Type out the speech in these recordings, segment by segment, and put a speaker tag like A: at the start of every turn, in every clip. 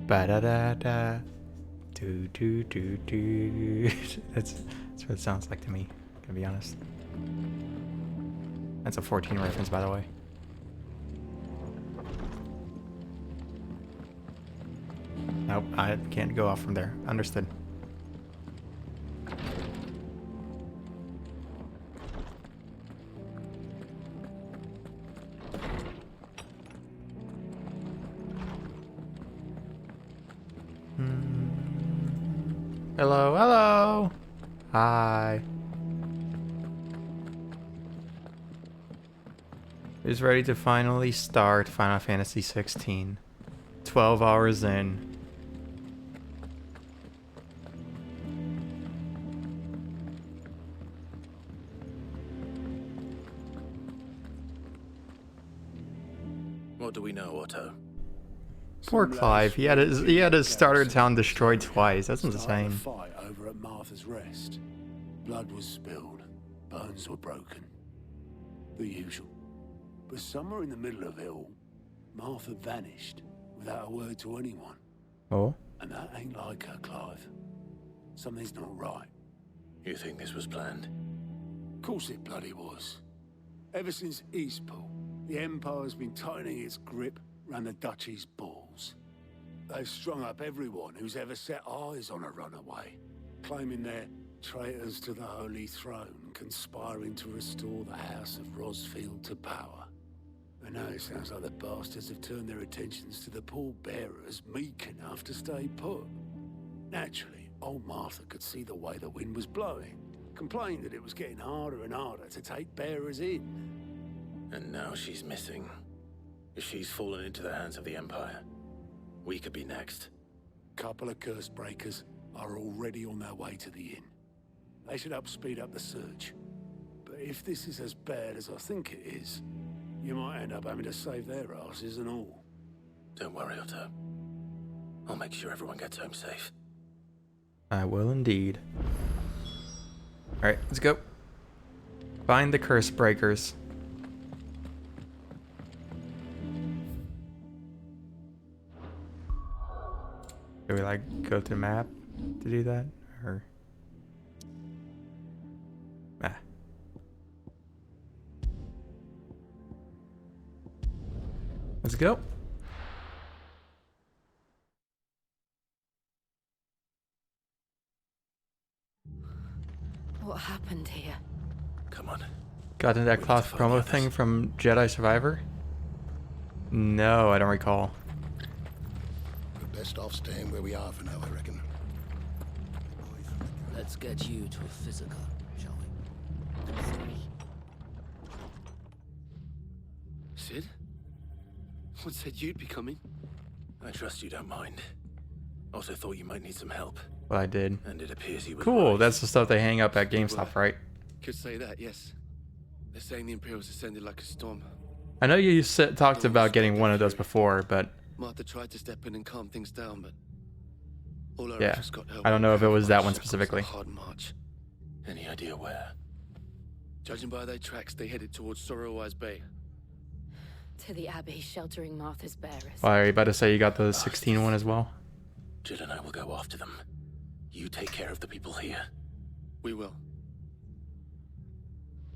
A: Ba da da da. Do do do do. That's what it sounds like to me. Gonna be honest. That's a 14 reference, by the way. Nope, I can't go off from there. Understood. Hello, hello. Hi. Who's ready to finally start Final Fantasy 16? 12 hours in.
B: What do we know, Otto?
A: Poor Clive. He had his starter town destroyed twice. That's insane.
C: Fight over at Martha's Rest. Blood was spilled. Bones were broken. The usual. But somewhere in the middle of it all, Martha vanished without a word to anyone.
A: Oh?
C: And that ain't like her, Clive. Something's not right.
B: You think this was planned?
C: Of course it bloody was. Ever since Eastpool, the Empire's been tightening its grip round the Duchy's balls. They've strung up everyone who's ever set eyes on a runaway, claiming they're traitors to the Holy Throne, conspiring to restore the House of Rosfield to power. And now it sounds like the bastards have turned their attentions to the pallbearers meek enough to stay put. Naturally, old Martha could see the way the wind was blowing, complained that it was getting harder and harder to take bearers in.
B: And now she's missing. If she's fallen into the hands of the Empire, we could be next.
C: Couple of curse breakers are already on their way to the inn. They should help speed up the search. But if this is as bad as I think it is, you might end up having to save their asses and all.
B: Don't worry, Otto. I'll make sure everyone gets home safe.
A: I will indeed. Alright, let's go. Find the curse breakers. Do we like go to the map to do that? Or let's go.
D: What happened here?
B: Come on.
A: Got into that
B: We need
A: cloth
B: to find the
A: promo
B: others.
A: thing from Jedi Survivor? No, I don't recall.
E: We're best off staying where we are for now, I reckon.
F: Let's get you to a physical, shall we?
G: Sid? What said you'd be coming?
B: I trust you don't mind. Also thought you might need some help,
A: Well, I did.
B: and it appears you were
A: Cool,
B: right.
A: that's the stuff they hang up at GameStop, right?
G: Could say that, yes. They're saying the Imperials ascended like a storm.
A: I know you talked about getting one of those before, but
G: Martha tried to step in and calm things down, but all her
A: yeah,
G: efforts got her
A: I don't know if it was that one
G: shackles,
A: specifically.
G: a hard march.
B: Any idea where?
G: Judging by their tracks, they headed towards Sorrowwise Bay.
D: To the Abbey sheltering Martha's bearers.
A: Why are you about to say you got the 16 one as well?
B: Jill and I will go after them. You take care of the people here.
G: We will.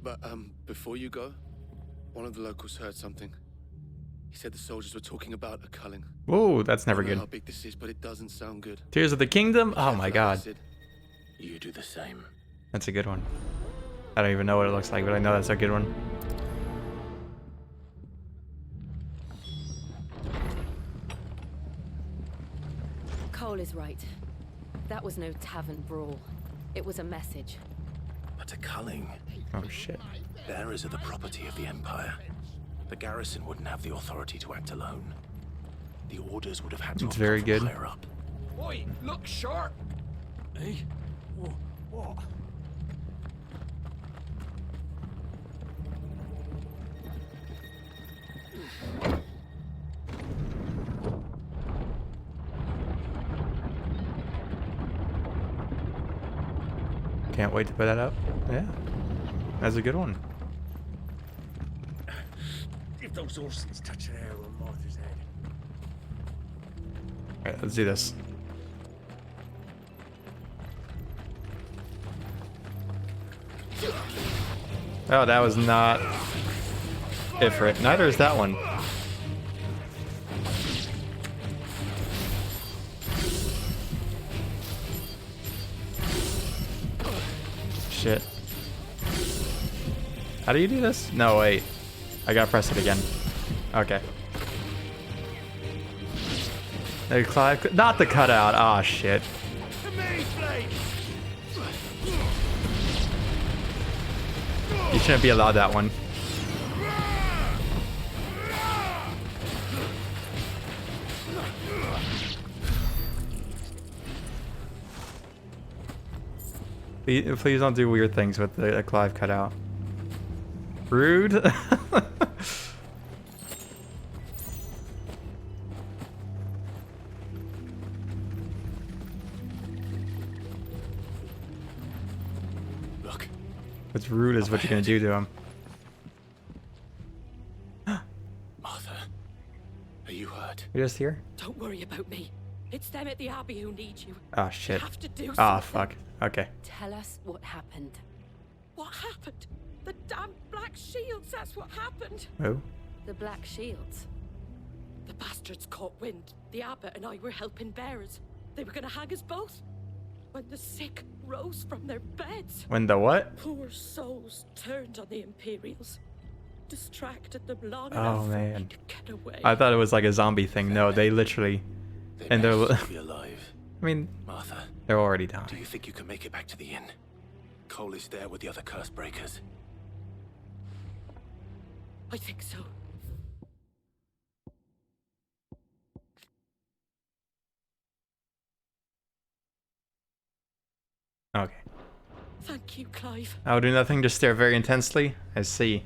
G: But, before you go, one of the locals heard something. He said the soldiers were talking about a culling.
A: Whoa, that's never
G: I don't know
A: good.
G: how big this is, but it doesn't sound good.
A: Tears of the Kingdom?
G: Be
A: Oh my
G: careful out
A: god.
G: there, Sid.
B: You do the same.
A: That's a good one. I don't even know what it looks like, but I know that's a good one.
D: Cole is right. That was no tavern brawl. It was a message.
B: But a culling.
A: Oh shit.
B: Bearers are the property of the Empire. The garrison wouldn't have the authority to act alone. The orders would have had to
A: It's
B: have come
A: very
B: from
A: good.
B: higher up.
H: Oi, look sharp!
C: Eh? What?
A: Can't wait to put that up. Yeah. That's a good one.
H: If those Orsons touch an arrow on Martha's head.
A: Okay, let's do this. Oh, that was not Ifrit. Neither is that one. Shit. How do you do this? No, wait. I gotta press it again. Okay. Hey, Clive. Not the cutout. Ah, shit. You shouldn't be allowed that one. Please don't do weird things with the Clive cutout. Rude.
B: Look.
A: What's rude is what you're gonna do to him.
B: Martha, are you hurt?
A: You're just here?
I: Don't worry about me. It's them at the Abbey who need you.
A: Oh shit.
I: You have to do
A: Ah,
I: something.
A: fuck. Okay.
D: Tell us what happened.
I: What happened? The damn Black Shields, that's what happened.
A: Who?
D: The Black Shields.
I: The bastards caught wind. The Abbot and I were helping bearers. They were gonna hang us both. When the sick rose from their beds,
A: When the what?
I: poor souls turned on the Imperials. Distracted them long
A: Oh,
I: enough for
A: man.
I: me to get away.
A: I thought it was like a zombie thing. No, they literally.
B: They
A: And they're.
B: managed to be alive.
A: I mean,
B: Martha,
A: they're already
B: do
A: dying.
B: you think you can make it back to the inn? Cole is there with the other curse breakers.
I: I think so.
A: Okay.
I: Thank you, Clive.
A: I'll do nothing, just stare very intensely. I see.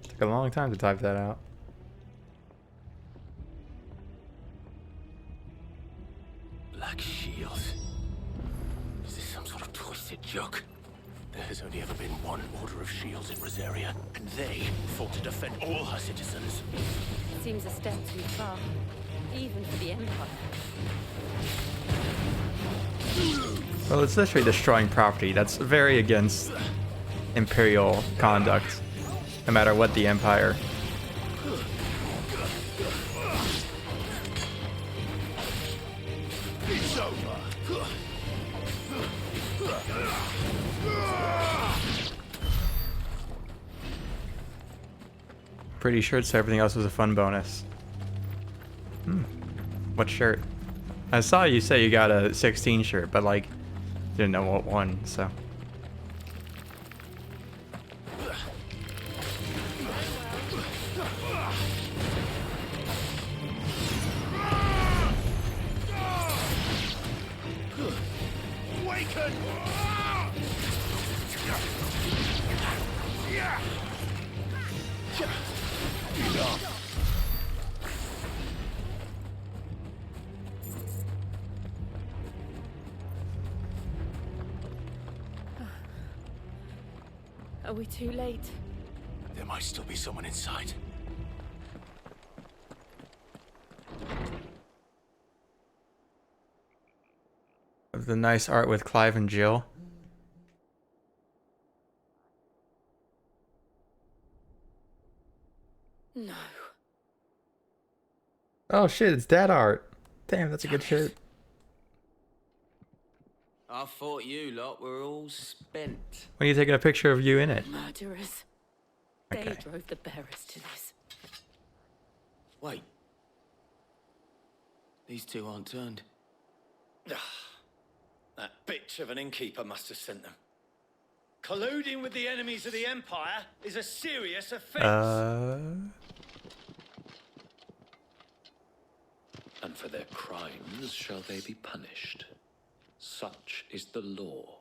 A: Took a long time to type that out.
B: Black Shields. Is this some sort of twisted joke? There has only ever been one Order of Shields in Rosaria, and they fought to defend all her citizens.
D: Seems a step too far, even for the Empire.
A: Well, it's literally destroying property. That's very against Imperial conduct, no matter what the Empire.
C: It's over.
A: Pretty sure so everything else was a fun bonus. What shirt? I saw you say you got a 16 shirt, but like, didn't know what one, so.
C: Awaken!
D: Are we too late?
B: There might still be someone inside.
A: Of the nice art with Clive and Jill.
I: No.
A: Oh shit, it's dad art. Damn, that's a good shirt.
F: I thought you lot were all spent.
A: When are you taking a picture of you in it?
I: Murderers.
A: Okay.
I: They drove the bearers to this.
F: Wait. These two aren't turned.
J: That bitch of an innkeeper must have sent them. Colluding with the enemies of the Empire is a serious offense.
K: And for their crimes shall they be punished. Such is the law.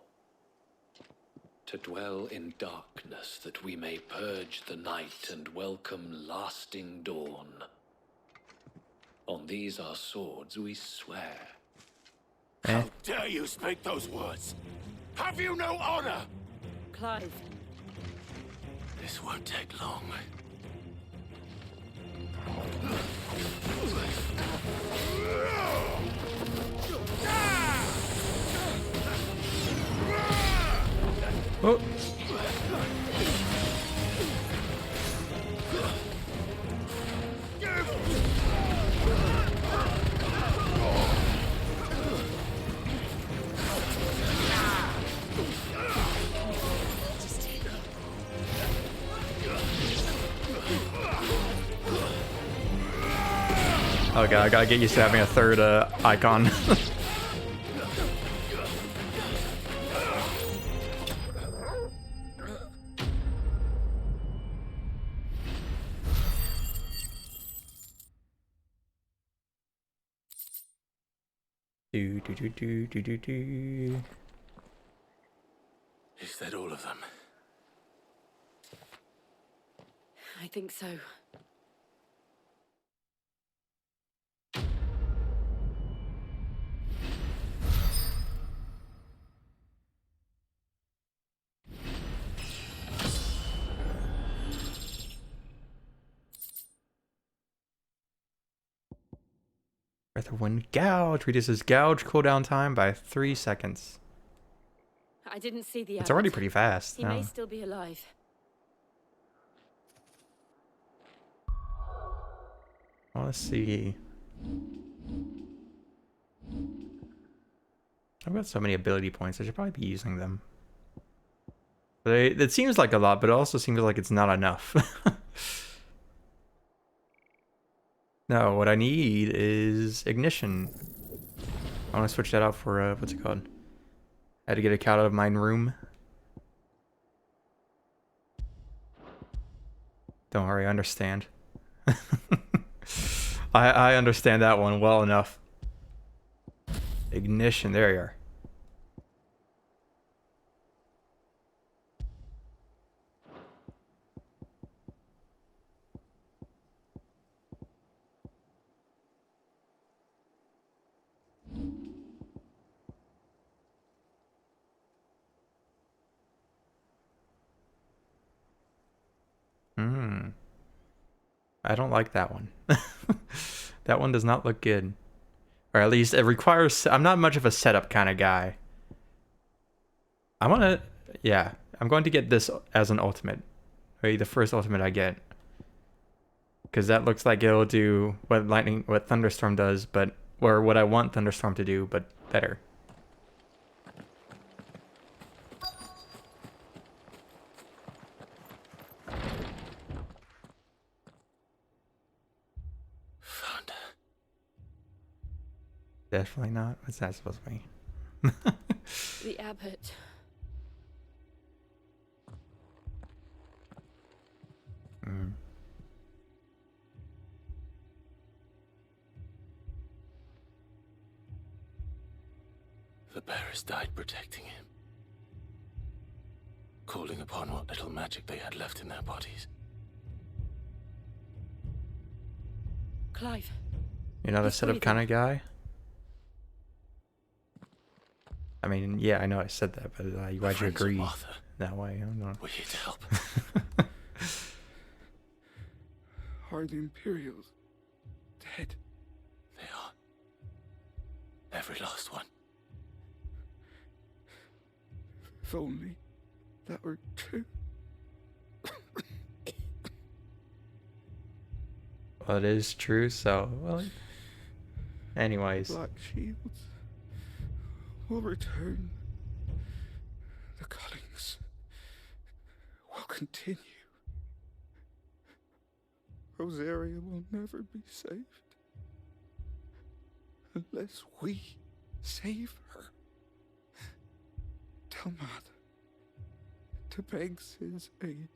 K: To dwell in darkness that we may purge the night and welcome lasting dawn. On these our swords we swear.
C: How dare you speak those words? Have you no honor?
D: Clive.
B: This won't take long.
A: Oh. Oh god, I gotta get used to having a third icon. Do.
B: Is that all of them?
D: I think so.
A: Breath of Wind Gouge reduces gouge cooldown time by 3 seconds.
D: I didn't see the
A: It's already
D: abbot.
A: pretty fast.
D: He may still be alive.
A: Well, let's see. I've got so many ability points, I should probably be using them. But it seems like a lot, but it also seems like it's not enough. No, what I need is Ignition. I want to switch that out for, what's it called? I had to get a cat out of my room. Don't worry, I understand. I understand that one well enough. Ignition, there you are. I don't like that one. That one does not look good. Or at least it requires... I'm not much of a setup kind of guy. I want to... Yeah, I'm going to get this as an ultimate. Or the first ultimate I get. Because that looks like it'll do what Thunderstorm does, but... Or what I want Thunderstorm to do, but better. Definitely not. What's that supposed to be?
D: The abbot.
B: The bearers died protecting him, calling upon what little magic they had left in their bodies.
D: Clive.
A: You're not a setup kind of guy? I mean, yeah, I know I said that, but why'd you agree that way? I don't know.
B: We're here to help.
C: Are the Imperials dead?
B: They are. Every last one.
C: If only that were true.
A: Well, it is true, so, well, anyways.
C: Black Shields will return. The cullings will continue. Rosaria will never be saved unless we save her. Tell Matt to beg Sid's aid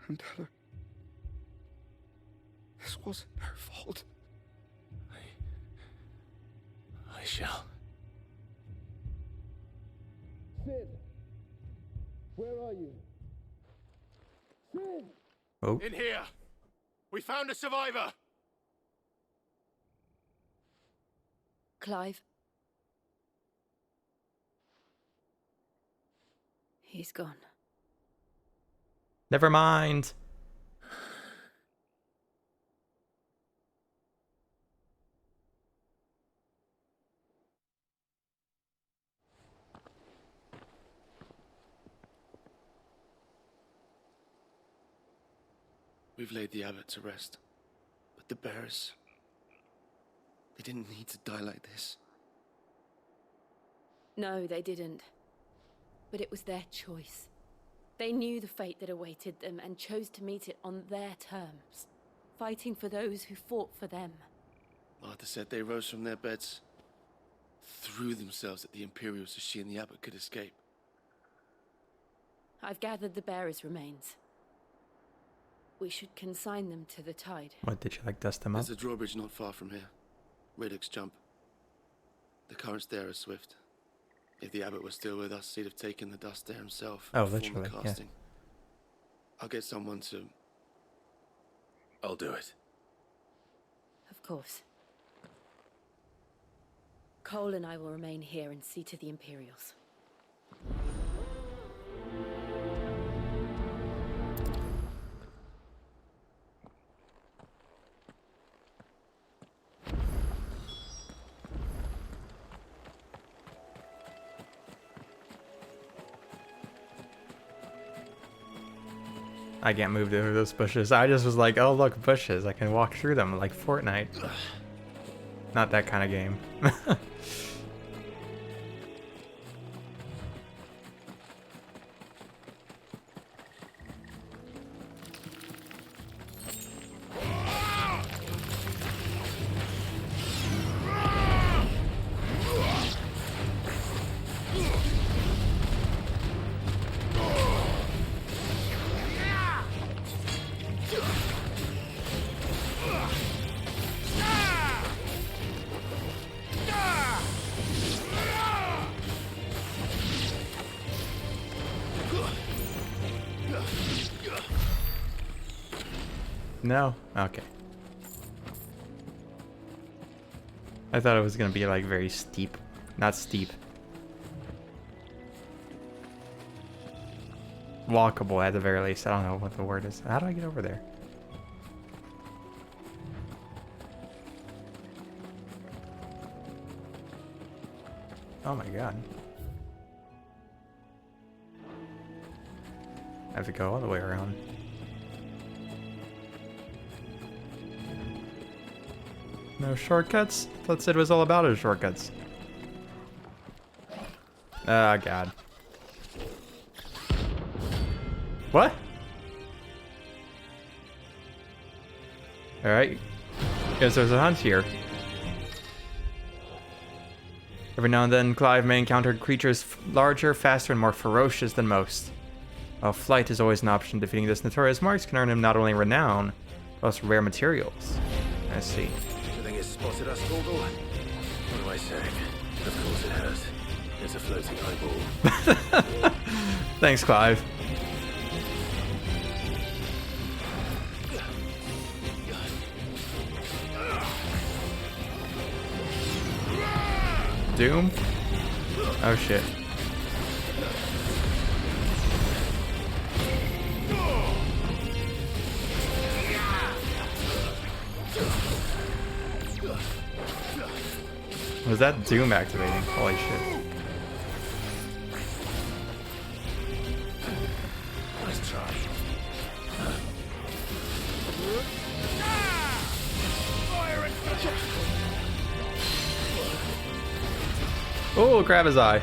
C: and tell her this wasn't her fault.
B: I shall.
C: Sid, where are you? Sid!
A: Oh.
B: In here! We found a survivor!
D: Clive. He's gone.
A: Never mind.
G: We've laid the abbot to rest. But the bearers... they didn't need to die like this.
D: No, they didn't. But it was their choice. They knew the fate that awaited them and chose to meet it on their terms, fighting for those who fought for them.
G: Martha said they rose from their beds, threw themselves at the Imperials so she and the abbot could escape.
D: I've gathered the bearers' remains. We should consign them to the tide.
A: What, did you like dust them up?
G: There's a drawbridge not far from here. Radix Jump. The currents there are swift. If the abbot was still with us, he'd have taken the dust there himself.
A: Oh,
G: and performed the
A: literally, yeah.
G: casting. I'll get someone to...
B: I'll do it.
D: Of course. Cole and I will remain here and see to the Imperials.
A: I can't move through those bushes. I just was like, oh look, bushes. I can walk through them like Fortnite. Not that kind of game. No? Okay. I thought it was gonna be like very steep. Not steep. Walkable at the very least. I don't know what the word is. How do I get over there? Oh my god. I have to go all the way around. No shortcuts? Thought Sid was all about his shortcuts. Oh god. What? Alright. Guess there's a hunt here. Every now and then, Clive may encounter creatures larger, faster, and more ferocious than most. While flight is always an option, defeating this notorious marks can earn him not only renown, but also rare materials. I see.
B: Spotted us, Gorgle? What am I saying? Of course it has. It's a floating eyeball.
A: Thanks, Clive. Doom? Oh shit. Was that Doom activating? Holy shit.
B: Nice try.
A: Oh, grab his eye.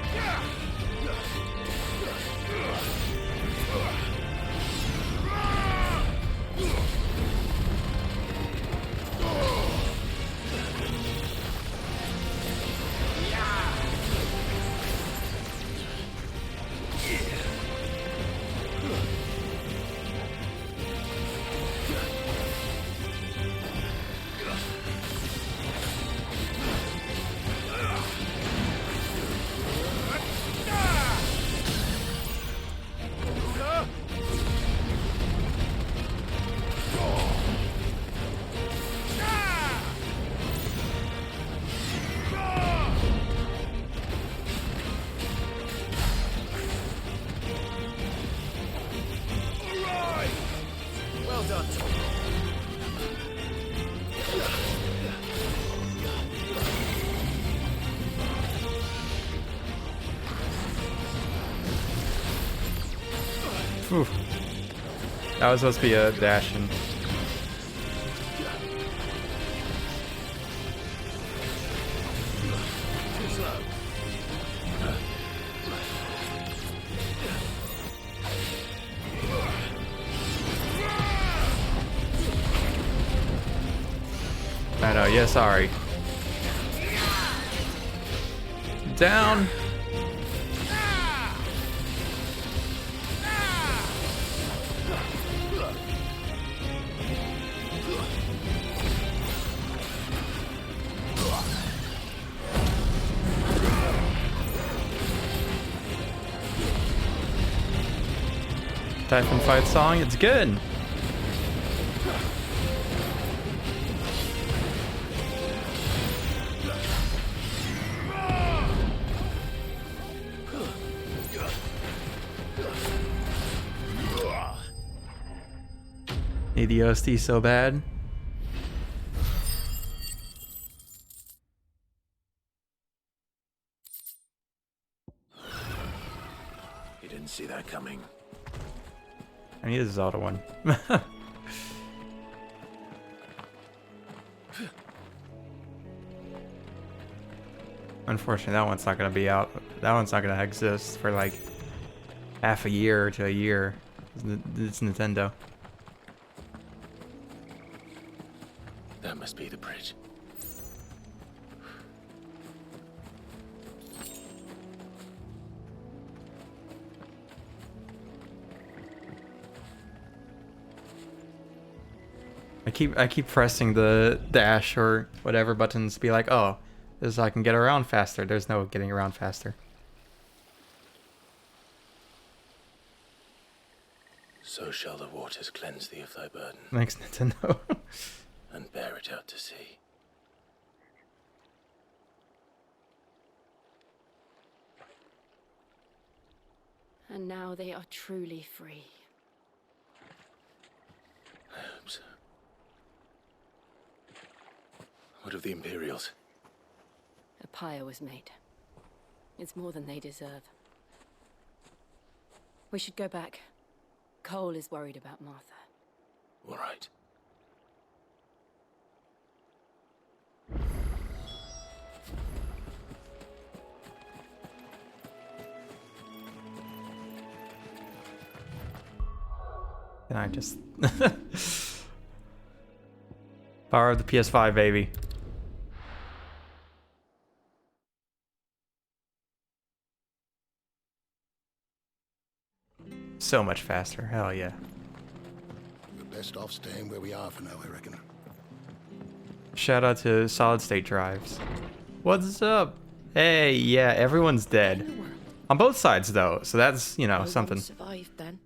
A: Oof. That was supposed to be a dash and yeah, sorry. Down. Typhon fight song, it's good. Need the OST so bad.
B: You didn't see that coming.
A: I need a Zelda one. Unfortunately, that one's not gonna be out. That one's not gonna exist for like half a year to a year. It's Nintendo.
B: That must be the bridge.
A: I keep pressing the dash or whatever buttons to be like, oh, this is so I can get around faster. There's no getting around faster.
B: So shall the waters cleanse thee of thy burden.
A: Thanks, Nintendo.
B: And bear it out to sea.
D: And now they are truly free.
B: I hope so. What of the Imperials?
D: A pyre was made. It's more than they deserve. We should go back. Cole is worried about Martha.
B: All right.
A: And I just power of the PS5, baby. So much faster. Hell yeah.
E: We're best off staying where we are for now, I reckon.
A: Shout out to solid state drives. What's up? Hey, yeah, everyone's dead. On both sides though, so that's, you know, something.
I: Survived then.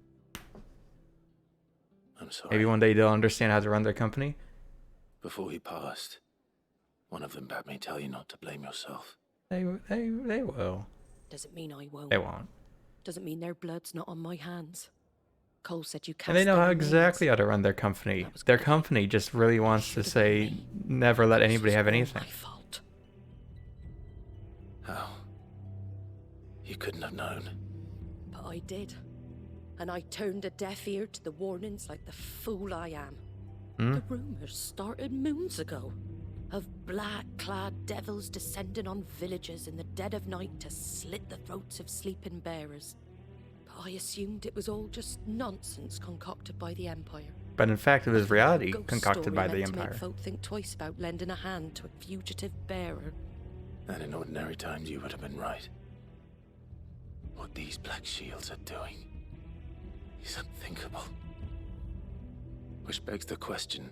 B: I'm sorry.
A: Maybe one day they'll understand how to run their company.
B: Before he passed, one of them bade me tell you not to blame yourself.
A: They will.
I: Doesn't mean I won't.
A: They won't.
I: Doesn't mean their blood's not on my hands. Cole said you can't.
A: And they know how exactly how to run their company. Their company just really wants to say, never let anybody have anything.
I: My fault.
B: How? You couldn't have known.
I: But I did. And I turned a deaf ear to the warnings like the fool I am. The rumors started moons ago. Of black-clad devils descending on villages in the dead of night to slit the throats of sleeping bearers. But I assumed it was all just nonsense concocted by the Empire.
A: But in fact, it was reality
I: Ghost
A: concocted
I: story
A: by the
I: meant to
A: Empire.
I: make folk think twice about lending a hand to a fugitive bearer.
B: And in ordinary times you would have been right. What these Black Shields are doing is unthinkable. Which begs the question,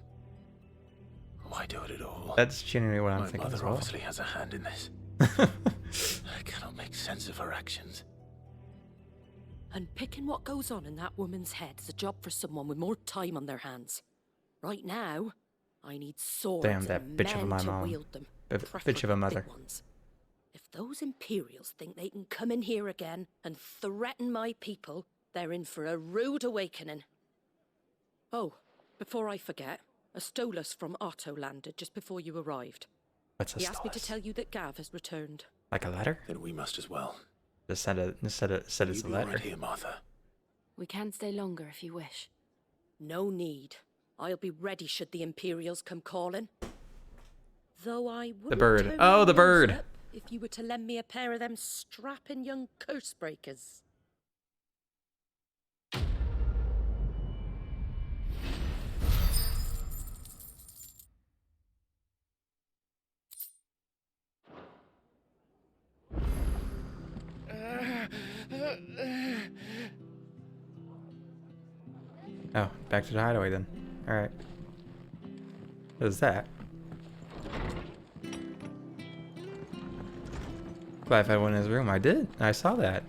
B: why do it at all?
A: That's genuinely what I'm
B: My
A: thinking
B: mother
A: as well.
B: obviously has a hand in this. I cannot make sense of her actions.
I: And picking what goes on in that woman's head is a job for someone with more time on their hands. Right now, I need swords
A: Damn, that
I: and
A: bitch of a
I: men
A: my
I: to
A: mom.
I: wield them.
A: Bitch of a
I: preferably
A: mother.
I: big ones. If those Imperials think they can come in here again and threaten my people, they're in for a rude awakening. Oh, before I forget, a Stolas from Otto landed just before you arrived.
A: What's a
I: He asked me to
A: Stolas?
I: tell you that Gav has returned.
A: Like a letter?
B: Then we must as well.
A: Just said it's
B: You
A: a
B: be
A: letter.
B: right here, Martha.
D: We can stay longer if you wish.
I: No need. I'll be ready should the Imperials come calling. Though I would.
A: bird. Oh, the bird.
I: If you were to lend me a pair of them strapping young curse breakers.
A: Oh, back to the hideaway then. Alright. What is that? Glad if I went in his room. I did. I saw that.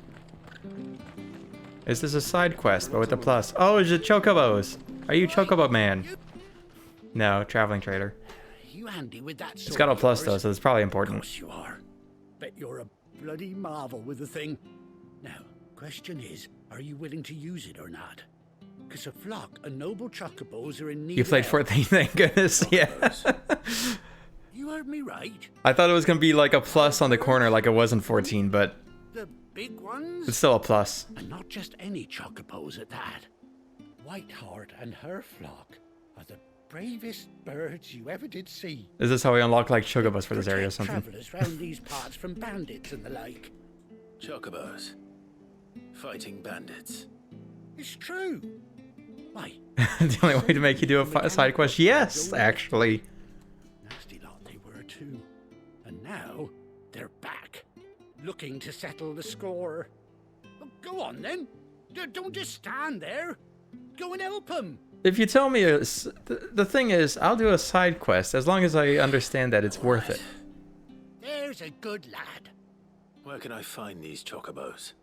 A: Is this a side quest, but with a plus? Oh, is it chocobos? Are you chocobo man? No, traveling trader.
C: You handy with that
A: It's got a plus though, so it's probably important.
C: Of course you are. Bet you're a bloody marvel with the thing. Now, question is, are you willing to use it or not? Because a flock of noble chocobos are in need.
A: You played
C: of
A: 14, thank goodness. Yeah.
C: You heard me right.
A: I thought it was gonna be like a plus on the corner, like it was in 14, but
C: The big ones?
A: it's still a plus.
C: And not just any chocobos at that. Whiteheart and her flock are the bravest birds you ever did see.
A: Is this how we unlock like chocobos for this area or
C: Protect
A: something?
C: Travelers round these parts from bandits and the like.
B: Chocobos. Fighting bandits.
C: It's true. Why?
A: The only way to make you do a side quest? Yes, actually.
C: Nasty lot they were too. And now they're back, looking to settle the score. Well, go on then. Don't just stand there. Go and help them.
A: If you tell me, the thing is, I'll do a side quest as long as I understand that it's worth it.
C: There's a good lad.
B: Where can I find these chocobos?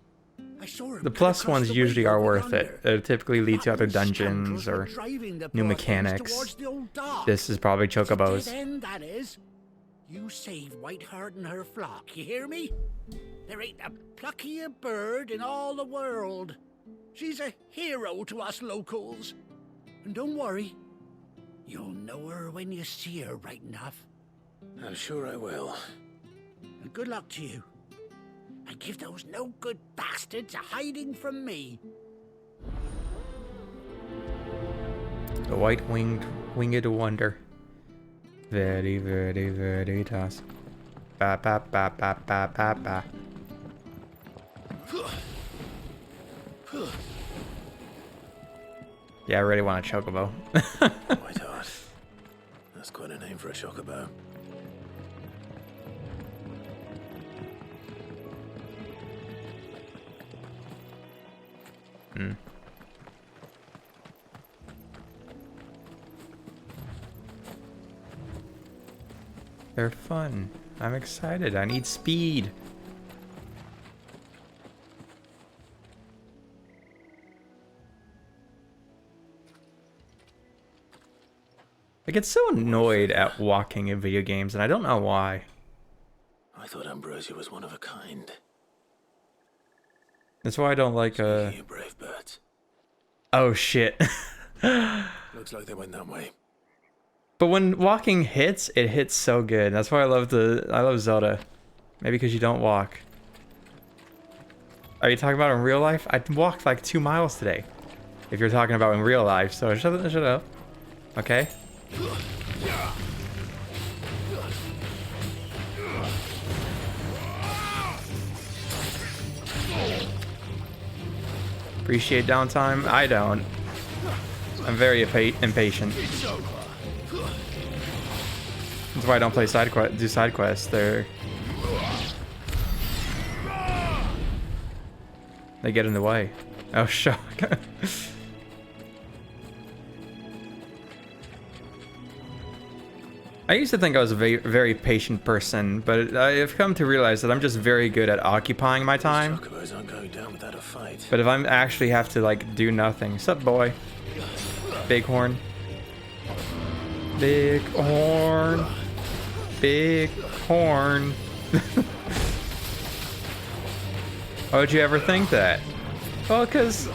C: I saw him
A: The
C: cut
A: plus
C: across
A: ones
C: the
A: usually
C: way
A: are
C: over
A: worth it.
C: yonder.
A: They typically lead to other
C: Rotten
A: dungeons
C: scoundrels were
A: or
C: driving the
A: new
C: poor things
A: mechanics.
C: towards the old dock.
A: This is probably
C: Dead
A: chocobos.
C: end, that is. You save Whiteheart and her flock, you hear me? There ain't a pluckier bird in all the world. She's a hero to us locals. And don't worry, you'll know her when you see her right enough.
B: I'm sure I will.
C: And good luck to you. And give those no-good bastards a hiding from me.
A: The winged wonder. Very, very, very toss. Ba ba ba ba ba ba ba. Yeah, I really want a chocobo.
B: Whiteheart. That's quite a name for a chocobo.
A: Hmm. They're fun. I'm excited. I need speed. I get so annoyed at walking in video games, and I don't know why.
B: I thought Ambrosia was one of a kind.
A: That's why I don't like
B: You brave birds.
A: Oh shit.
B: Looks like they went that way.
A: But when walking hits, it hits so good. That's why I love Zelda. Maybe because you don't walk. Are you talking about in real life? I walked like 2 miles today. If you're talking about in real life, so shut up. Okay. Appreciate downtime? I don't. I'm very impatient. That's why I don't play side quests. They get in the way. Oh, shock. I used to think I was a very, very patient person, but I've come to realize that I'm just very good at occupying my time.
B: Chocobos aren't going down without a fight.
A: But if I'm actually have to like do nothing, sup boy, Bighorn, Bighorn, Bighorn. Why would you ever think that? Well, because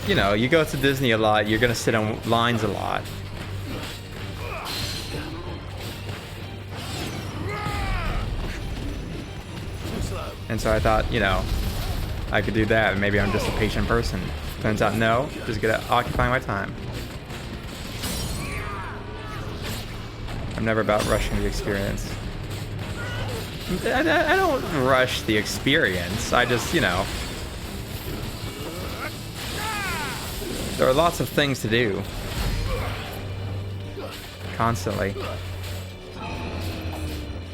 A: you know, you go to Disney a lot, you're gonna sit on lines a lot. And so I thought, you know, I could do that, and maybe I'm just a patient person. Turns out, no, just gonna occupy my time. I'm never about rushing the experience. I don't rush the experience, I just, you know. There are lots of things to do. Constantly.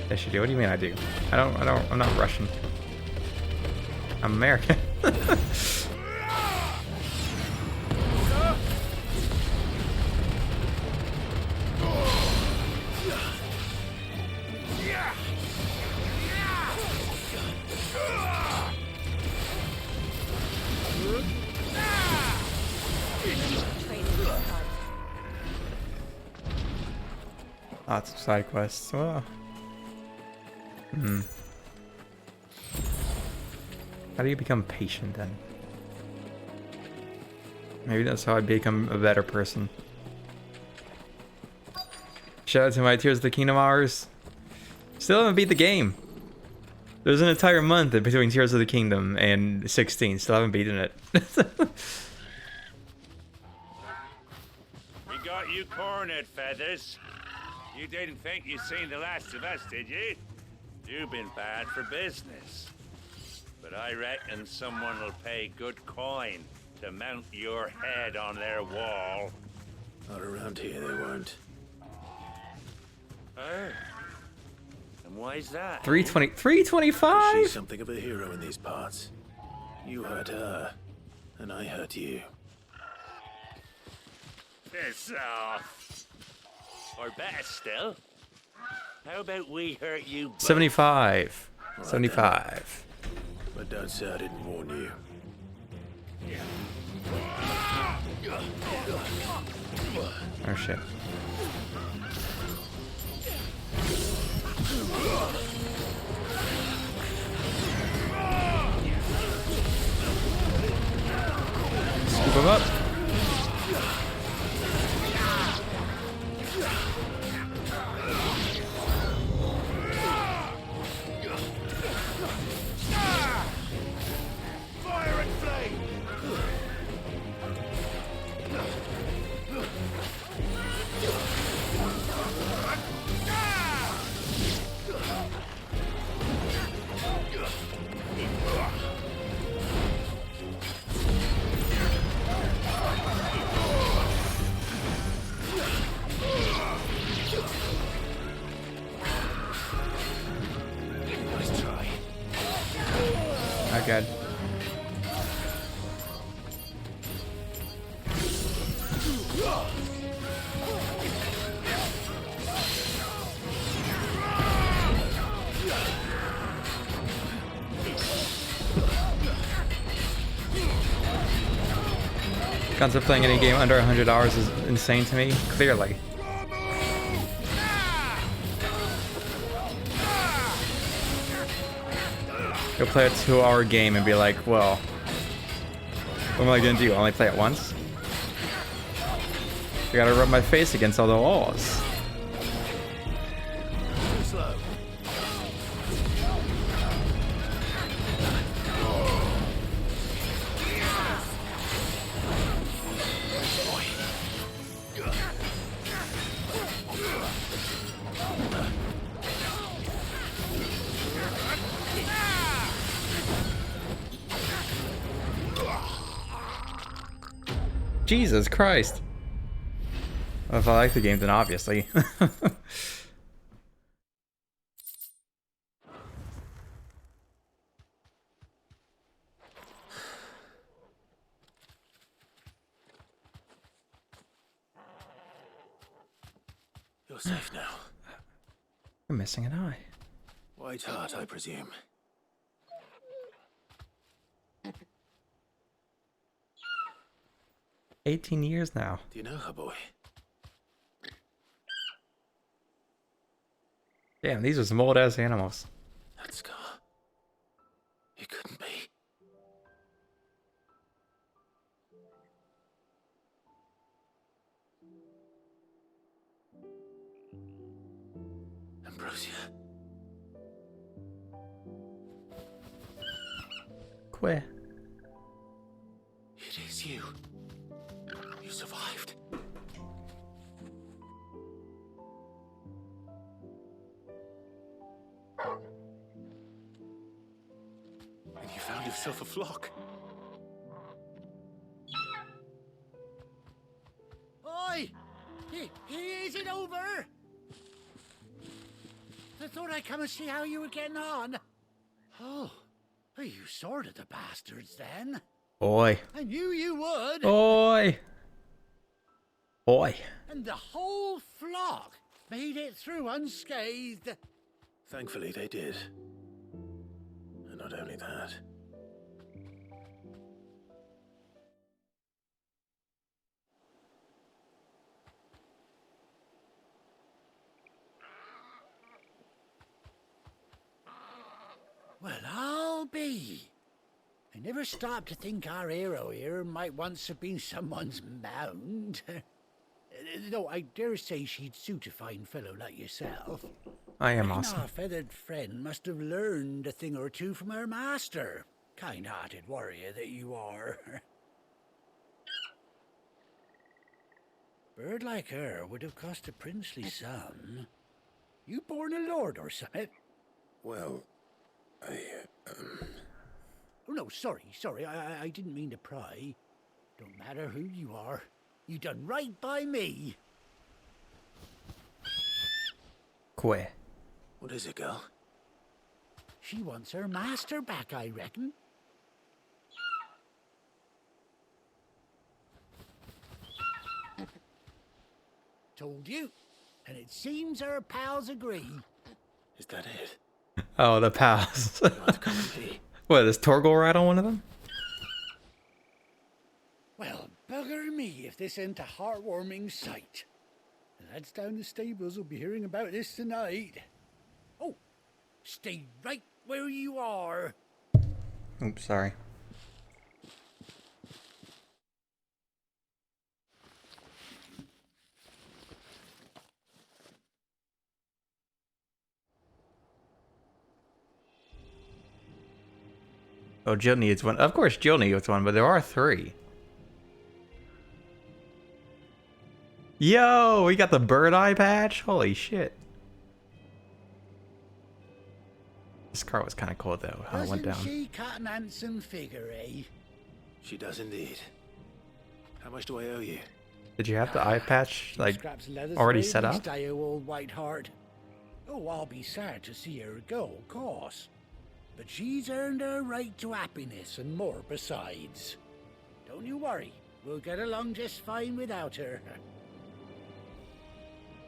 A: Yes, you do. What do you mean I do? I'm not rushing. I'm American. Lots of side quests. Well, how do you become patient then? Maybe that's how I become a better person. Shout out to my Tears of the Kingdom hours. Still haven't beat the game. There's an entire month between Tears of the Kingdom and 16. Still haven't beaten it.
L: We got you cornered, Feathers. You didn't think you'd seen the last of us, did you? You've been bad for business. But I reckon someone will pay good coin to mount your head on their wall.
B: Not around here, they weren't.
L: Oh. And why's that?
A: 325?
B: She's something of a hero in these parts. You hurt her, and I hurt you.
L: Piss off. Or better still, how about we hurt you both?
A: 75.
B: Right
A: 75.
B: then. But don't say I didn't warn you.
A: Oh shit. Scoop him up.
B: Fire and flame! Nice try.
A: Oh god. Concept playing any game under 100 hours is insane to me, clearly. You'll play a 2-hour game and be like, well, what am I gonna do? Only play it once? I gotta rub my face against all the walls.
B: Too slow.
A: Jesus Christ. Well, if I like the game, then obviously.
B: You're safe now.
A: I'm missing an eye.
B: White Heart, I presume.
A: 18 years now.
B: Do you know her, boy?
A: Damn, these are some old ass animals.
B: That scar. It couldn't be. Ambrosia.
A: Queer.
B: It is you. You survived. And you found yourself a flock.
M: Oi! Is it over? I thought I'd come and see how you were getting on.
B: Oh,
M: Oh, you sorted the bastards then.
A: Oi.
M: I knew you would.
A: Oi. Oi.
M: And the whole flock made it through unscathed.
B: Thankfully, they did. And not only that.
M: Well, I'll be. I never stopped to think our hero here might once have been someone's mound. Though I dare say she'd suit a fine fellow like yourself.
A: I am
M: Reckon
A: awesome.
M: Our feathered friend must have learned a thing or two from her master. Kind-hearted warrior that you are. Bird like her would have cost a princely sum. You born a lord or something?
B: Well,
M: Oh, no, sorry. I didn't mean to pry. Don't matter who you are. You done right by me.
A: Quay.
B: what is it, girl?
M: She wants her master back, I reckon. Told you. And it seems her pals agree.
B: Is that it?
A: Oh, the pals. What, is Torgal right on one of them?
M: Well, bugger me if this ain't a heartwarming sight. The lads down the stables will be hearing about this tonight. Oh, stay right where you are.
A: Oops, sorry. Oh, Jill needs one. Of course, Jill needs one, but there are 3. Yo, we got the bird eye patch. Holy shit. This car was kind of cool though. How it went down.
M: Doesn't she cut an handsome figure, eh?
B: She does indeed. How much do I owe you?
A: Did you have the eye patch like
M: Scraps of leather
A: already
M: thread,
A: set
M: we
A: up?
M: stay, old Whiteheart. Oh, I'll be sad to see her go, of course. But she's earned her right to happiness and more besides. Don't you worry. We'll get along just fine without her.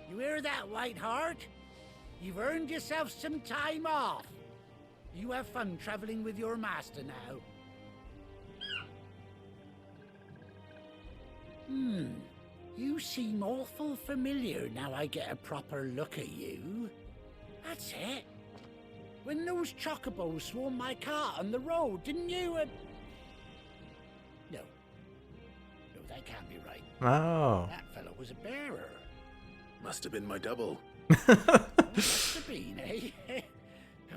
M: You hear that, Whiteheart? You've earned yourself some time off. You have fun traveling with your master now. You seem awful familiar now I get a proper look at you. That's it. When those chocobos swarmed my car on the road, didn't you? No. No, that can't be right.
A: Oh.
M: That fellow was a bearer.
B: Must have been my double.
M: Must have been, eh?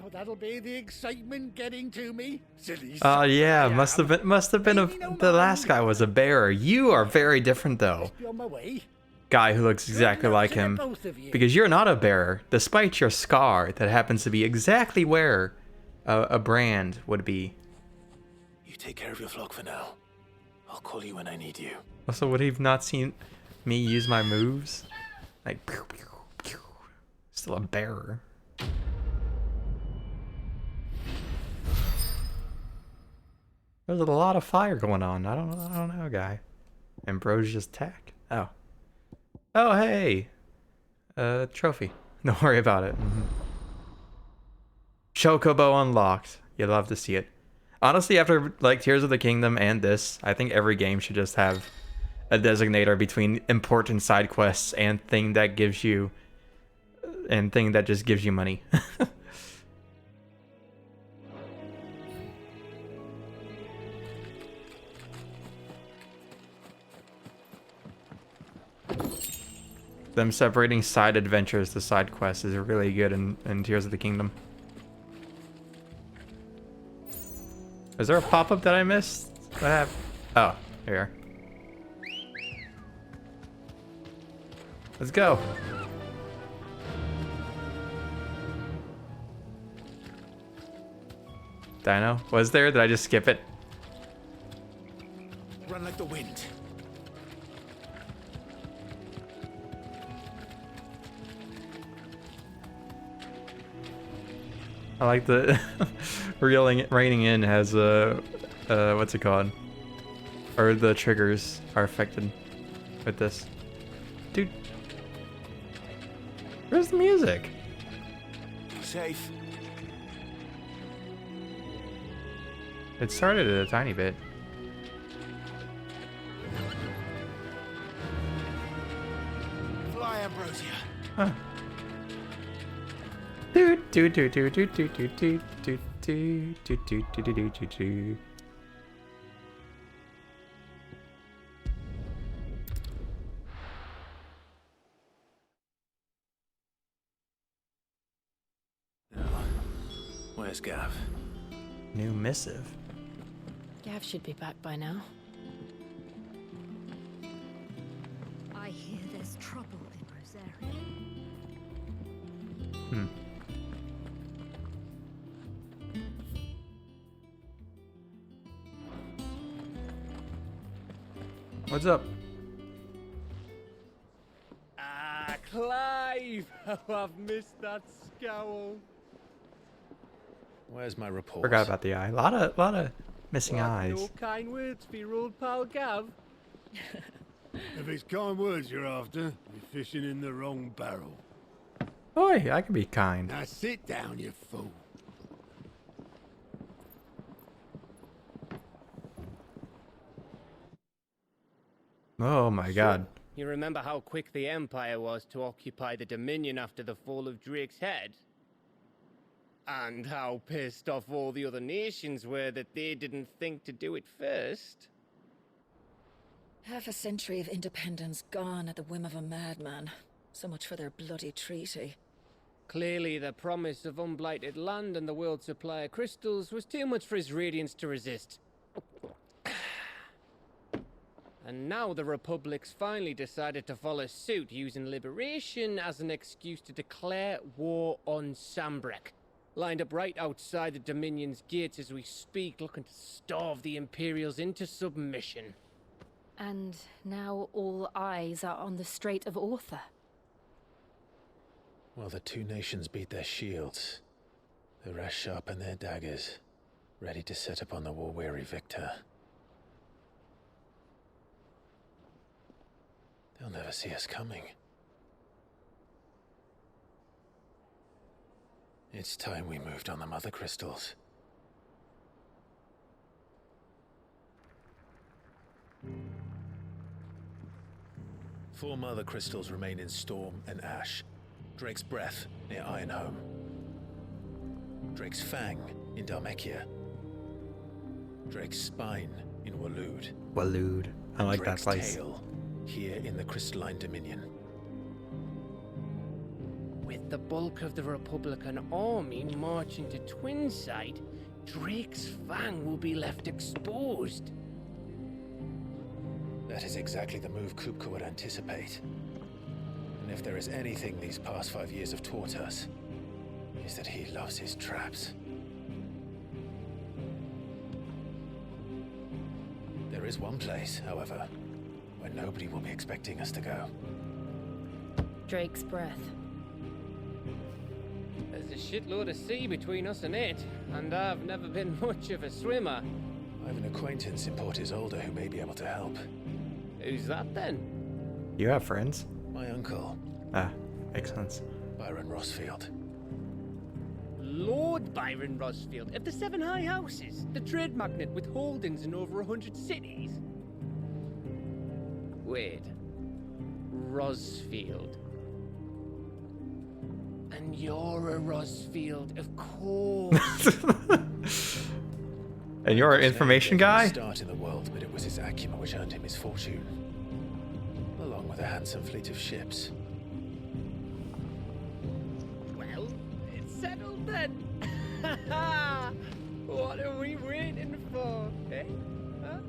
M: Oh, that'll be the excitement getting to me. Silly.
A: Oh yeah, must have been the last guy was a bearer. You are very different though.
M: Be on my way.
A: Guy who looks exactly like him. Because you're not a bearer, despite your scar that happens to be exactly where a brand would be.
B: You take care of your flock for now. I'll call you when I need you.
A: Also, would he have not seen me use my moves? Like, pew, pew, pew. Still a bearer. There's a lot of fire going on. I don't know, guy. Ambrosia's tack. Oh. Oh, hey. Trophy. Don't worry about it. Chocobo unlocked. You'd love to see it. Honestly, after like Tears of the Kingdom and this, I think every game should just have a designator between important side quests and thing that gives you and thing that just gives you money. Them separating side adventures to side quests is really good in Tears of the Kingdom. Is there a pop-up that I missed? What happened? Oh, here. Let's go. Dino? Was there? Did I just skip it?
B: Run like the wind.
A: I like the reining in has what's it called? Or the triggers are affected with this. Dude. Where's the music?
C: Safe.
A: It started a tiny bit.
C: Fly, Ambrosia.
A: Huh. Do do do do do do do do do do do do do do do do.
B: Where's Gav?
A: New missive.
D: Gav should be back by now.
N: I hear there's trouble in Rosaria.
A: Hmm. What's up?
O: Ah, Clive! Oh, I've missed that scowl.
B: Where's my report?
A: Forgot about the eye. A lot of missing eyes.
O: No kind words for your old pal Gav.
C: If it's kind words you're after, you're fishing in the wrong barrel.
A: Oi, I can be kind.
C: Now sit down, you fool.
A: Oh my god.
O: You remember how quick the Empire was to occupy the Dominion after the fall of Drake's Head? And how pissed off all the other nations were that they didn't think to do it first?
P: Half a century of independence gone at the whim of a madman. So much for their bloody treaty.
O: Clearly, the promise of unblighted land and the world's supply of crystals was too much for his radiance to resist. And now the Republic's finally decided to follow suit, using liberation as an excuse to declare war on Sambrek. Lined up right outside the Dominion's gates as we speak, looking to starve the Imperials into submission.
D: And now all eyes are on the Strait of Author.
B: Well, the two nations beat their shields. The rest sharpen their daggers, ready to set upon the war-weary victor. They'll never see us coming. It's time we moved on the Mother Crystals. Four Mother Crystals remain in Storm and Ash. Drake's Breath near Ironhome. Drake's Fang in Dhalmekia. Drake's Spine in Waloed.
A: Waloed. I like that
B: Drake's
A: place.
B: Tail here in the Crystalline Dominion.
O: With the bulk of the Republican army marching to Twinside, Drake's Fang will be left exposed.
B: That is exactly the move Kupka would anticipate. And if there is anything these past 5 years have taught us, is that he loves his traps. There is one place, however, where nobody will be expecting us to go.
D: Drake's Breath.
O: There's a shitload of sea between us and it, and I've never been much of a swimmer.
B: I have an acquaintance in Port Isolde who may be able to help.
O: Who's that then?
A: You have friends?
B: My uncle.
A: Ah, makes sense.
B: Byron Rosfield.
O: Lord Byron Rosfield of the Seven High Houses, the trade magnate with holdings in over 100 cities. Wait. Rosfield. And you're a Rosfield, of course.
A: And you're an information guy?
B: Start in the world, but it was his acumen which earned him his fortune, along with a handsome fleet of ships.
O: Well, it's settled then. What are we waiting for, eh? Huh?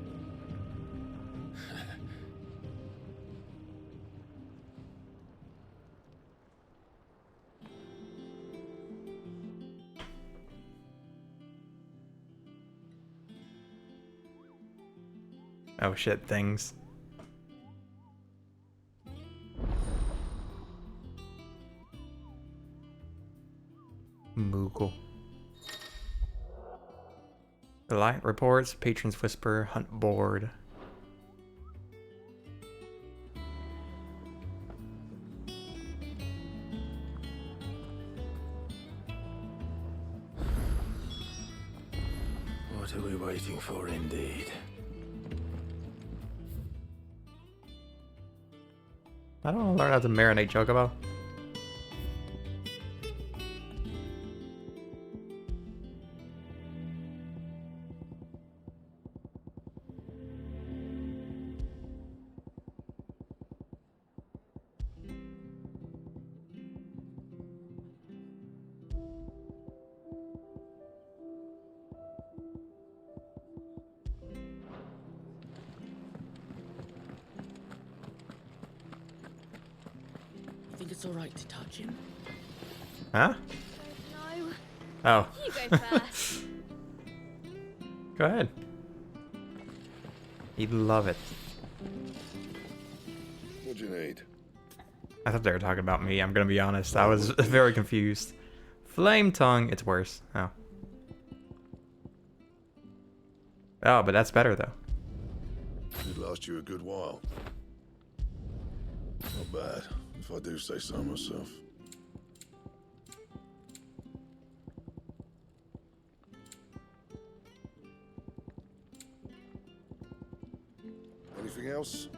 A: Oh shit, things. Moogle. Reliant reports, patrons whisper, hunt board.
B: What are we waiting for, indeed?
A: I don't want to learn how to marinate Chocobo.
I: I think it's alright to touch him.
A: Huh?
D: No.
A: Oh.
D: You go first.
A: Go ahead. He'd love it.
E: What'd you need?
A: I thought they were talking about me, I'm gonna be honest. I was very confused. Flame tongue, it's worse. Oh. Oh, but that's better though.
E: It'd last you a good while. Not bad, if I do say so myself. Anything else?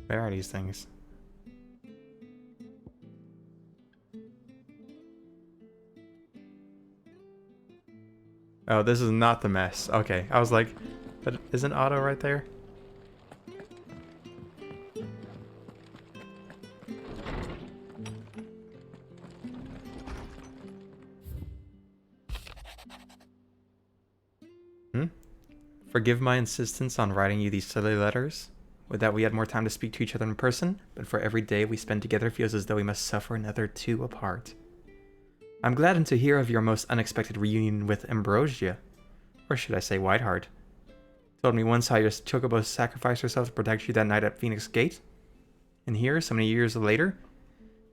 A: Where are these things? Oh, this is not the mess. Okay, I was like, but isn't Otto right there? Forgive my insistence on writing you these silly letters. Would that we had more time to speak to each other in person, but for every day we spend together feels as though we must suffer another two apart. I'm gladdened to hear of your most unexpected reunion with Ambrosia, or should I say Whiteheart. Told me once how your Chocobo sacrificed herself to protect you that night at Phoenix Gate. And here, so many years later,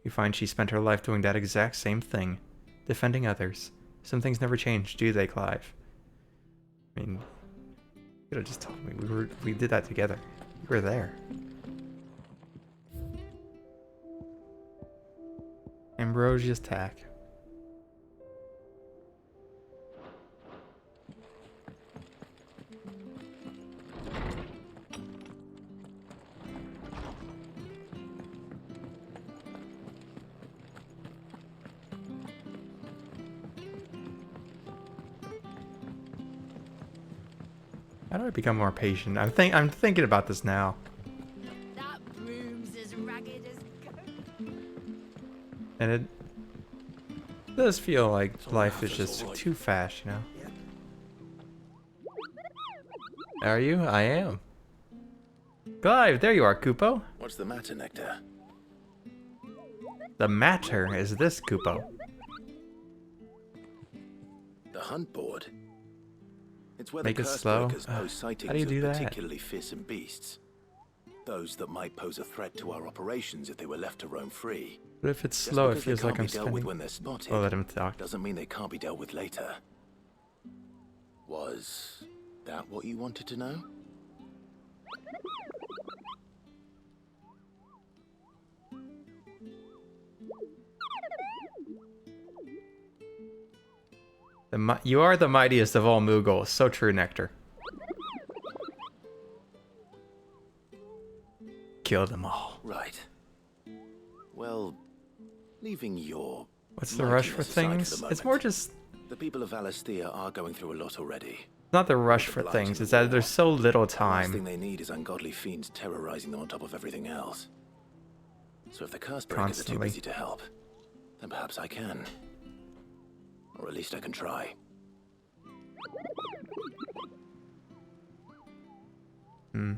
A: you find she spent her life doing that exact same thing, defending others. Some things never change, do they, Clive? I mean, you could have just told me. We did that together. You were there. Ambrosia's tack. How do I become more patient? I'm thinking about this now.
D: That broom's as ragged as goat.
A: And it does feel like life is just too fast, you know? Are you? I am. Clive, there you are, Kupo.
B: What's the matter, Nectar?
A: The matter is this, Kupo.
B: The hunt board. It's where
A: Make
B: the
A: it
B: curse
A: slow.
B: breakers post sightings
A: How do you do
B: of
A: that?
B: particularly fearsome beasts. Those that might pose a threat to our operations if they were left to roam free.
A: But if it's
B: Just
A: slow, it
B: because they
A: feels like
B: can't
A: I'm
B: be dealt with
A: spinning.
B: when they're spotted,
A: Oh, let him talk.
B: doesn't mean they can't be dealt with later. Was that what you wanted to know?
A: You are the mightiest of all Moogles. So true, Nectar. Kill them all.
B: Right. Well, leaving your...
A: What's the rush for
B: mightiness aside
A: things?
B: the
A: It's
B: moment,
A: more just
B: the people of Valisthea are going through a lot already.
A: not the rush for things. It's that there's so little
B: The last thing
A: time.
B: they need is ungodly fiends terrorizing them on top of everything else. So if the curse breakers are too
A: Constantly.
B: busy to help, then perhaps I can. Or at least I can try.
A: Hmm.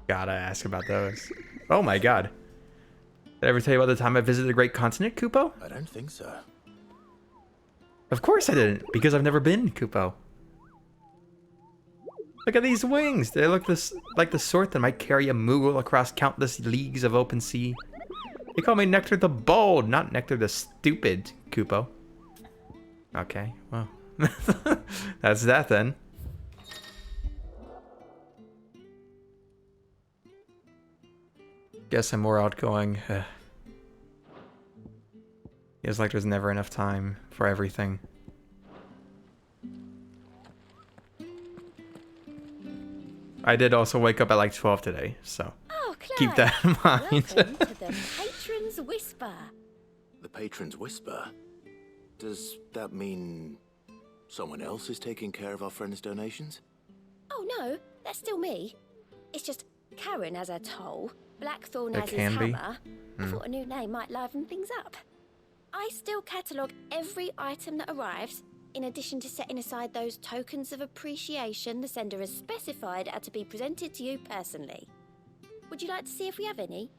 A: Gotta ask about those. Oh my god. Did I ever tell you about the time I visited the Great Continent, Kupo?
E: I don't think so.
A: Of course I didn't, because I've never been, Kupo. Look at these wings! They look like the sort that might carry a Moogle across countless leagues of open sea. They call me Nectar the Bold, not Nectar the Stupid, Kupo. Okay, well. That's that then. Guess I'm more outgoing. Feels like there's never enough time for everything. I did also wake up at like 12 today, so keep that in mind.
Q: Welcome to the Patron's Whisper.
E: The Patron's Whisper? Does that mean someone else is taking care of our friend's donations?
Q: Oh no, that's still me. It's just Karen has her toll, Blackthorn
A: It
Q: has his
A: can be.
Q: hammer. I thought a new name might liven things up. I still catalogue every item that arrives, in addition to setting aside those tokens of appreciation the sender has specified are to be presented to you personally. Would you like to see if we have any?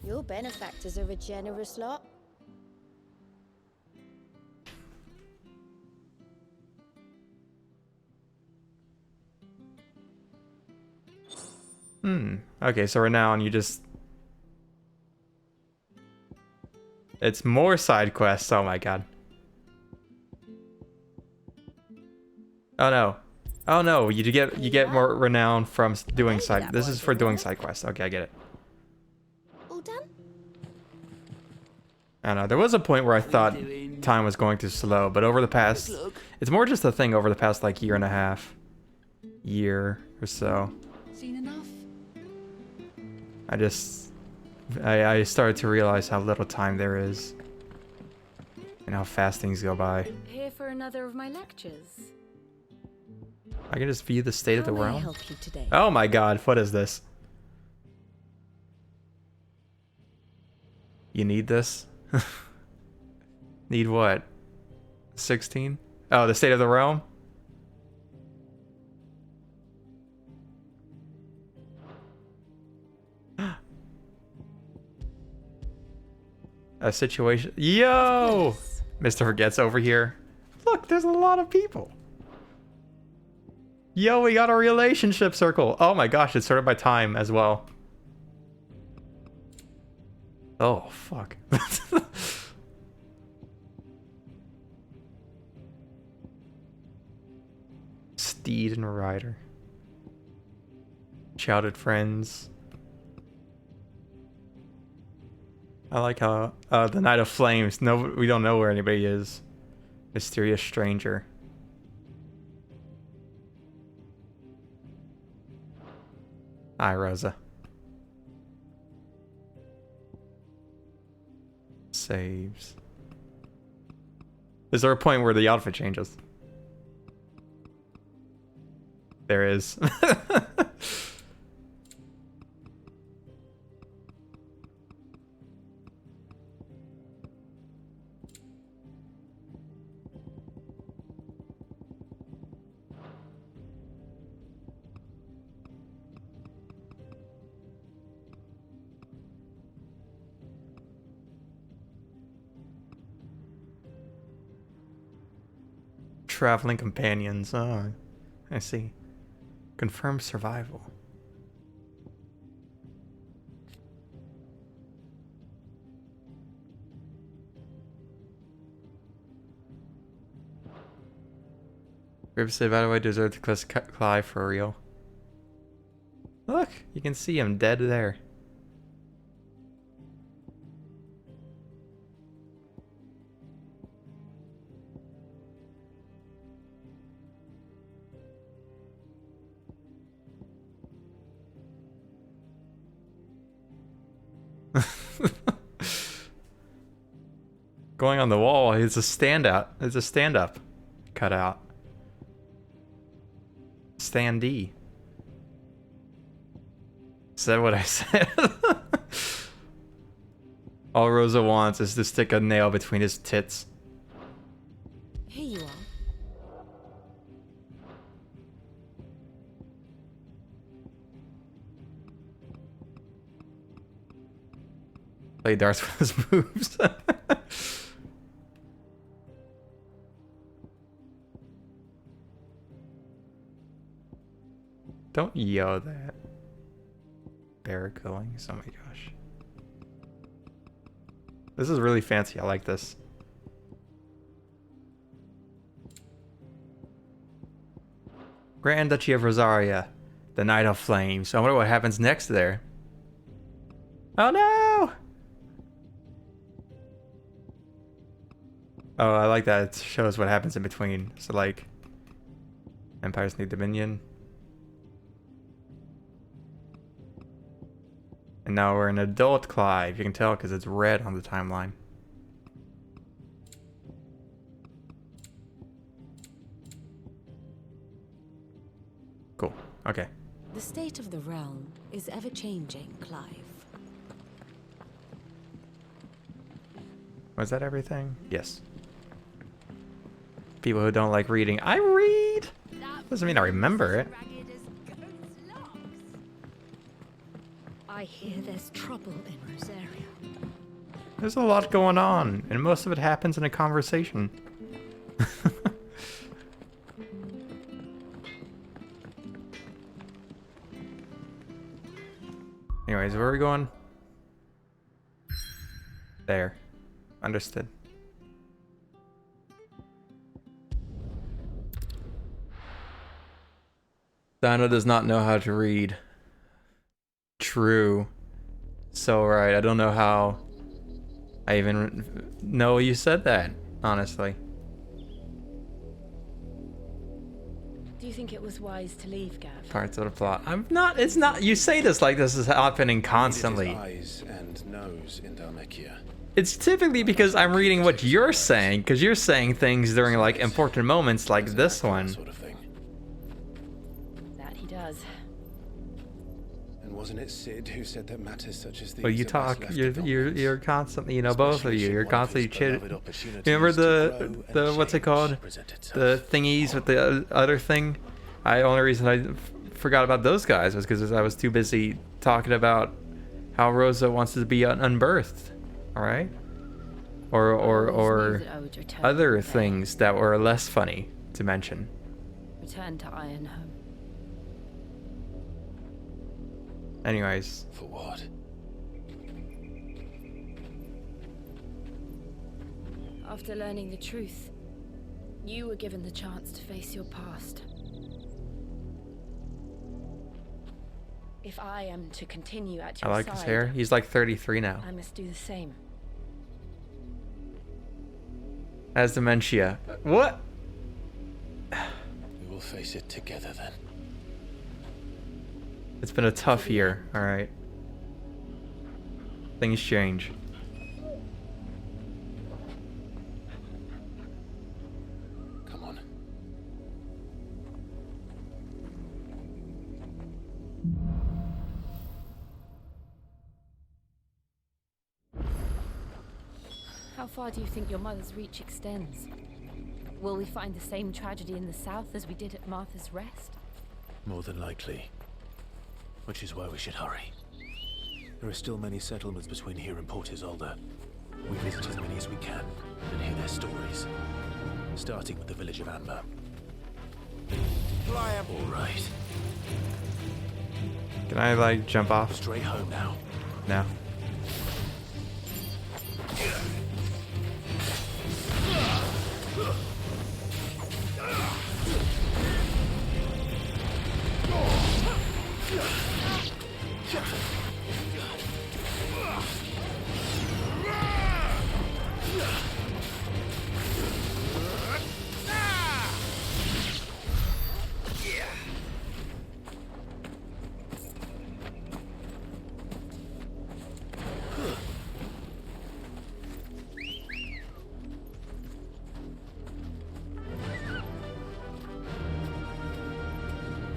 Q: Your benefactors are a generous lot.
A: Okay, so right now you just... It's more side quests, oh my god. Oh no. Oh no, you get more renown from doing side... This is for doing side quests. Okay, I get it.
Q: All done?
A: I don't know, there was a point where I thought time was going too slow, but over the past... It's more just a thing over the past like year and a half. Year or so.
P: Seen enough?
A: I started to realize how little time there is. And how fast things go by.
D: Here for another of my lectures.
A: I can just view the state of the
D: How may I
A: realm.
D: help you today?
A: Oh my god, what is this? You need this? Need what? 16? Oh, the state of the realm? A situation. Yo! Mr. Forgets over here. Look, there's a lot of people. Yo, we got a relationship circle. Oh my gosh, it's sorted by time as well. Oh, fuck. Steed and rider. Childhood friends. I like how the Knight of Flames. No, we don't know where anybody is. Mysterious stranger. Hi, Rosa. Saves. Is there a point where the outfit changes? There is. Traveling companions. Oh, I see. Confirm survival. Rib said, by the way, deserve to kiss Clive for real. Look, you can see him dead there. Going on the wall, it's a standout. It's a stand-up cutout. Standee. Is that what I said? All Rosa wants is to stick a nail between his tits.
D: Here you are.
A: play darts with his moves. Don't yell that. Bear killings. Oh my gosh. This is really fancy. I like this. Grand Duchy of Rosaria. The Night of Flames. I wonder what happens next there. Oh no! Oh, I like that. It shows what happens in between. So like, Empire's New Dominion. And now we're in adult Clive. You can tell because it's red on the timeline. Cool. Okay.
R: The state of the realm is ever-changing, Clive.
A: Was that everything? Yes. People who don't like reading. I read! Doesn't mean I remember it.
N: I hear there's trouble in Rosaria.
A: There's a lot going on, and most of it happens in a conversation. Anyways, where are we going? There. Understood. Dino does not know how to read. True. So right, I don't know how I even know you said that, honestly.
D: Do you think it was wise to leave, Gav?
A: Parts of the plot. I'm not, it's not, you say this like this is happening constantly.
S: Eyes and nose in Dhalmekia.
A: It's typically because I'm reading what you're saying, because you're saying things during like important moments like this one.
D: That he does.
S: And wasn't it Sid who said that matters such as these?
A: Well, you
S: are best
A: talk,
S: left
A: you're constantly, you know, both of you, you're constantly
S: beloved
A: chit.
S: opportunities
A: Remember
S: to grow
A: the
S: and
A: what's it called? The thingies with the other thing. Only reason I forgot about those guys was because I was too busy talking about how Rosa wants to be unbirthed. All right. Or other things that were less funny to mention.
D: Return to Ironhome.
A: Anyways.
S: For what?
D: After learning the truth, you were given the chance to face your past. If I am to continue at your
A: I like
D: side,
A: his hair. He's like 33 now.
D: I must do the same.
A: Has dementia. What?
S: We will face it together then.
A: It's been a tough year, alright. Things change.
S: Come on.
D: How far do you think your mother's reach extends? Will we find the same tragedy in the south as we did at Martha's Rest?
E: More than likely. Which is why we should hurry. There are still many settlements between here and Port Isolde. We visit as many as we can and hear their stories. Starting with the village of Amber. All right.
A: Can I like jump off?
E: Straight home now.
A: No.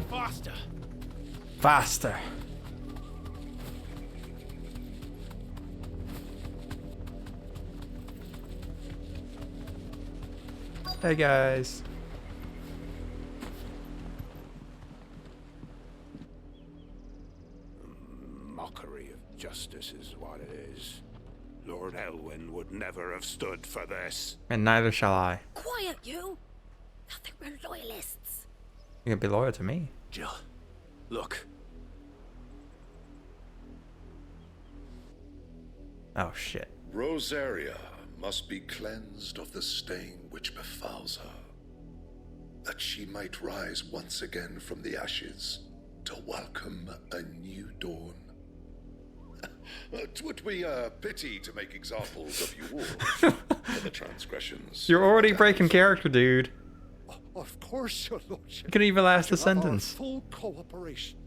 B: Faster!
A: Faster. Hey guys.
C: Mockery of justice is what it is. Lord Elwyn would never have stood for this.
A: And neither shall I.
I: Quiet, you! I think we're loyalists.
A: You can be loyal to me.
E: Jill, look.
A: Oh shit.
T: Rosaria must be cleansed of the stain which befouls her, that she might rise once again from the ashes to welcome a new dawn. 'Twould be a pity to make examples of you all for the transgressions.
A: You're already breaking character, dude.
C: Of course, your lordship.
A: You couldn't even last a
C: You have our
A: sentence.
C: full cooperation.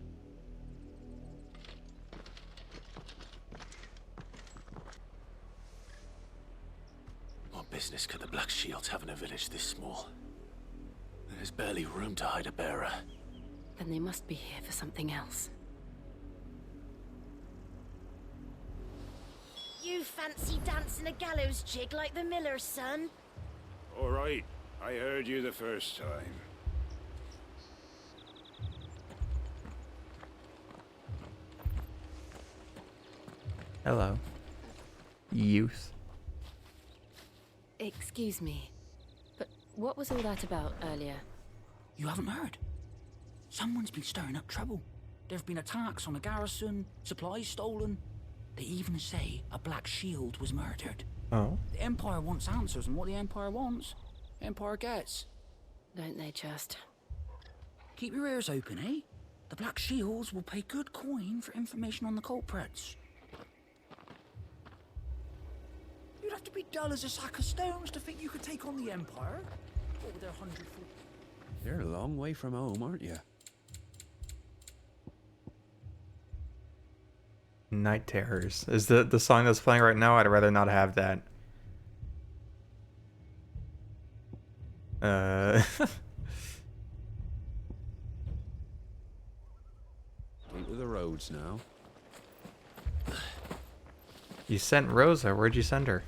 E: What business could the Black Shields have in a village this small? There's barely room to hide a bearer.
D: Then they must be here for something else.
Q: You fancy dancing a gallows jig like the miller's son?
C: All right, I heard you the first time.
A: Hello. Youth.
D: Excuse me, but what was all that about earlier?
F: You haven't heard? Someone's been stirring up trouble. There've been attacks on the garrison, supplies stolen. They even say a Black Shield was murdered.
A: Oh.
F: The Empire wants answers, and what the Empire wants, Empire gets.
D: Don't they just?
F: Keep your ears open, eh? The Black Shields will pay good coin for information on the culprits. You'd have to be dull as a sack of stones to think you could take on the Empire. What with their 100 foot...
E: You're a long way from home, aren't you?
A: Night Terrors. Is the song that's playing right now? I'd rather not have that.
E: Into the roads now.
A: You sent Rosa. Where'd you send her?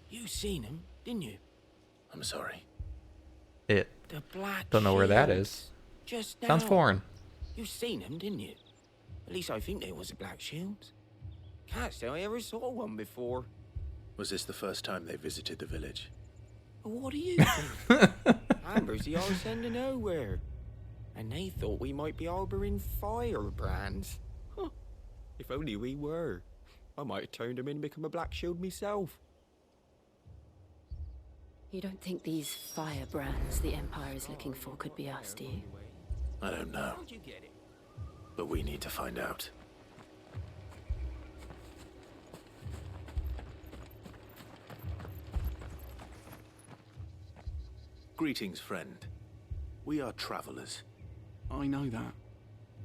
F: You seen him, didn't you?
E: I'm sorry.
A: It.
F: The Black
A: Don't know where that
F: Shields.
A: is.
F: Just
A: Sounds
F: now.
A: foreign.
F: You seen him, didn't you? At least I think there was a Black Shield. Can't say I ever saw one before.
E: Was this the first time they visited the village?
F: What do you think? Amber's the arse end of nowhere. And they thought we might be harboring firebrands. Huh. If only we were. I might have turned them in and become a Black Shield myself.
D: You don't think these firebrands the Empire is looking for could be us, do you?
E: I don't know.
F: How'd you get it?
E: But we need to find out. Greetings, friend. We are travelers.
F: I know that.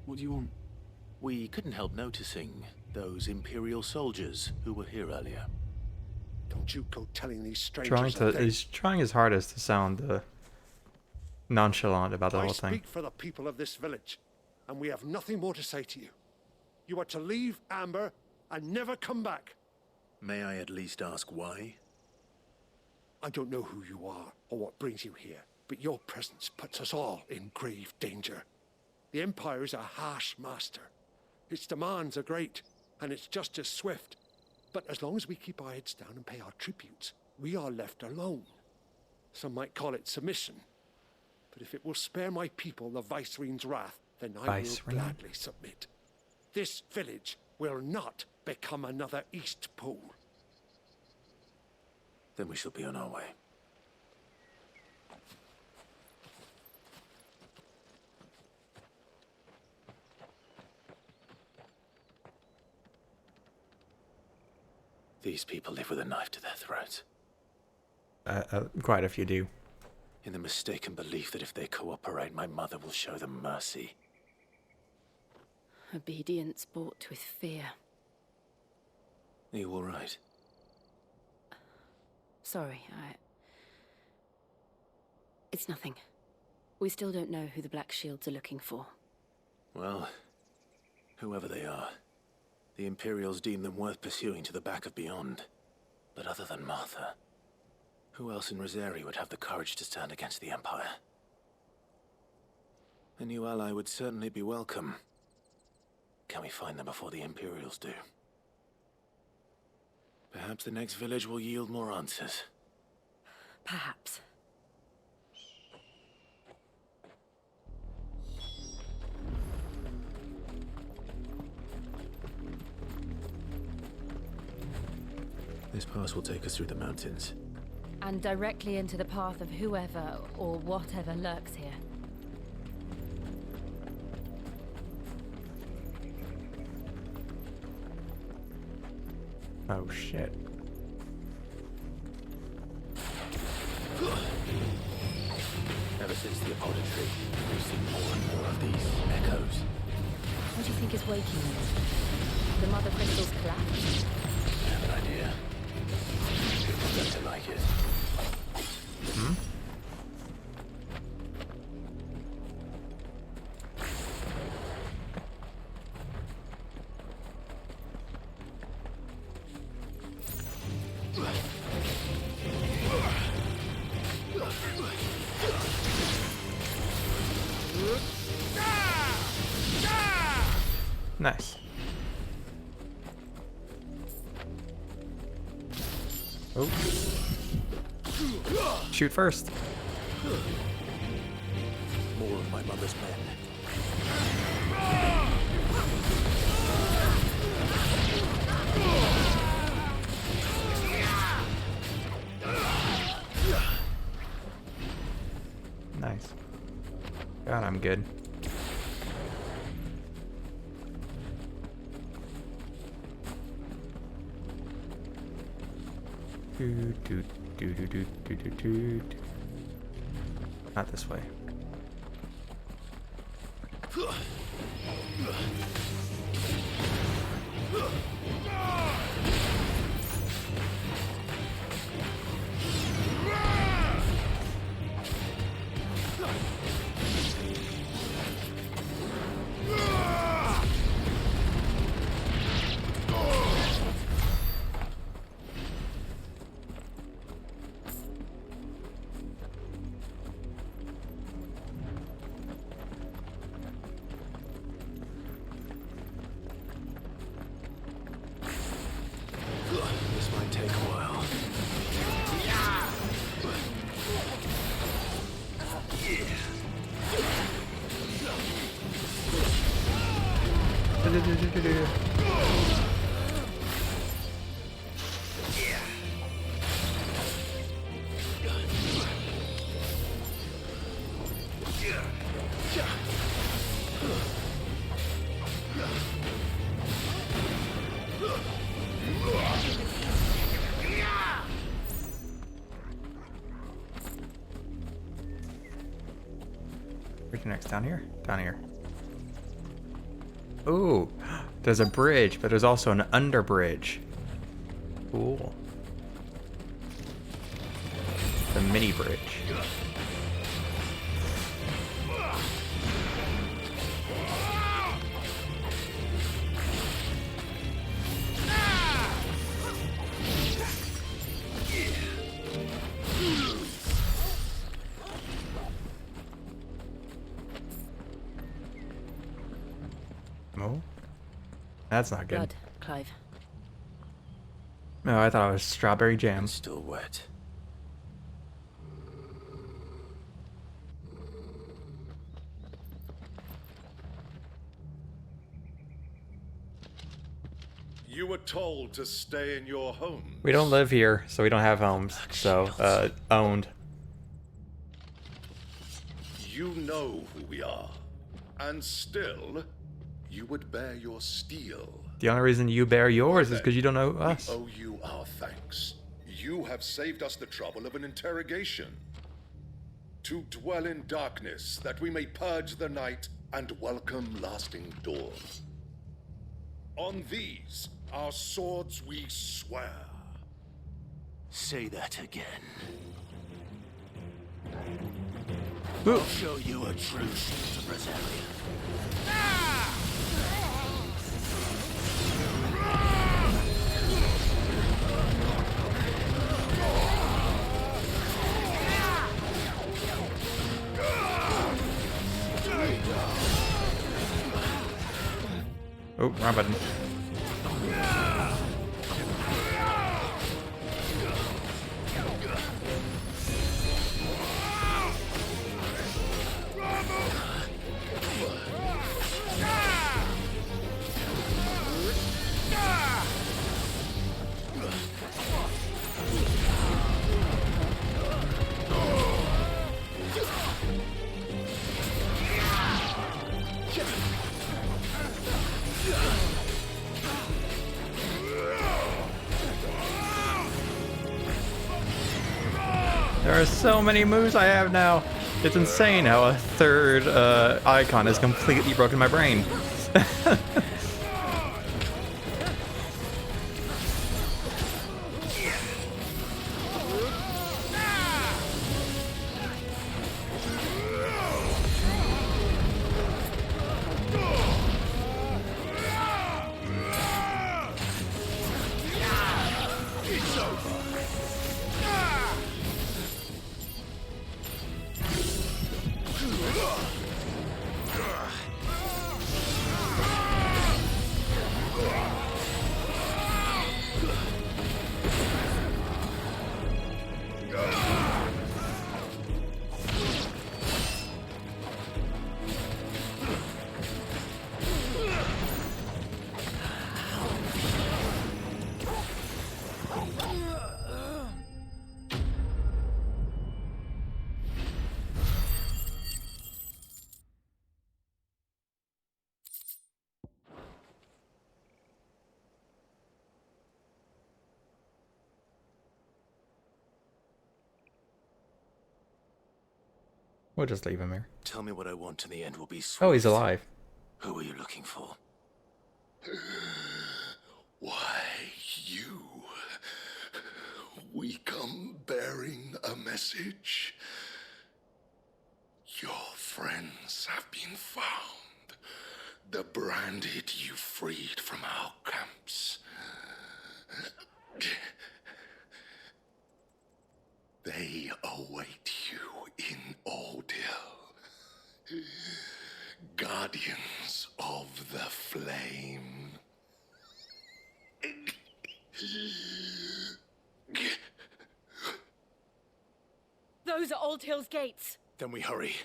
F: What do you want?
E: We couldn't help noticing those Imperial soldiers who were here earlier.
C: Don't you go telling these strangers.
A: He's trying his hardest to sound nonchalant about the
C: I
A: whole thing.
C: speak for the people of this village, and we have nothing more to say to you. You are to leave Amber and never come back.
E: May I at least ask why?
C: I don't know who you are or what brings you here, but your presence puts us all in grave danger. The Empire is a harsh master. Its demands are great, and its justice swift. But as long as we keep our heads down and pay our tributes, we are left alone. Some might call it submission. But if it will spare my people the Viceroy's wrath, then I will gladly submit. This village will not become another Eastpool.
E: Then we shall be on our way. These people live with a knife to their throats.
A: Quite a few do.
E: In the mistaken belief that if they cooperate, my mother will show them mercy.
D: Obedience bought with fear.
E: Are you all right?
D: Sorry, It's nothing. We still don't know who the Black Shields are looking for.
E: Well, whoever they are, the Imperials deem them worth pursuing to the back of beyond. But other than Martha, who else in Rosaria would have the courage to stand against the Empire? A new ally would certainly be welcome. Can we find them before the Imperials do? Perhaps the next village will yield more answers.
I: Perhaps.
E: This pass will take us through the mountains.
D: And directly into the path of whoever or whatever lurks here.
A: Oh shit.
E: Ever since the Apollo tree, we've seen more and more of these echoes.
D: What do you think is waking them? The mother crystals collapsed?
E: I have an idea. People don't to like it.
A: Hmm? Nice. Oh. Shoot first.
E: More of my mother's men.
A: Nice. God, I'm good. Not this way.
E: This might take a while.
A: Where's next? Down here? Down here. Ooh, there's a bridge, but there's also an under bridge. Cool. The mini bridge. Oh, that's not good.
D: Blood, Clive.
A: No, I thought it was strawberry jam.
E: Still wet.
T: You were told to stay in your home.
A: We don't live here, so we don't have homes. So, owned.
T: You know who we are. And still, you would bear your steel.
A: The only reason you bear yours is because you don't know us.
T: We owe you our thanks. You have saved us the trouble of an interrogation. To dwell in darkness, that we may purge the night and welcome lasting dawn. On these, our swords we swear.
B: Say that again.
A: Ooh.
B: I'll show you a true shield of Rosaria.
A: Oh, wrong button. There are so many moves I have now. It's insane how a third icon has completely broken my brain. We'll just leave him here.
E: Tell me what I want and the end will be swift.
A: Oh, he's alive.
E: Who are you looking for?
T: Why, you. We come bearing a message. Your friends have been found. The branded you freed from our camps. They await you in Odil. Guardians of the Flame.
D: Those are Old Hill's gates.
E: Then we hurry.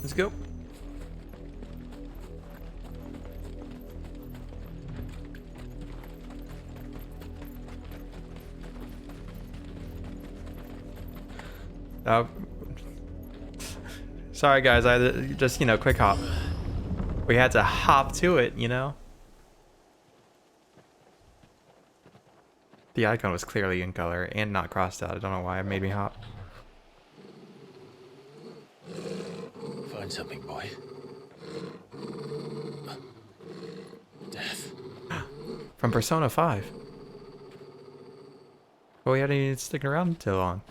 A: Let's go. Sorry guys, I just, you know, quick hop. We had to hop to it, you know? The icon was clearly in color and not crossed out. I don't know why it made me hop.
E: Find something, boy. Death.
A: From Persona 5. Well, we hadn't even sticking around too long.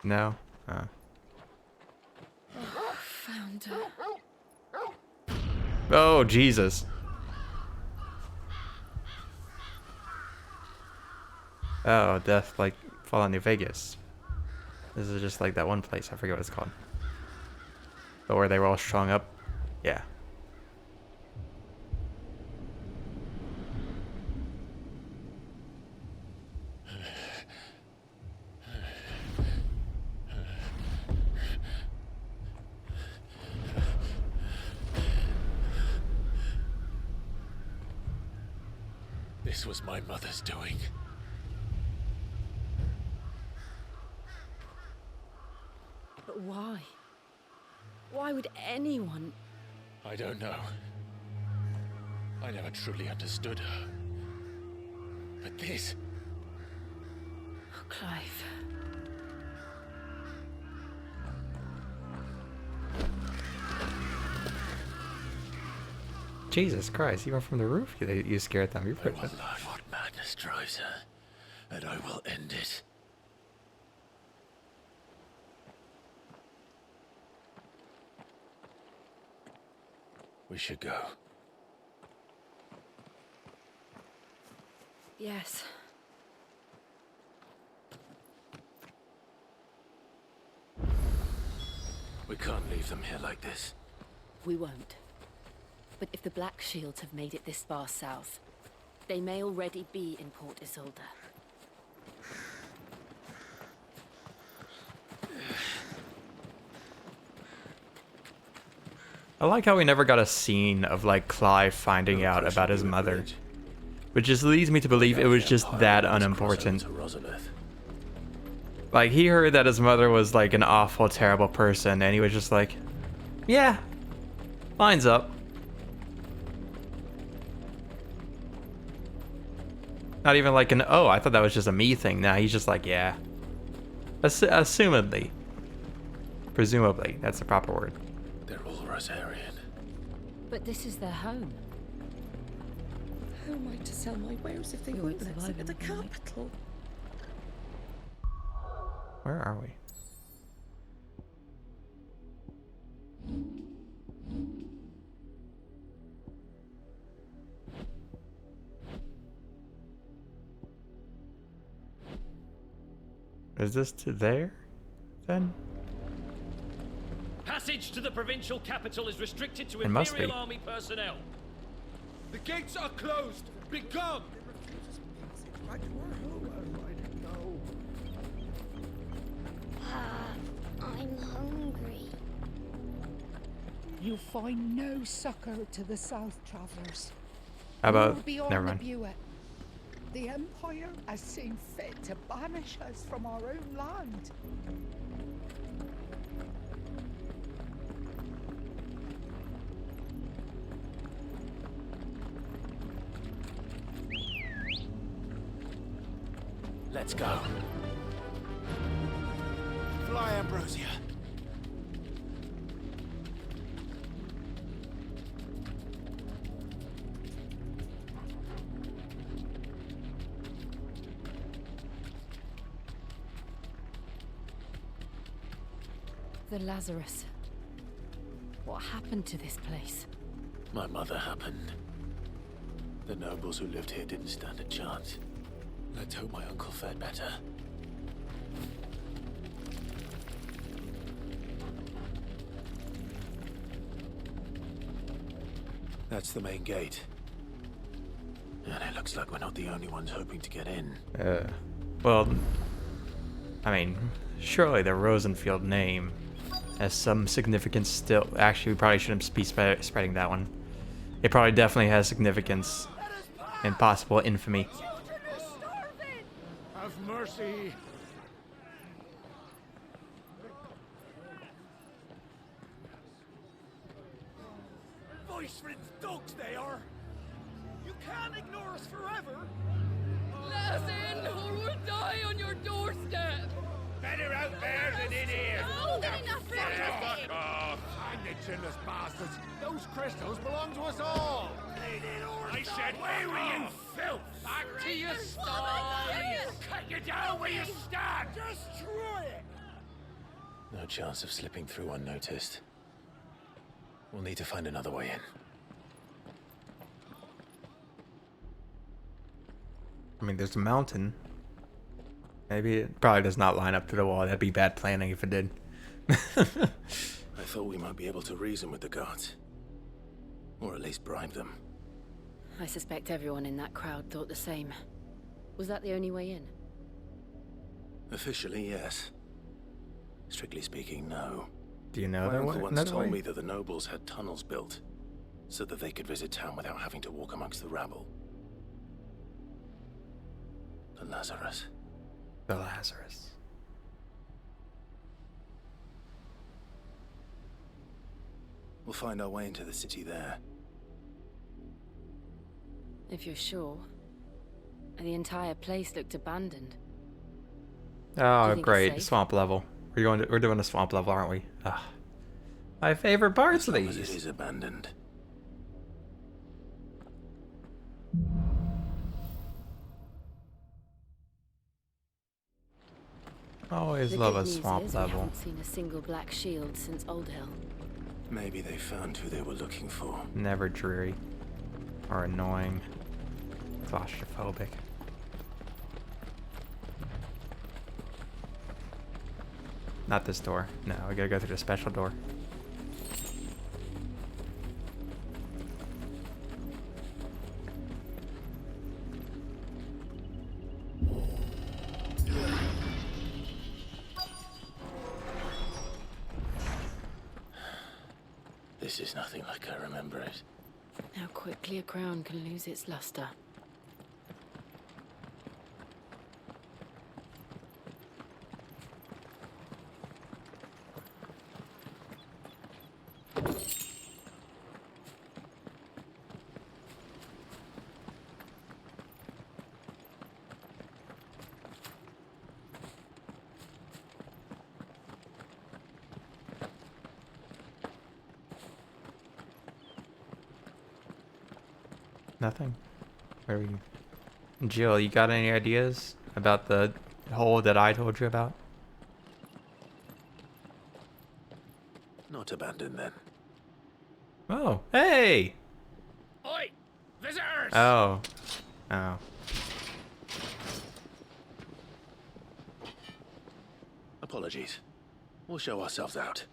A: No?
D: Found her.
A: Oh, Jesus. Oh, Death, like, Fallout New Vegas. This is just like that one place. I forget what it's called. But where they were all strung up. Yeah.
E: This was my mother's doing.
D: But why? Why would anyone?
E: I don't know. I never truly understood her. But this...
D: Oh, Clive.
A: Jesus Christ, even from the roof you scared them.
E: I will learn what madness drives her, and I will end it. We should go.
D: Yes.
E: We can't leave them here like this.
D: We won't. But if the Black Shields have made it this far south, they may already be in Port Isolde.
A: I like how we never got a scene of like Clive finding out about his mother, which just leads me to believe it was just that unimportant. Like, he heard that his mother was like an awful, terrible person, and he was just like, yeah, lines up. Not even like an, oh, I thought that was just a me thing. Nah, he's just like, yeah. Assumedly. Presumably, that's the proper word.
E: They're all Rosarian.
D: But this is their home.
P: How am I to sell my wares if they won't let us into the capital?
A: Where are we? Is this to there, then?
J: Passage to the provincial capital is restricted to
A: It must
J: Imperial
A: be.
J: Army personnel.
H: The gates are closed. Be gone.
Q: I'm hungry.
M: You find no succor to the south travelers.
A: How about,
M: Nor beyond
A: never
M: the
A: mind.
M: Buet. The Empire has seen fit to banish us from our own land.
E: Let's go. Fly, Ambrosia.
D: The Lazarus. What happened to this place?
E: My mother happened. The nobles who lived here didn't stand a chance. Let's hope my uncle fared better. That's the main gate. And it looks like we're not the only ones hoping to get in.
A: Well, I mean, surely the Rosenfield name has some significance still. Actually, we probably shouldn't be spreading that one. It probably definitely has significance and possible infamy.
H: Have mercy.
B: Voice-ridden dogs they are. You can't ignore us forever.
U: Let us in, or we'll die on your doorstep.
L: Better out there than in here.
U: More than enough for
L: Fuck off.
H: Hang the chinless bastards. Those crystals belong to us all.
L: I said, where were you, filth?
H: Back to your
L: I'll cut you down where you stand.
H: Destroy it.
E: No chance of slipping through unnoticed. We'll need to find another way in.
A: I mean, there's a mountain. Maybe it probably does not line up to the wall. That'd be bad planning if it did.
E: I thought we might be able to reason with the guards. Or at least bribe them.
D: I suspect everyone in that crowd thought the same. Was that the only way in?
E: Officially, yes. Strictly speaking, no.
A: Do you know
E: My
A: that
E: uncle
A: way?
E: once
A: Another
E: told
A: way?
E: me that the nobles had tunnels built so that they could visit town without having to walk amongst the rabble. The Lazarus.
A: The Lazarus.
E: We'll find our way into the city there.
D: If you're sure. The entire place looked abandoned.
A: Oh,
D: think it's
A: great.
D: safe?
A: Swamp level. We're doing a swamp level, aren't we? Ugh. My favorite parts of
E: As long as
A: these.
E: it is abandoned.
A: Always
D: The
A: love
D: good
A: a
D: news
A: swamp
D: is we
A: level.
D: haven't seen a single black shield since Old Hill.
E: Maybe they found who they were looking for.
A: Never dreary. Or annoying. Claustrophobic. Not this door. No, we gotta go through the special door.
B: This is nothing like I remember it.
D: How quickly a crown can lose its luster.
A: Nothing. Where are you? Jill, you got any ideas about the hole that I told you about?
E: Not abandoned then.
A: Oh, hey!
H: Oi! Visitors!
A: Oh. Oh.
E: Apologies. We'll show ourselves out.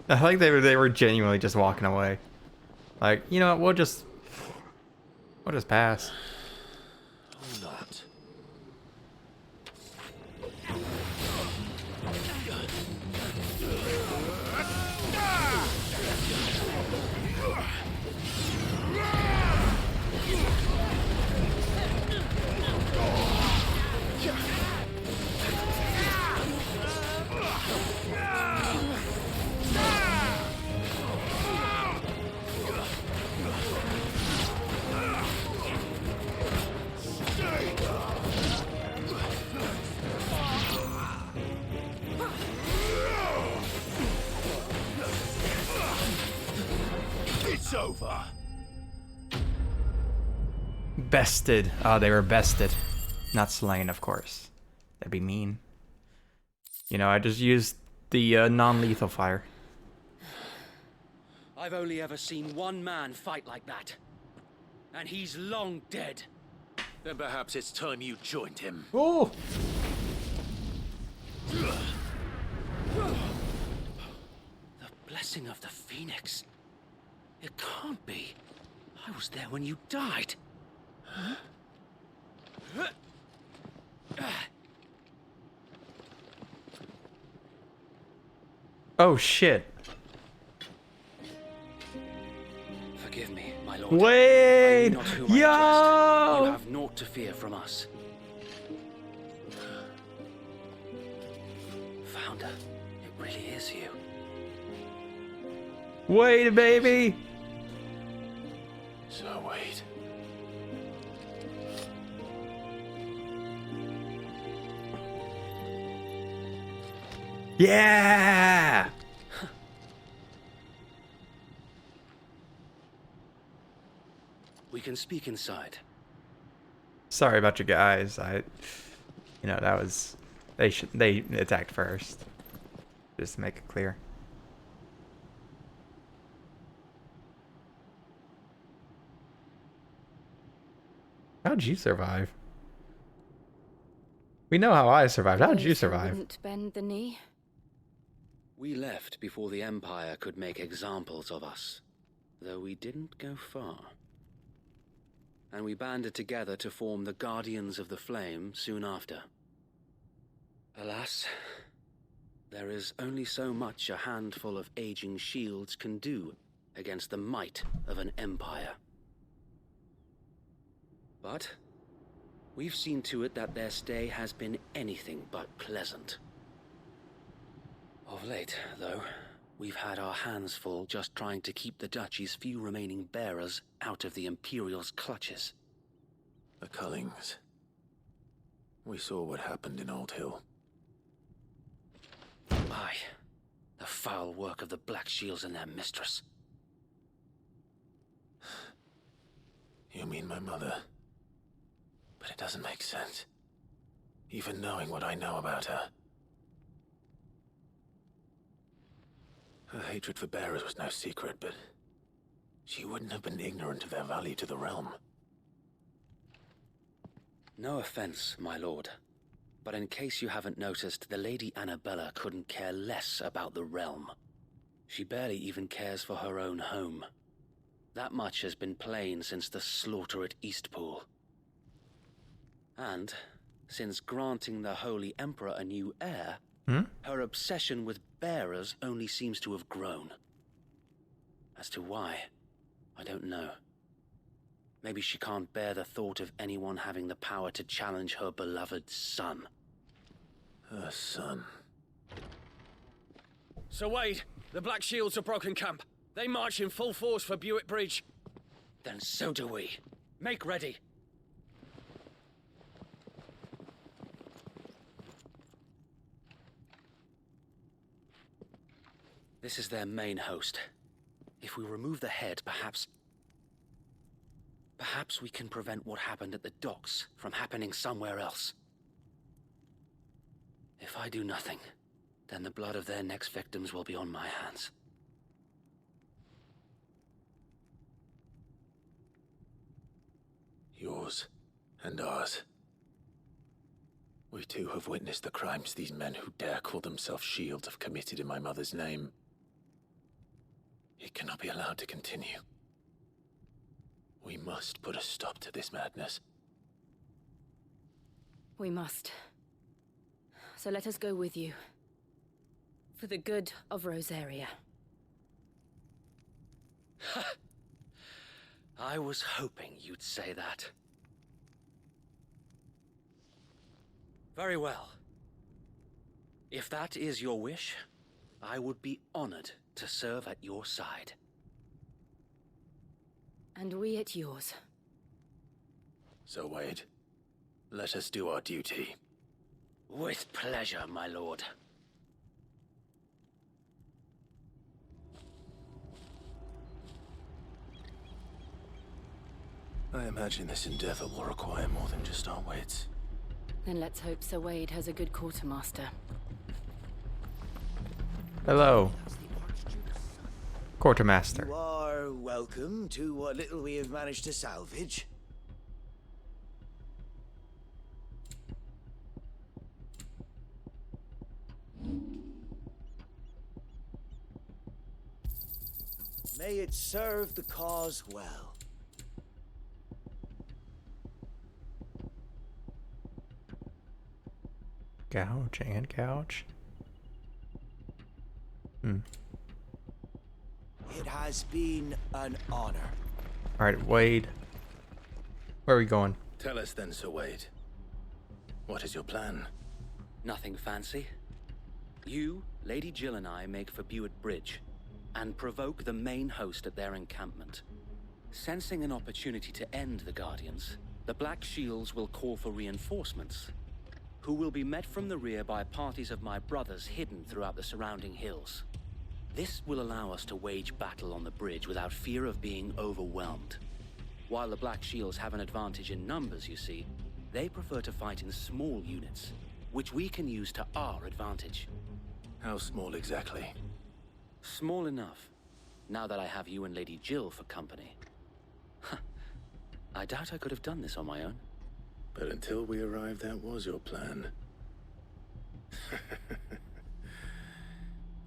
A: I like they were genuinely just walking away. Like, you know what, we'll just pass.
E: Or not.
B: It's over.
A: Bested. Oh, they were bested. Not slain, of course. That'd be mean. You know, I just used the non-lethal fire.
J: I've only ever seen one man fight like that. And he's long dead.
E: Then perhaps it's time you joined him.
A: Oh!
J: The blessing of the Phoenix. It can't be. I was there when you died. Huh?
A: Oh shit.
J: Forgive me, my lord.
A: Wait!
J: I knew not whom I
A: Yo!
J: addressed. You have naught to fear from us. Founder, it really is you.
A: Wait, baby!
E: So wait.
A: Yeah!
J: We can speak inside.
A: Sorry about you guys. You know, that was they attacked first. Just to make it clear. How'd you survive? We know how I survived. How'd you survive?
D: Wouldn't bend the knee.
J: We left before the Empire could make examples of us, though we didn't go far. And we banded together to form the Guardians of the Flame soon after. Alas, there is only so much a handful of aging shields can do against the might of an empire. But we've seen to it that their stay has been anything but pleasant. Of late, though, we've had our hands full just trying to keep the Duchy's few remaining bearers out of the Imperial's clutches.
E: The Cullings. We saw what happened in Old Hill.
J: Aye, the foul work of the Black Shields and their mistress.
E: You mean my mother? But it doesn't make sense. Even knowing what I know about her. Her hatred for bearers was no secret, but She wouldn't have been ignorant of their value to the realm.
J: No offense, my lord, but in case you haven't noticed, the Lady Annabella couldn't care less about the realm. She barely even cares for her own home. That much has been plain since the slaughter at Eastpool. And, since granting the Holy Emperor a new heir, her obsession with bearers only seems to have grown. As to why, I don't know. Maybe she can't bear the thought of anyone having the power to challenge her beloved son.
E: Her son.
F: Sir Wade, the Black Shields have broken camp. They march in full force for Buick Bridge.
J: Then so do we. Make ready. This is their main host. If we remove the head, perhaps we can prevent what happened at the docks from happening somewhere else. If I do nothing, then the blood of their next victims will be on my hands.
E: Yours and ours. We too have witnessed the crimes these men who dare call themselves Shields have committed in my mother's name. It cannot be allowed to continue. We must put a stop to this madness.
D: We must. So let us go with you. For the good of Rosaria.
J: I was hoping you'd say that. Very well. If that is your wish, I would be honored to serve at your side.
D: And we at yours.
E: So, Wade, let us do our duty.
J: With pleasure, my lord.
E: I imagine this endeavor will require more than just our wits.
D: Then let's hope Sir Wade has a good quartermaster.
A: Hello. Quartermaster.
K: You are welcome to what little we have managed to salvage. May it serve the cause well.
A: Gouge and gouge.
K: It has been an honor.
A: Alright, Wade. Where are we going?
E: Tell us then, Sir Wade. What is your plan?
J: Nothing fancy. You, Lady Jill and I make for Buick Bridge and provoke the main host at their encampment. Sensing an opportunity to end the Guardians, the Black Shields will call for reinforcements, who will be met from the rear by parties of my brothers hidden throughout the surrounding hills. This will allow us to wage battle on the bridge without fear of being overwhelmed. While the Black Shields have an advantage in numbers, you see, they prefer to fight in small units, which we can use to our advantage.
E: How small exactly?
J: Small enough, now that I have you and Lady Jill for company. I doubt I could have done this on my own.
E: But until we arrived, that was your plan.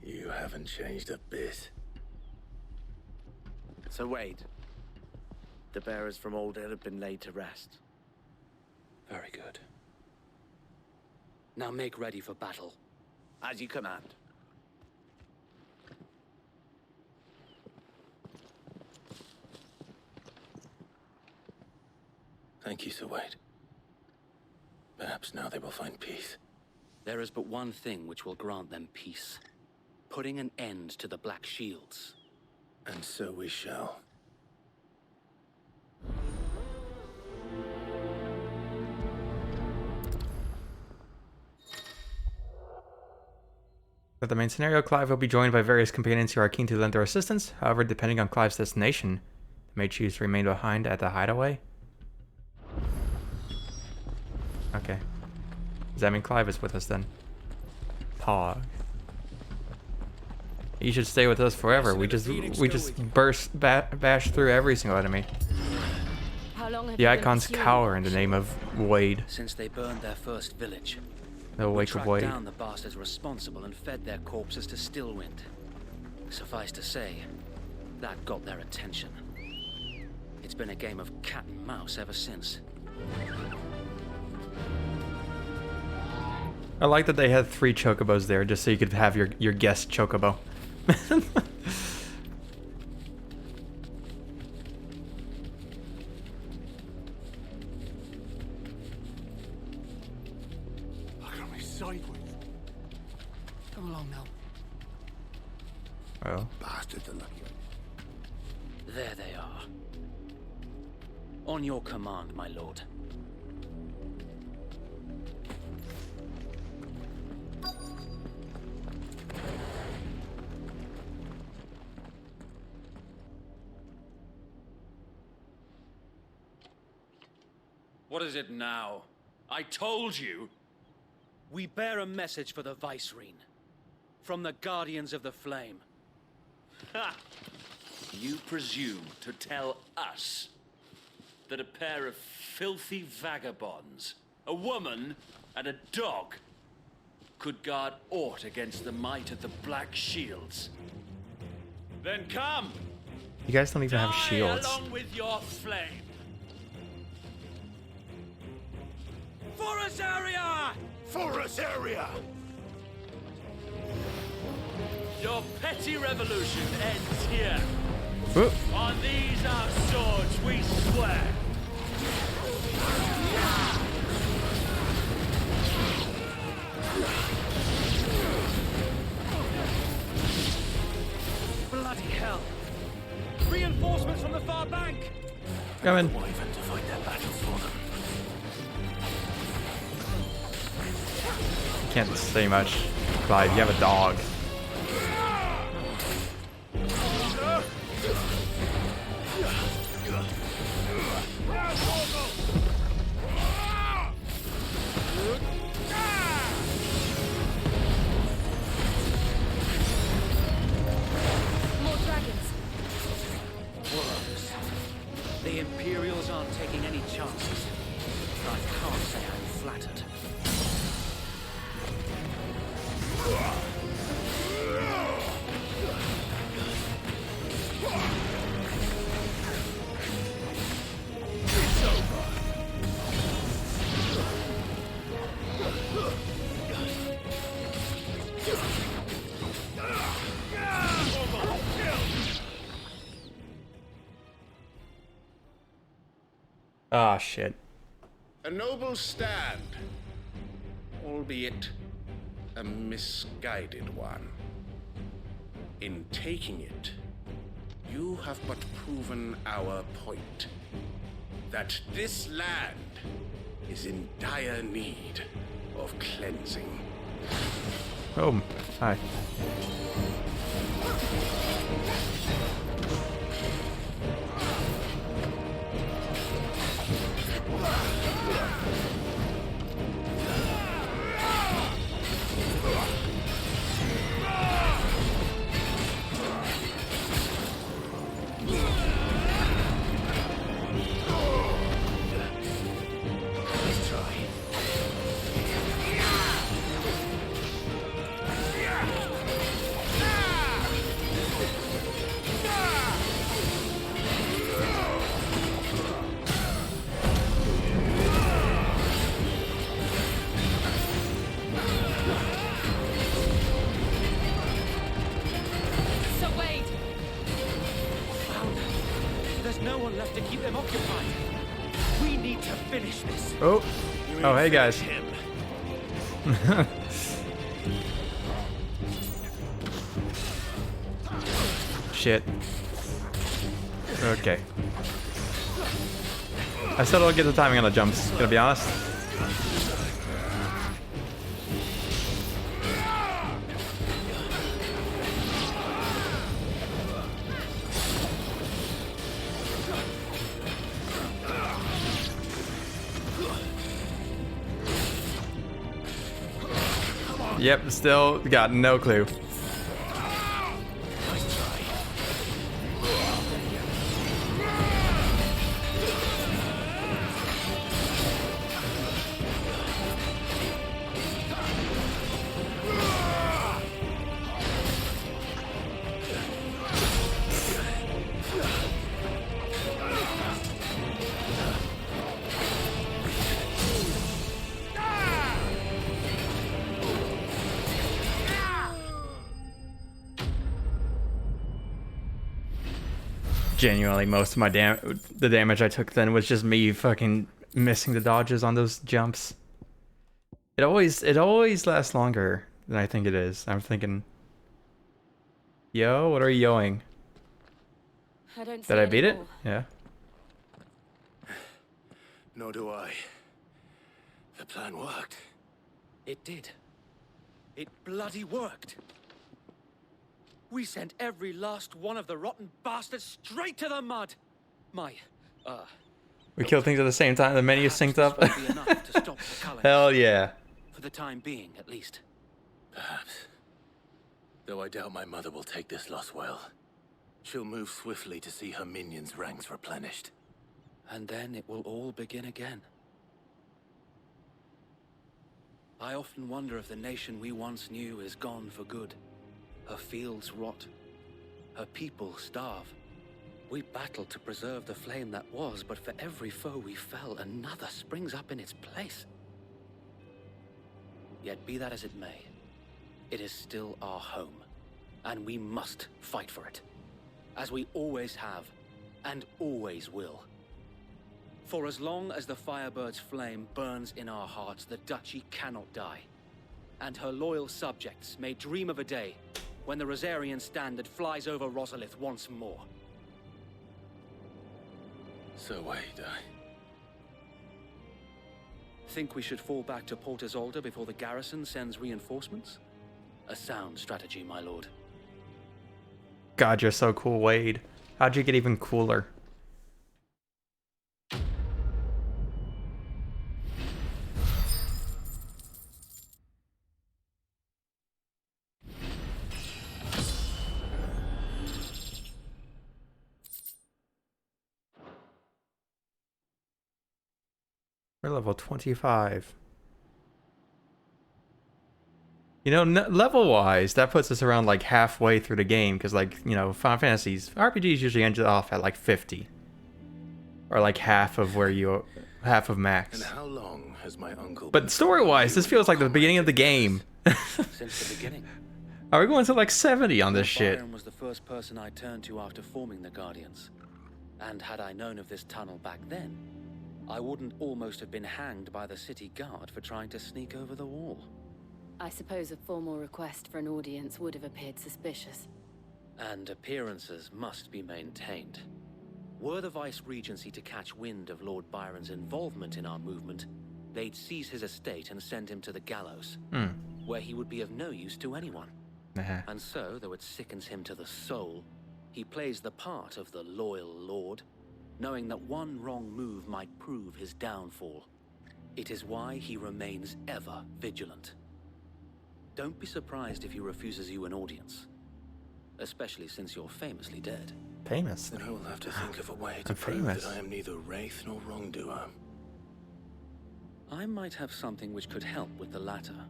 E: You haven't changed a bit.
F: Sir Wade, the bearers from Old Hill have been laid to rest.
J: Very good. Now make ready for battle.
F: As you command.
E: Thank you, Sir Wade. Perhaps now they will find peace.
J: There is but one thing which will grant them peace. Putting an end to the Black Shields.
E: And so we shall.
A: For the main scenario, Clive will be joined by various companions who are keen to lend their assistance. However, depending on Clive's destination, they may choose to remain behind at the hideaway. Okay. Does that mean Clive is with us then? Pog. You should stay with us forever. We just bash through every single enemy.
D: How long have
A: The
D: you been
A: icons
D: pursuing
A: cower
D: us?
A: in the name of Wade.
J: Since they burned their first village.
A: The
J: We
A: wake of
J: tracked
A: Wade.
J: down the bastards responsible and fed their corpses to Stillwind. Suffice to say, that got their attention. It's been a game of cat and mouse ever since.
A: I like that they had 3 chocobos there just so you could have your guest chocobo.
H: Look at me sideways.
M: Come along now.
A: Oh.
C: Bastard, the lucky one.
J: There they are. On your command, my lord.
B: What is it now? I told you!
J: We bear a message for the Vicereine. From the Guardians of the Flame.
B: Ha! You presume to tell us that a pair of filthy vagabonds, a woman and a dog, could guard aught against the might of the Black Shields? Then come!
A: You guys don't even have
B: Die
A: shields.
B: along with your flame! Forest area!
C: Forest area!
B: Your petty revolution ends here.
A: Whoop.
B: On these our swords we swear.
J: Bloody hell! Reinforcements from the far bank!
A: Coming.
B: Wyvern to fight their battle for them.
A: You can't say much. Clive, you have a dog.
D: More dragons.
J: Worms. The Imperials aren't taking any chances. I can't say I'm flattered.
A: Ah, shit.
G: A noble stand, albeit a misguided one. In taking it, you have but proven our point. That this land is in dire need of cleansing.
A: Oh, hi.
J: Let's try.
D: So Wade,
J: Found. There's no one left to keep them occupied. We need to finish this.
A: Oh. Oh, hey guys. Shit. Okay. I still don't get the timing on the jumps, gonna be honest. Yep, still got no clue. Genuinely, most of my the damage I took then was just me fucking missing the dodges on those jumps. It always lasts longer than I think it is. I'm thinking, yo, what are you yoing?
D: I don't see
A: Did I beat it?
D: anymore.
A: Yeah.
E: Nor do I. The plan worked.
J: It did. It bloody worked. We sent every last one of the rotten bastards straight to the mud.
A: We kill things at the same time. The menu synced up.
J: Won't be enough to stop the Cullens.
A: Hell yeah.
J: For the time being, at least.
E: Perhaps. Though I doubt my mother will take this loss well. She'll move swiftly to see her minions' ranks replenished.
J: And then it will all begin again. I often wonder if the nation we once knew is gone for good. Her fields rot. Her people starve. We battled to preserve the flame that was, but for every foe we fell, another springs up in its place. Yet be that as it may, it is still our home, and we must fight for it. As we always have, and always will. For as long as the Firebird's flame burns in our hearts, the Duchy cannot die. And her loyal subjects may dream of a day when the Rosarian standard flies over Rosalith once more.
E: So wait,
J: Think we should fall back to Port Isolde before the garrison sends reinforcements? A sound strategy, my lord.
A: God, you're so cool, Wade. How'd you get even cooler? We're level 25. You know, level-wise, that puts us around like halfway through the game, because like, you know, Final Fantasy's RPGs usually end off at like 50. Or like half of max.
E: And how long has my uncle
A: But story-wise, this feels like the beginning of the game.
J: Since the beginning.
A: Are we going to like 70 on this shit?
J: Byron was the first person I turned to after forming the Guardians. And had I known of this tunnel back then, I wouldn't almost have been hanged by the city guard for trying to sneak over the wall.
D: I suppose a formal request for an audience would have appeared suspicious.
J: And appearances must be maintained. Were the Vice-Regency to catch wind of Lord Byron's involvement in our movement, they'd seize his estate and send him to the gallows, where he would be of no use to anyone. And so, though it sickens him to the soul, he plays the part of the loyal lord, knowing that one wrong move might prove his downfall. It is why he remains ever vigilant. Don't be surprised if he refuses you an audience, especially since you're famously dead.
A: Famous?
E: Then I will have to think of a way to prove that I am neither wraith nor wrongdoer.
J: I might have something which could help with the latter.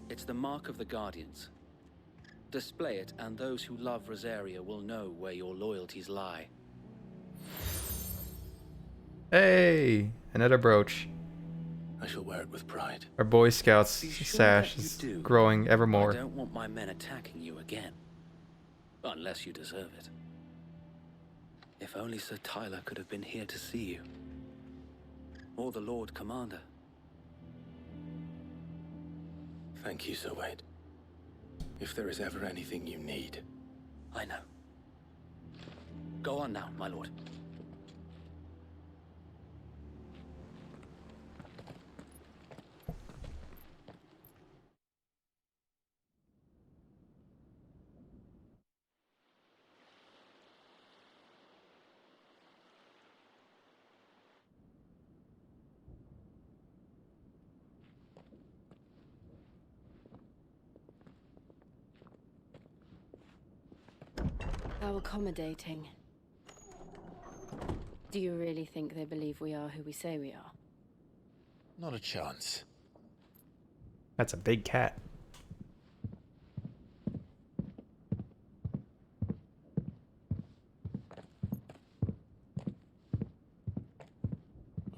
J: It's the mark of the Guardians. Display it, and those who love Rosaria will know where your loyalties lie.
A: Hey, another brooch.
E: I shall wear it with pride.
A: Our Boy Scouts sash is growing ever more.
J: I don't want my men attacking you again. Unless you deserve it. If only Sir Tyler could have been here to see you. Or the Lord Commander.
E: Thank you, Sir Wade. If there is ever anything you need.
J: I know. Go on now, my lord.
D: How accommodating. Do you really think they believe we are who we say we are?
E: Not a chance.
A: That's a big cat.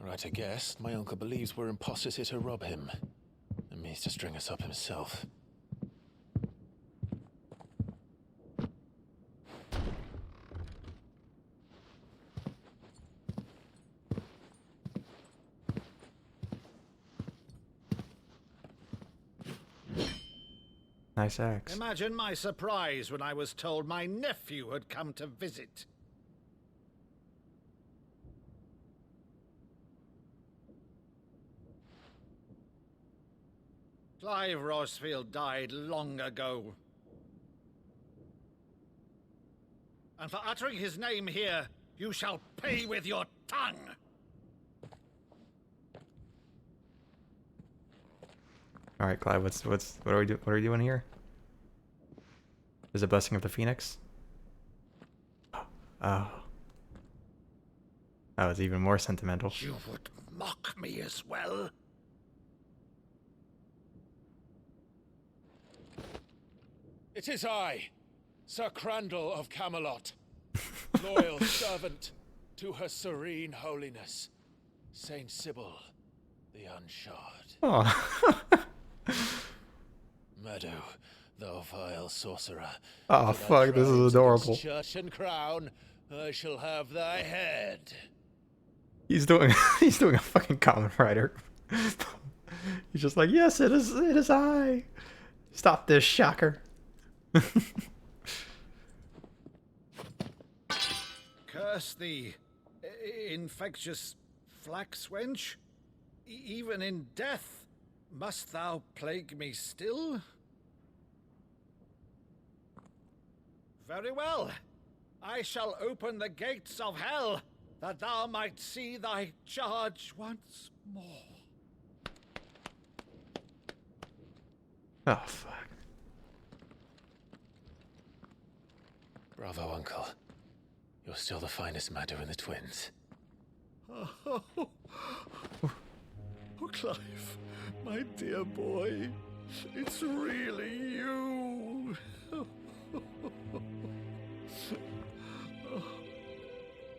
E: Right, I guess. My uncle believes we're imposters here to rob him. And means to string us up himself.
A: Nice axe.
H: Imagine my surprise when I was told my nephew had come to visit. Clive Rosfield died long ago. And for uttering his name here, you shall pay with your tongue!
A: All right, Clive. What are we doing here? Is it Blessing of the Phoenix? Oh. That was even more sentimental.
H: You would mock me as well?
B: It is I, Sir Crandall of Camelot, loyal servant to Her Serene Holiness, Saint Sybil the Unshod.
A: Oh.
B: Meadow, thou vile sorcerer.
A: Oh fuck, this is adorable.
B: Church and crown, I shall have thy head.
A: He's doing a fucking Kamen Rider. He's just like, yes, it is I. Stop this shocker.
H: Curse thee, infectious flax wench. Even in death, must thou plague me still? Very well. I shall open the gates of hell, that thou might see thy charge once more.
A: Oh, fuck.
E: Bravo, Uncle. You're still the finest Meadow in the twins.
H: Oh, Clive, my dear boy, it's really you.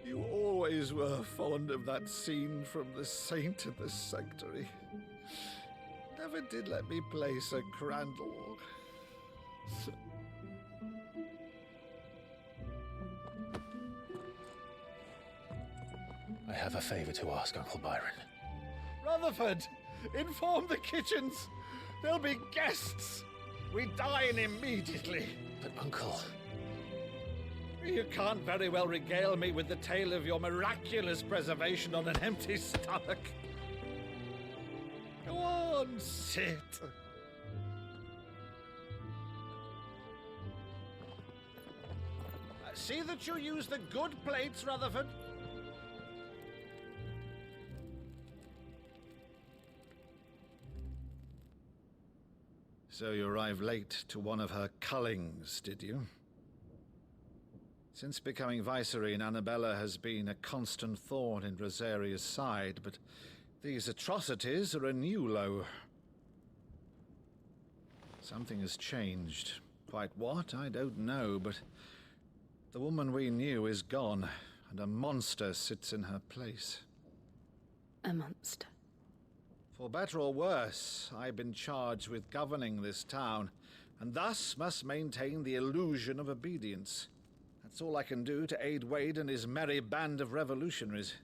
H: You always were fond of that scene from The Saint of the Sanctuary. Never did let me play Sir Crandall.
E: I have a favor to ask, Uncle Byron.
H: Rutherford, inform the kitchens. There'll be guests. We dine immediately.
E: But, Uncle...
H: You can't very well regale me with the tale of your miraculous preservation on an empty stomach. Go on, sit. See that you use the good plates, Rutherford. So you arrived late to one of her cullings, did you? Since becoming Vicereine, Annabella has been a constant thorn in Rosaria's side, but these atrocities are a new low. Something has changed. Quite what, I don't know, but the woman we knew is gone, and a monster sits in her place.
D: A monster.
H: For better or worse, I've been charged with governing this town, and thus must maintain the illusion of obedience. That's all I can do to aid Wade and his merry band of revolutionaries.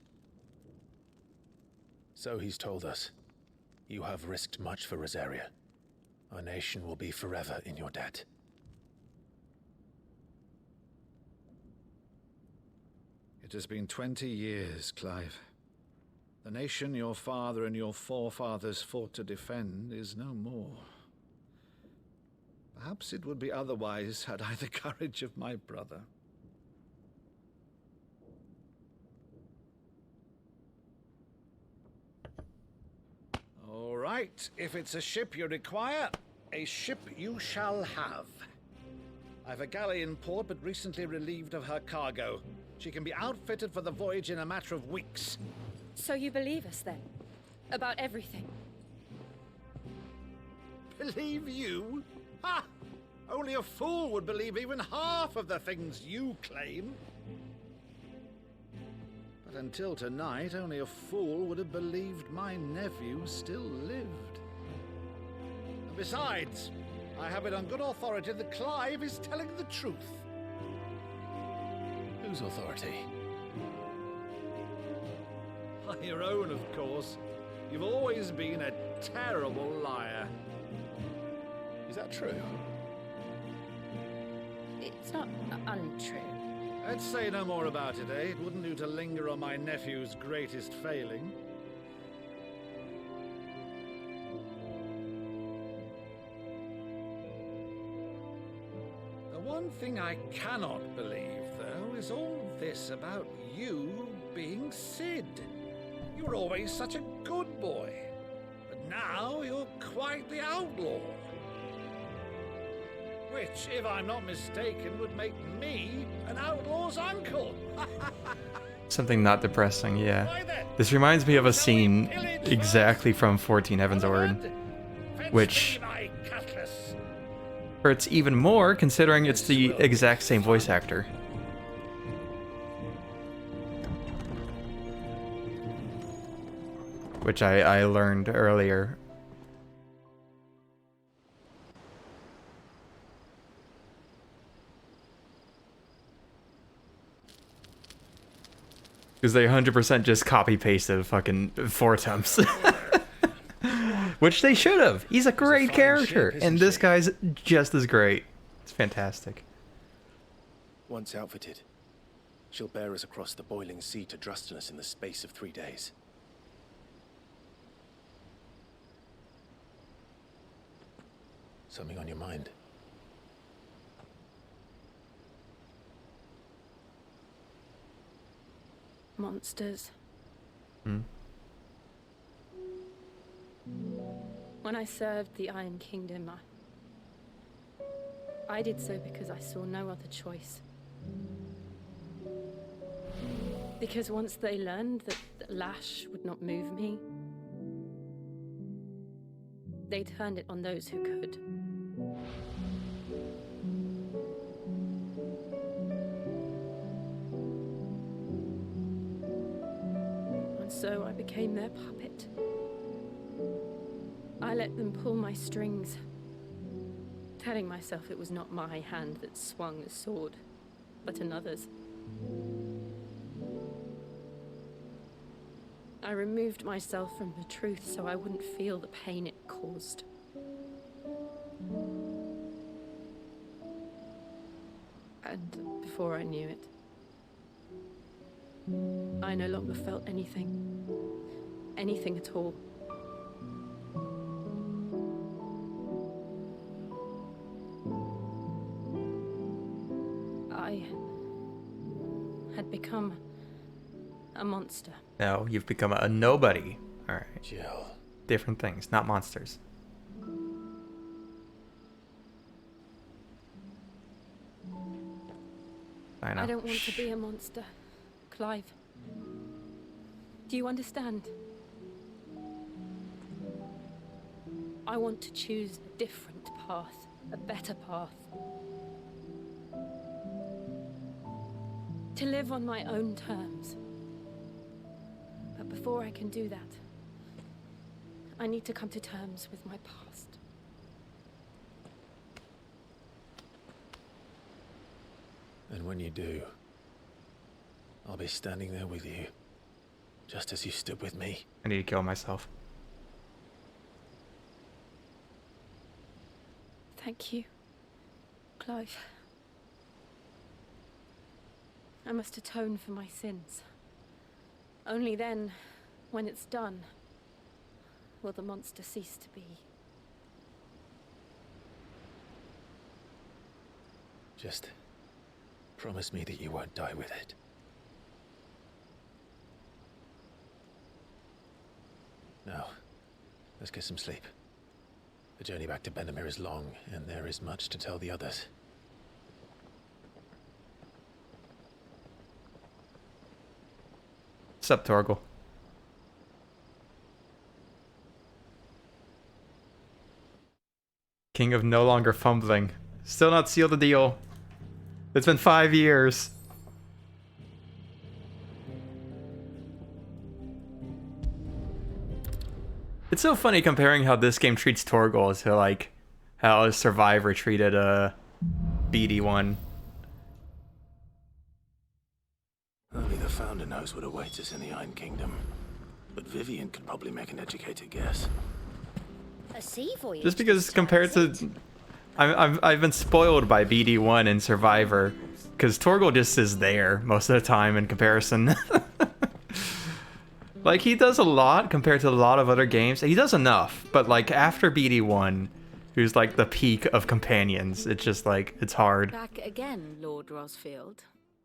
E: So he's told us. You have risked much for Rosaria. Our nation will be forever in your debt.
H: It has been 20 years, Clive. The nation your father and your forefathers fought to defend is no more. Perhaps it would be otherwise had I the courage of my brother. All right, if it's a ship you require, a ship you shall have. I've a galley in port, but recently relieved of her cargo. She can be outfitted for the voyage in a matter of weeks.
D: So you believe us then? About everything?
H: Believe you? Ha! Only a fool would believe even half of the things you claim. But until tonight, only a fool would have believed my nephew still lived. And besides, I have it on good authority that Clive is telling the truth.
E: Whose authority?
H: Your own, of course. You've always been a terrible liar.
E: Is that true?
U: It's not untrue.
H: Let's say no more about it, eh? It wouldn't do to linger on my nephew's greatest failing. The one thing I cannot believe, though, is all this about you being Cid. You were always such a good boy, but now you're quite the outlaw. Which, if I'm not mistaken, would make me an outlaw's uncle.
A: Something not depressing, yeah. This reminds me of a scene exactly from 14 Heavensward, which hurts even more considering it's the exact same voice actor. Which I learned earlier. Because they 100% just copy-pasted fucking Fortums. Which they should have. He's a great character. And this guy's just as great. It's fantastic.
E: Once outfitted, she'll bear us across the boiling sea to Drustinus in the space of 3 days. Something on your mind?
D: Monsters. When I served the Iron Kingdom, I did so because I saw no other choice. Because once they learned that Lash would not move me, they turned it on those who could. So I became their puppet. I let them pull my strings, telling myself it was not my hand that swung the sword, but another's. I removed myself from the truth so I wouldn't feel the pain it caused. And before I knew it, I no longer felt anything. Anything at all. I had become a monster.
A: No, you've become a nobody. Alright.
E: Jill.
A: Different things, not monsters. I know.
D: I don't want to be a monster, Clive. Do you understand? I want to choose a different path, a better path. To live on my own terms. But before I can do that, I need to come to terms with my past.
E: And when you do, I'll be standing there with you, just as you stood with me.
A: I need to kill myself.
D: Thank you, Clive. I must atone for my sins. Only then, when it's done, will the monster cease to be.
E: Just promise me that you won't die with it. Now, let's get some sleep. The journey back to Benamir is long, and there is much to tell the others.
A: Sup, Torgal? King of no longer fumbling. Still not sealed the deal. It's been 5 years. It's so funny comparing how this game treats Torgal to like how a Survivor treated BD1.
E: Only the Founder knows what awaits us in the Iron Kingdom. But Vivian could probably make an educated guess.
Q: A sea voyage.
A: Just because compared to I've been spoiled by BD1 and Survivor, because Torgal just is there most of the time in comparison. Like, he does a lot compared to a lot of other games. He does enough, but like after BD1, who's like the peak of companions, it's just like, it's hard.
D: Back again, Lord Rosfield.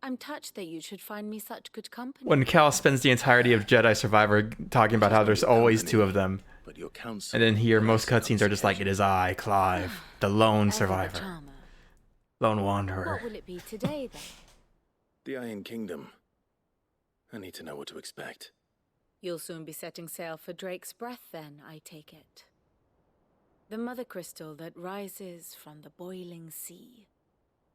D: I'm touched that you should find me such good company.
A: When Cal spends the entirety of Jedi Survivor talking about how there's always two of them, and then here most cutscenes are just like, it is I, Clive, the lone survivor, lone wanderer.
D: What will it be today, then?
E: The Iron Kingdom. I need to know what to expect.
D: You'll soon be setting sail for Drake's Breath, then, I take it. The mother crystal that rises from the boiling sea.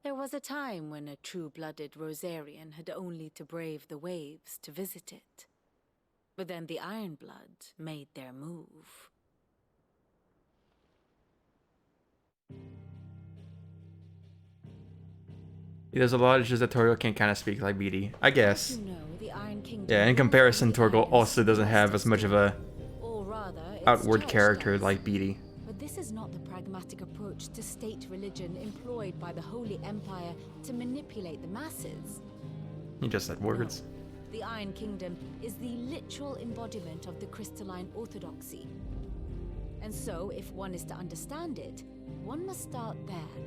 D: There was a time when a true-blooded Rosarian had only to brave the waves to visit it. But then the Ironblood made their move.
A: There's a lot of just that Torgal can't kind of speak like BD, I guess.
D: You know, the Iron Kingdom.
A: Yeah, in comparison, Torgal also doesn't have as much of a
D: Or rather, its
A: outward
D: church
A: character
D: does.
A: like BD.
R: But this is not the pragmatic approach to state religion employed by the Holy Empire to manipulate the masses.
A: He just said words.
R: The Iron Kingdom is the literal embodiment of the crystalline orthodoxy. And so, if one is to understand it, one must start there.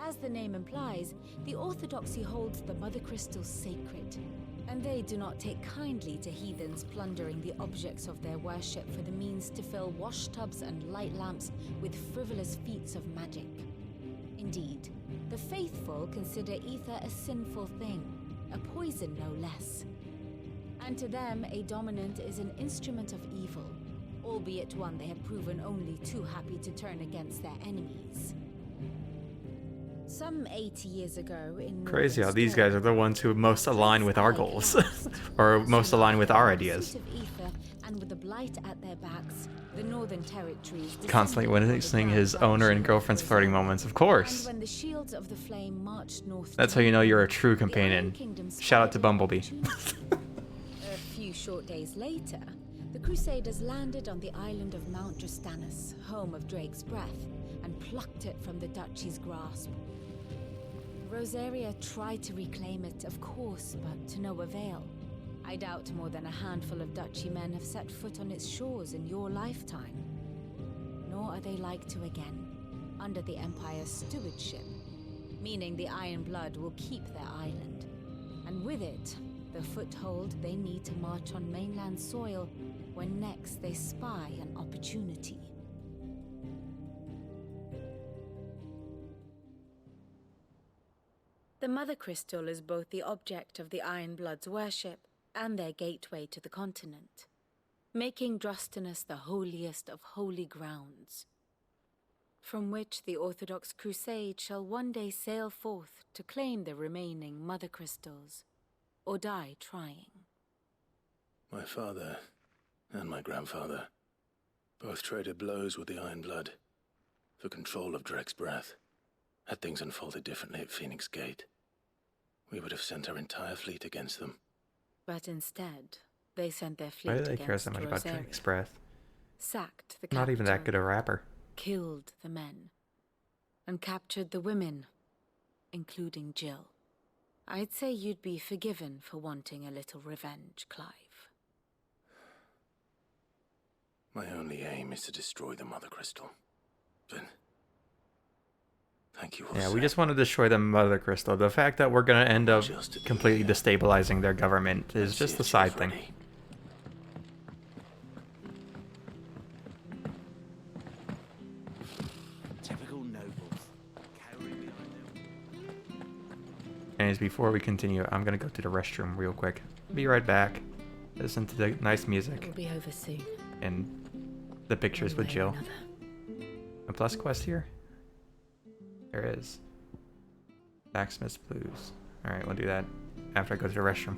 R: As the name implies, the orthodoxy holds the Mother Crystals sacred, and they do not take kindly to heathens plundering the objects of their worship for the means to fill washtubs and light lamps with frivolous feats of magic. Indeed, the faithful consider ether a sinful thing, a poison no less. And to them, a dominant is an instrument of evil, albeit one they have proven only too happy to turn against their enemies. Some 80 years ago in
A: Crazy how these guys are the ones who most align with our goals, or most align with our ideas.
R: And with the blight at their backs, the Northern Territories
A: Constantly witnessing his owner and girlfriend's flirting moments, of course.
R: when the shields of the flame marched north.
A: That's how you know you're a true companion. Shout out to Bumblebee.
R: A few short days later, the Crusaders landed on the island of Mount Drustanus, home of Drake's Breath, and plucked it from the Duchy's grasp. Rosaria tried to reclaim it, of course, but to no avail. I doubt more than a handful of Duchy men have set foot on its shores in your lifetime. Nor are they like to again, under the Empire's stewardship, meaning the Iron Blood will keep their island, and with it, the foothold they need to march on mainland soil when next they spy an opportunity.
D: The Mother Crystal is both the object of the Ironblood's worship and their gateway to the continent, making Drustanus the holiest of holy grounds, from which the Orthodox Crusade shall one day sail forth to claim the remaining Mother Crystals, or die trying.
E: My father and my grandfather both traded blows with the Ironblood for control of Drake's Breath. Had things unfolded differently at Phoenix Gate, we would have sent our entire fleet against them.
D: But instead, they sent their fleet
A: Why do they
D: against
A: care so much about
D: Rosaria,
A: Drake's Breath?
D: sacked the
A: Not even that
D: capital,
A: good a rapper.
D: killed the men, and captured the women, including Jill. I'd say you'd be forgiven for wanting a little revenge, Clive.
E: My only aim is to destroy the Mother Crystal. But thank you all.
A: Yeah, we just want to destroy the Mother Crystal. The fact that we're going to end up completely destabilizing their government is just a side thing.
M: Typical nobles.
A: Anyways, before we continue, I'm going to go to the restroom real quick. Be right back. Listen to the nice music.
D: It'll be over soon.
A: And the pictures with Jill. A plus quest here? There is. Blacksmith's Blues. Alright, we'll do that after I go to the restroom.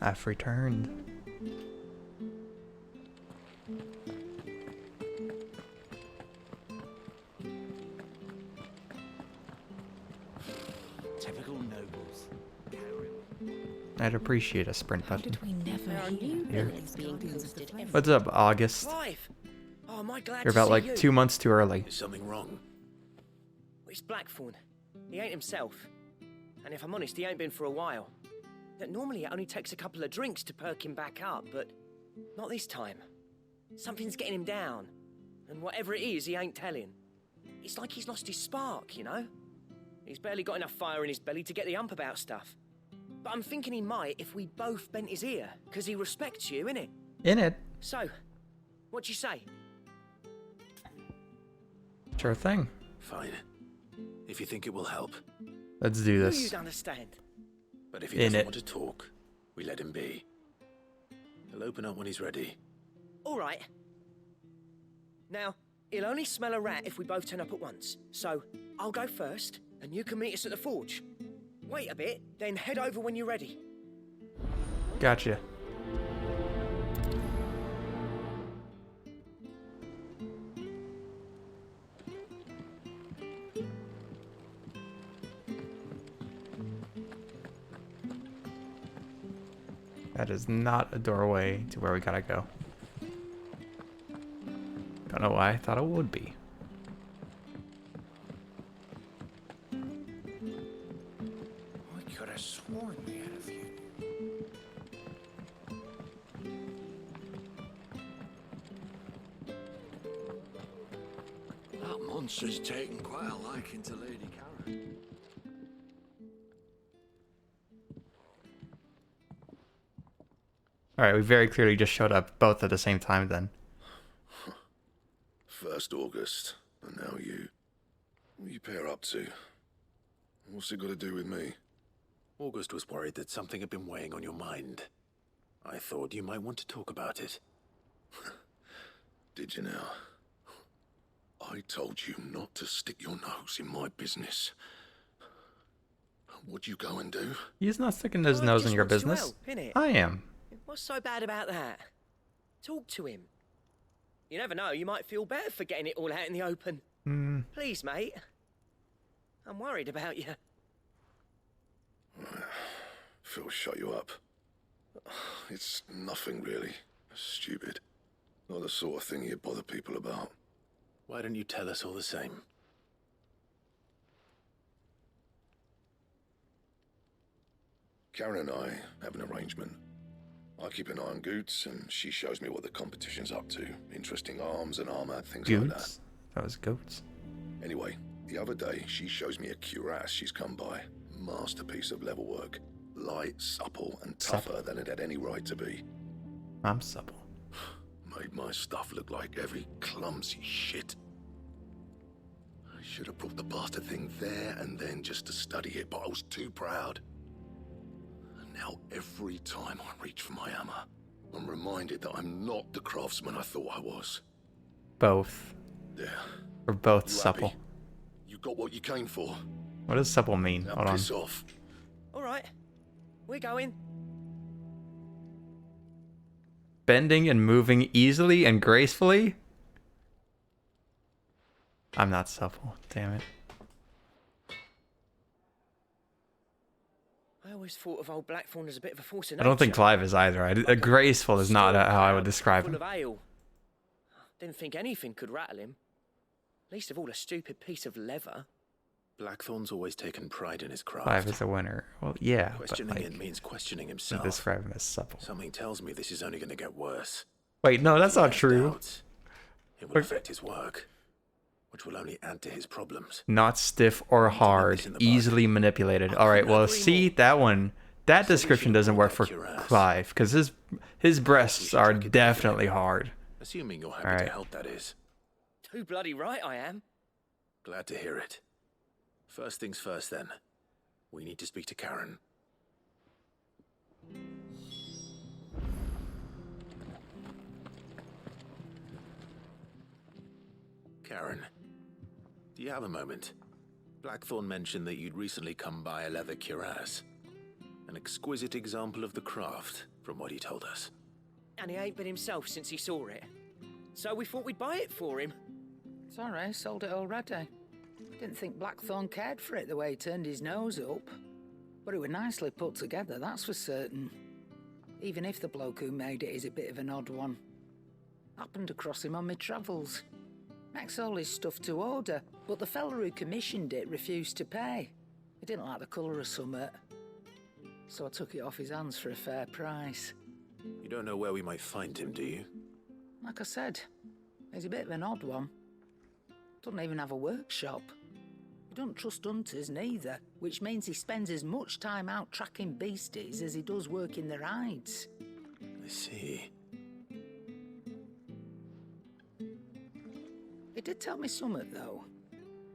A: I've returned.
F: Typical nobles.
A: I'd appreciate a sprint button.
I: There are new
A: Here.
I: villains being boosted every
A: What's up, August?
F: Clive! Oh, am I glad
A: You're
F: to
A: about
F: see
A: like
F: you.
A: 2 months too early.
E: Is something wrong?
F: It's Blackthorn. He ain't himself. And if I'm honest, he ain't been for a while. That normally it only takes a couple of drinks to perk him back up, but not this time. Something's getting him down. And whatever it is, he ain't telling. It's like he's lost his spark, you know? He's barely got enough fire in his belly to get the ump about stuff. But I'm thinking he might if we both bent his ear, because he respects you, innit?
A: In it.
F: So, what you say?
A: Sure thing.
E: Fine. If you think it will help.
A: Let's do this.
F: You'd understand.
E: But if he
A: In
E: doesn't
A: it.
E: want to talk, we let him be. He'll open up when he's ready.
F: All right. Now, he'll only smell a rat if we both turn up at once. So, I'll go first, and you can meet us at the forge. Wait a bit, then head over when you're ready.
A: Gotcha. That is not a doorway to where we gotta go. Don't know why I thought it would be.
M: I could have sworn we had a few. That monster's taken quite a liking to Lady Karen.
A: Alright, we very clearly just showed up both at the same time then.
T: First August, and now you. What are you pair up to? What's it got to do with me?
E: August was worried that something had been weighing on your mind. I thought you might want to talk about it.
T: Did you now? I told you not to stick your nose in my business. What'd you go and do?
A: He's not sticking his
F: Clive
A: nose
F: just
A: in your
F: wants to
A: business.
F: help, innit?
A: I am.
F: What's so bad about that? Talk to him. You never know, you might feel better for getting it all out in the open. Please, mate. I'm worried about you.
T: Phil shut you up. It's nothing really. Stupid. Not the sort of thing you bother people about.
E: Why don't you tell us all the same?
T: Karen and I have an arrangement. I keep an eye on Goots, and she shows me what the competition's up to. Interesting arms and armor, things like that.
A: Goots? That was goats.
T: Anyway, the other day, she shows me a cuirass she's come by. Masterpiece of level work. Light, supple, and tougher than it had any right to be.
A: I'm supple.
T: Made my stuff look like every clumsy shit. I should have brought the bastard thing there and then just to study it, but I was too proud. And now every time I reach for my hammer, I'm reminded that I'm not the craftsman I thought I was.
A: Both.
T: There.
A: We're both
T: You
A: supple.
T: happy? You got what you came for.
A: What does supple mean?
T: Now
A: Hold on.
T: piss off.
F: All right, we're going.
A: Bending and moving easily and gracefully? I'm not supple. Damn it.
F: I always thought of old Blackthorn as a bit of a force of
A: I don't think
F: nature.
A: Clive is either. Graceful is not how I would describe
F: Full
A: him.
F: of ale. Didn't think anything could rattle him. Least of all a stupid piece of leather.
E: Blackthorn's always taken pride in his craft.
A: Clive is a winner. Well, yeah, but
E: Questioning
A: like,
E: it means questioning
A: I
E: himself.
A: describe him as supple.
E: Something tells me this is only going to get worse.
A: Wait, no, that's not true.
E: Doubts. It will affect his work, which will only add to his problems.
A: Not stiff or hard, easily manipulated. All right, well, see that one. That description doesn't work for Clive because his breasts are definitely hard.
E: Assuming you're happy
A: All right.
E: to help, that is.
F: Too bloody right I am.
E: Glad to hear it. First things first, then. We need to speak to Karen. Karen, do you have a moment? Blackthorn mentioned that you'd recently come by a leather cuirass. An exquisite example of the craft, from what he told us.
F: And he ain't been himself since he saw it. So we thought we'd buy it for him.
O: Sorry, sold it already. Didn't think Blackthorn cared for it the way he turned his nose up. But it were nicely put together, that's for certain. Even if the bloke who made it is a bit of an odd one. Happened across him on my travels. Makes all his stuff to order, but the fella who commissioned it refused to pay. He didn't like the colour of summit. So I took it off his hands for a fair price.
E: You don't know where we might find him, do you?
O: Like I said, he's a bit of an odd one. Doesn't even have a workshop. He don't trust hunters neither, which means he spends as much time out tracking beasties as he does working their hides.
E: I see.
O: He did tell me something, though.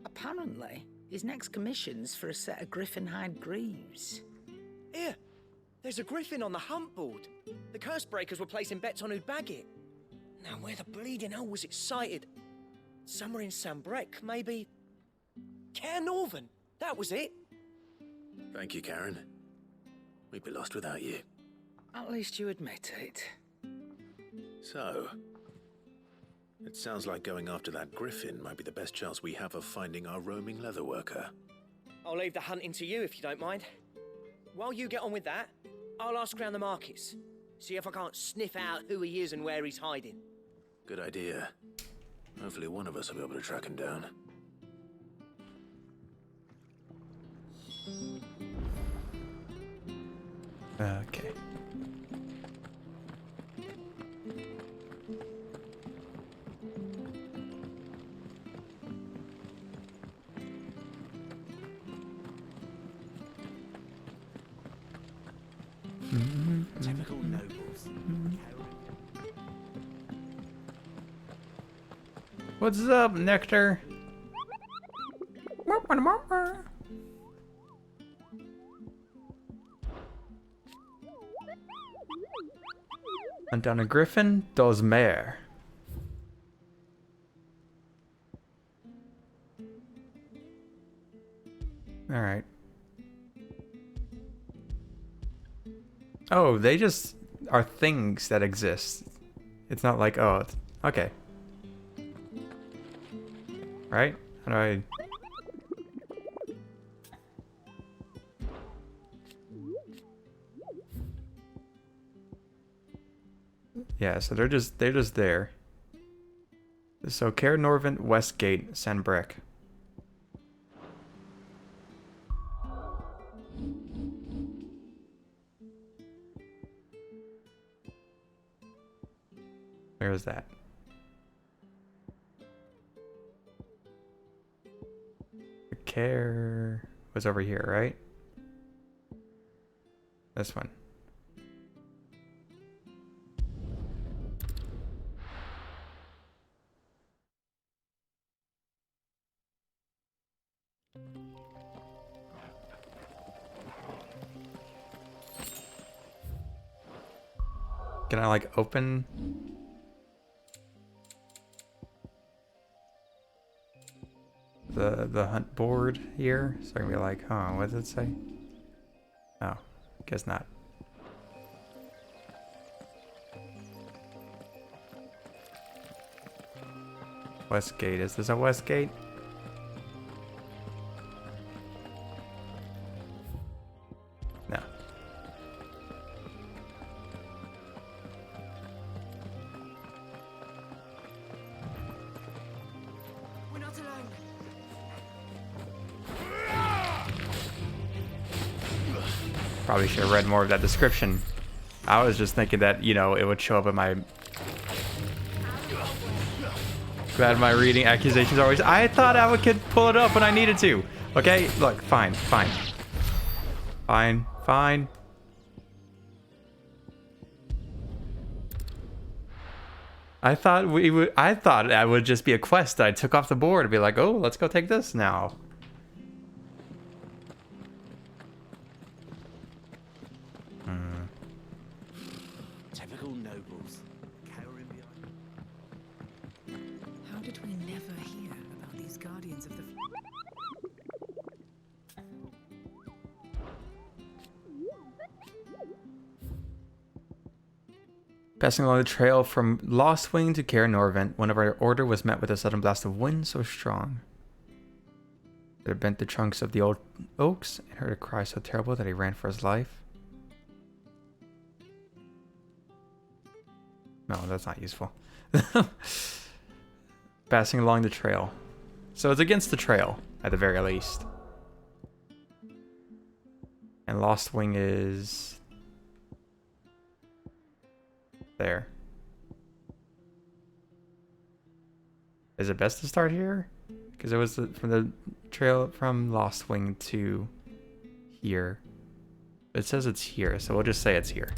O: Apparently, his next commission's for a set of griffin hide greaves.
F: Here, there's a griffin on the hunt board. The curse breakers were placing bets on who'd bag it. Now, where the bleeding hell was it sighted? Somewhere in Sambrec, maybe. Caer Northern, that was it.
E: Thank you, Karen. We'd be lost without you.
O: At least you admit it.
E: So, it sounds like going after that griffin might be the best chance we have of finding our roaming leatherworker.
F: I'll leave the hunting to you if you don't mind. While you get on with that, I'll ask around the markets. See if I can't sniff out who he is and where he's hiding.
E: Good idea. Hopefully one of us will be able to track him down.
A: Okay.
F: Typical nobles.
A: What's up, Nectar? Hunt down a griffin, dos mare. All right. Oh, they just are things that exist. It's not like, oh, it's, okay. Right? How do I... Yeah, so they're just there. So Caer Norvent, Westgate, Sanbrec. Where is that? The Caer was over here, right? This one. Can I like open? The hunt board here? So I can be like, huh, what does it say? Oh, guess not. Westgate, is this a Westgate? No.
U: We're not alone.
A: Probably should have read more of that description. I was just thinking that, you know, it would show up in my... Glad my reading accusations always... I thought I could pull it up when I needed to. Okay, look, fine, fine. Fine, fine. I thought I would just be a quest that I took off the board and be like, oh, let's go take this now.
F: Typical nobles.
V: How did we never hear about these guardians of the...
A: Passing along the trail from Lostwing to Caer Norvent, one of our order was met with a sudden blast of wind so strong that it bent the trunks of the old oaks and heard a cry so terrible that he ran for his life. No, that's not useful. Passing along the trail. So it's against the trail, at the very least. And Lostwing is there. Is it best to start here? Because it was from the trail from Lostwing to here. It says it's here, so we'll just say it's here.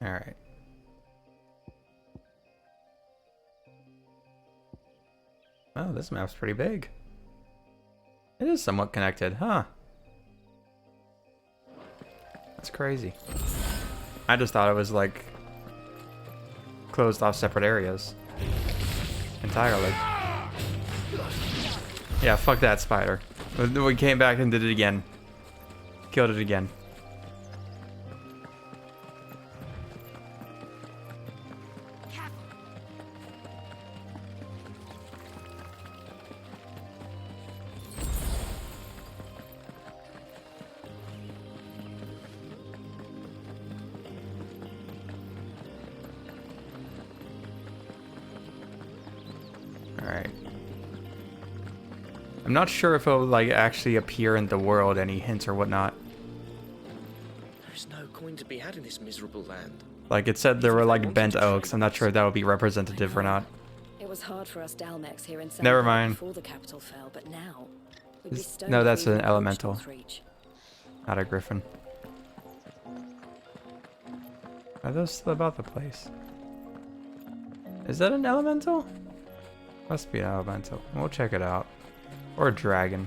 A: All right. Oh, this map's pretty big. It is somewhat connected, huh? That's crazy. I just thought it was like closed off separate areas entirely. Yeah, fuck that spider. We came back and did it again. Killed it again. I'm not sure if it'll like actually appear in the world, any hints or whatnot.
E: There's no coin to be had in this miserable land.
A: Like it said there were like bent oaks. I'm not sure if that would be representative or not.
I: It was hard for us Dalmex here in
A: Never mind.
I: before the capital fell, but now we'd be stoned
A: No, that's
I: if we
A: an
I: even approached
A: elemental.
I: Northreach.
A: Not a griffin. Are those still about the place? Is that an elemental? Must be an elemental. We'll check it out. Or a dragon.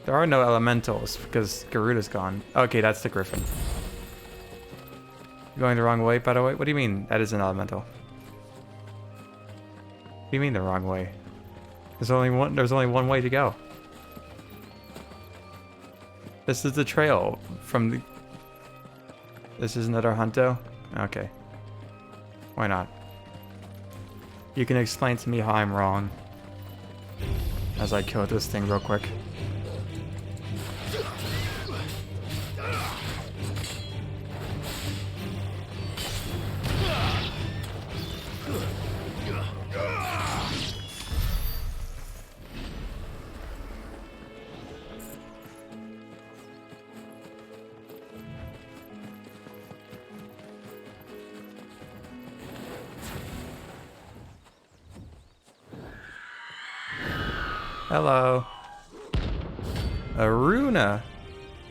A: There are no elementals because Garuda's gone. Okay, that's the griffin. You're going the wrong way, by the way? What do you mean that is an elemental? What do you mean the wrong way? There's only one way to go. This is the trail from the... This is another Hunto? Okay. Why not? You can explain to me how I'm wrong. As I kill this thing real quick. Hello. Aruna.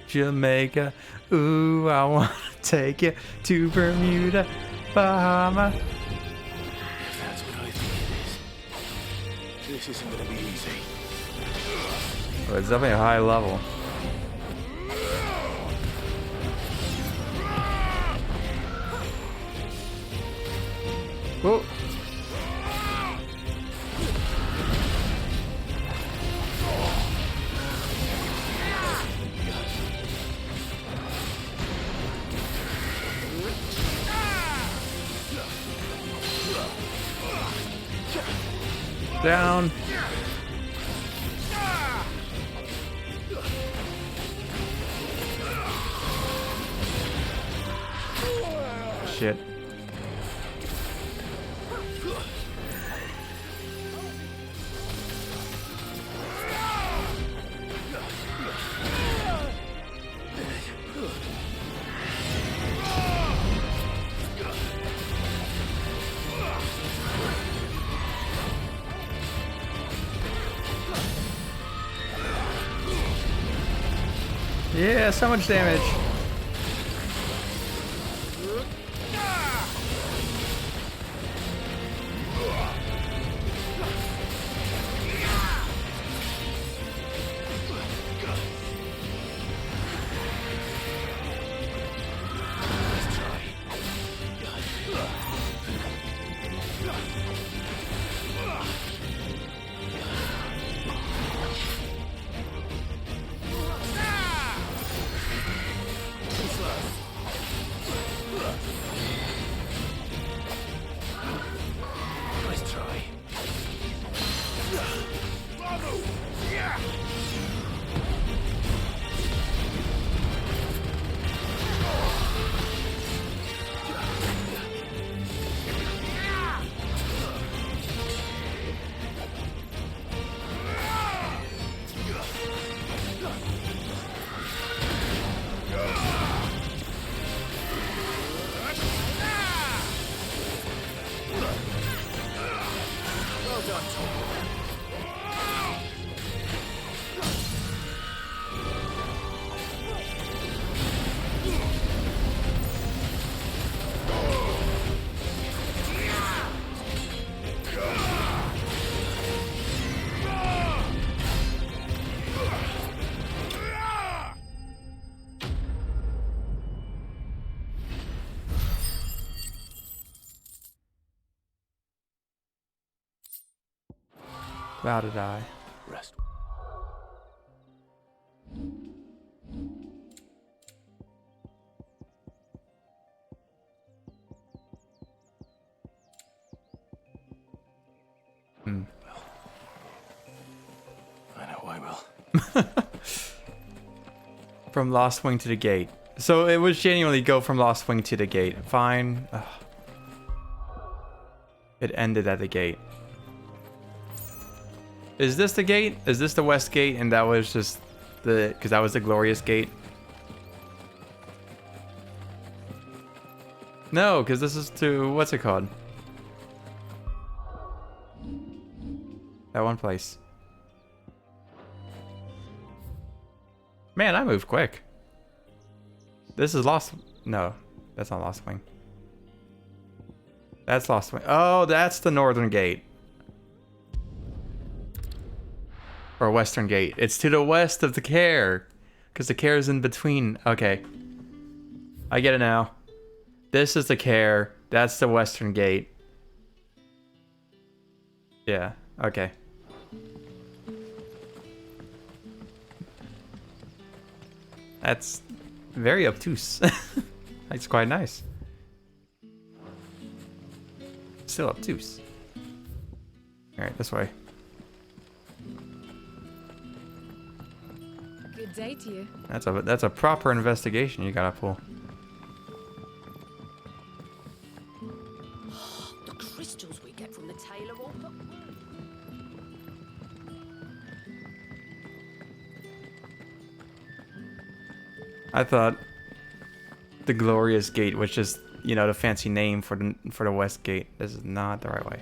A: Jamaica. Ooh, I want to take you to Bermuda, Bahama.
E: If that's what I think it is, this isn't gonna be easy.
A: Oh, it's definitely a high level. Whoa. Down. Shit. Yeah, so much damage. about to die.
E: Rest. I know I will.
A: From Lost Wing to the gate. So it was genuinely go from Lost Wing to the gate. Fine. Ugh. It ended at the gate. Is this the gate? Is this the west gate? And that was just the... because that was the glorious gate? No, because this is to... what's it called? That one place. Man, I moved quick. This is Lost... no, that's not Lost Wing. That's Lost Wing. Oh, that's the northern gate. Or western gate. It's to the west of the Care. Because the Care is in between. Okay. I get it now. This is the Care. That's the western gate. Yeah, okay. That's very obtuse. That's quite nice. Still obtuse. Alright, this way.
U: Good day to you.
A: That's a proper investigation you gotta pull.
I: The crystals we get from the Taylor Order.
A: I thought the Glorious Gate was just, you know, the fancy name for the West Gate. This is not the right way.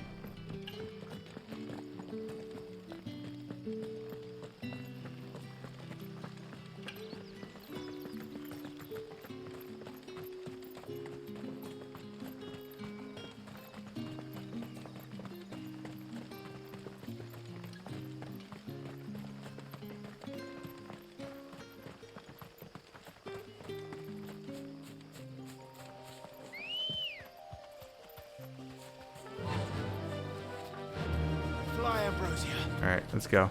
E: Fly, Ambrosia.
A: Alright, let's go.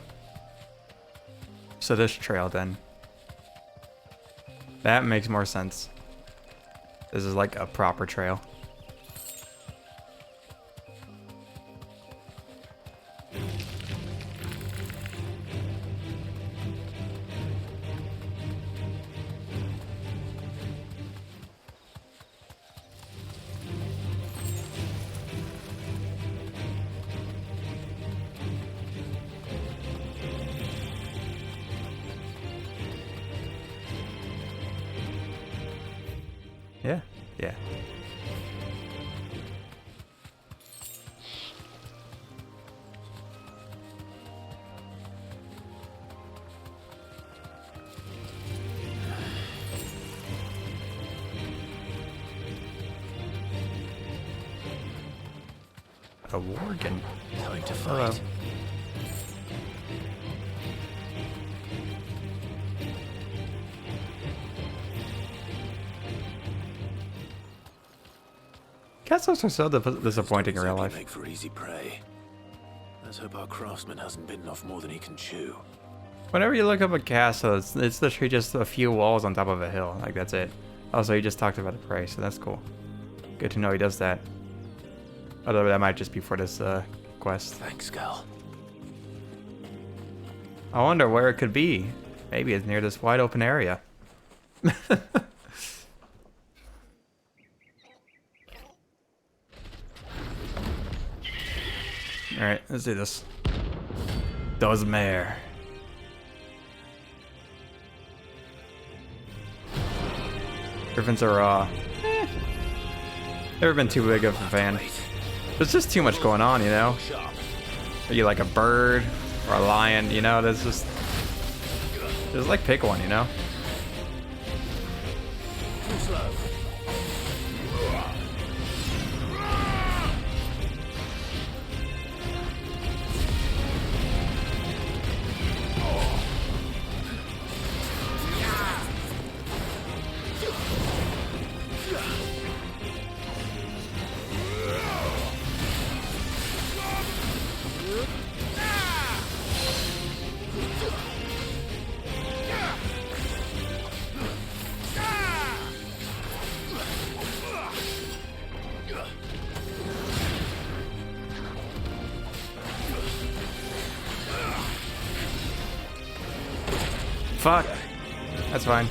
A: So this trail then. That makes more sense. This is like a proper trail. Yeah, yeah. A worgen.
E: Time to
A: Hello.
E: fight.
A: Castles are so disappointing in real life.
E: Make for easy prey. Let's hope our craftsman hasn't bitten off more than he can chew.
A: Whenever you look up a castle, it's literally just a few walls on top of a hill. Like, that's it. Also, he just talked about the prey, so that's cool. Good to know he does that. Although that might just be for this quest.
E: Thanks, Gal.
A: I wonder where it could be. Maybe it's near this wide open area. Alright, let's do this. Dozmare. Griffins are, never been too big of a fan. There's just too much going on, you know? Are you like a bird or a lion, you know? There's just like pick one, you know?
E: Too slow.
A: Fuck. That's fine.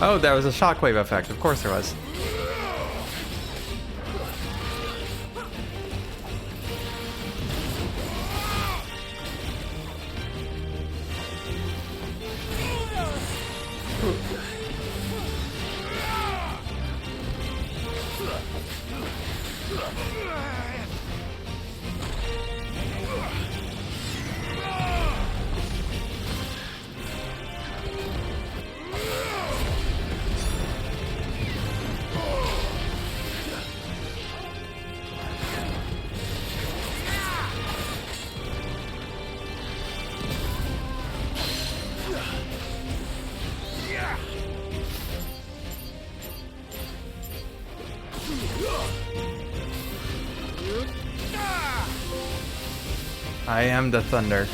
A: Oh, there was a shockwave effect. Of course there was. I am the thunder.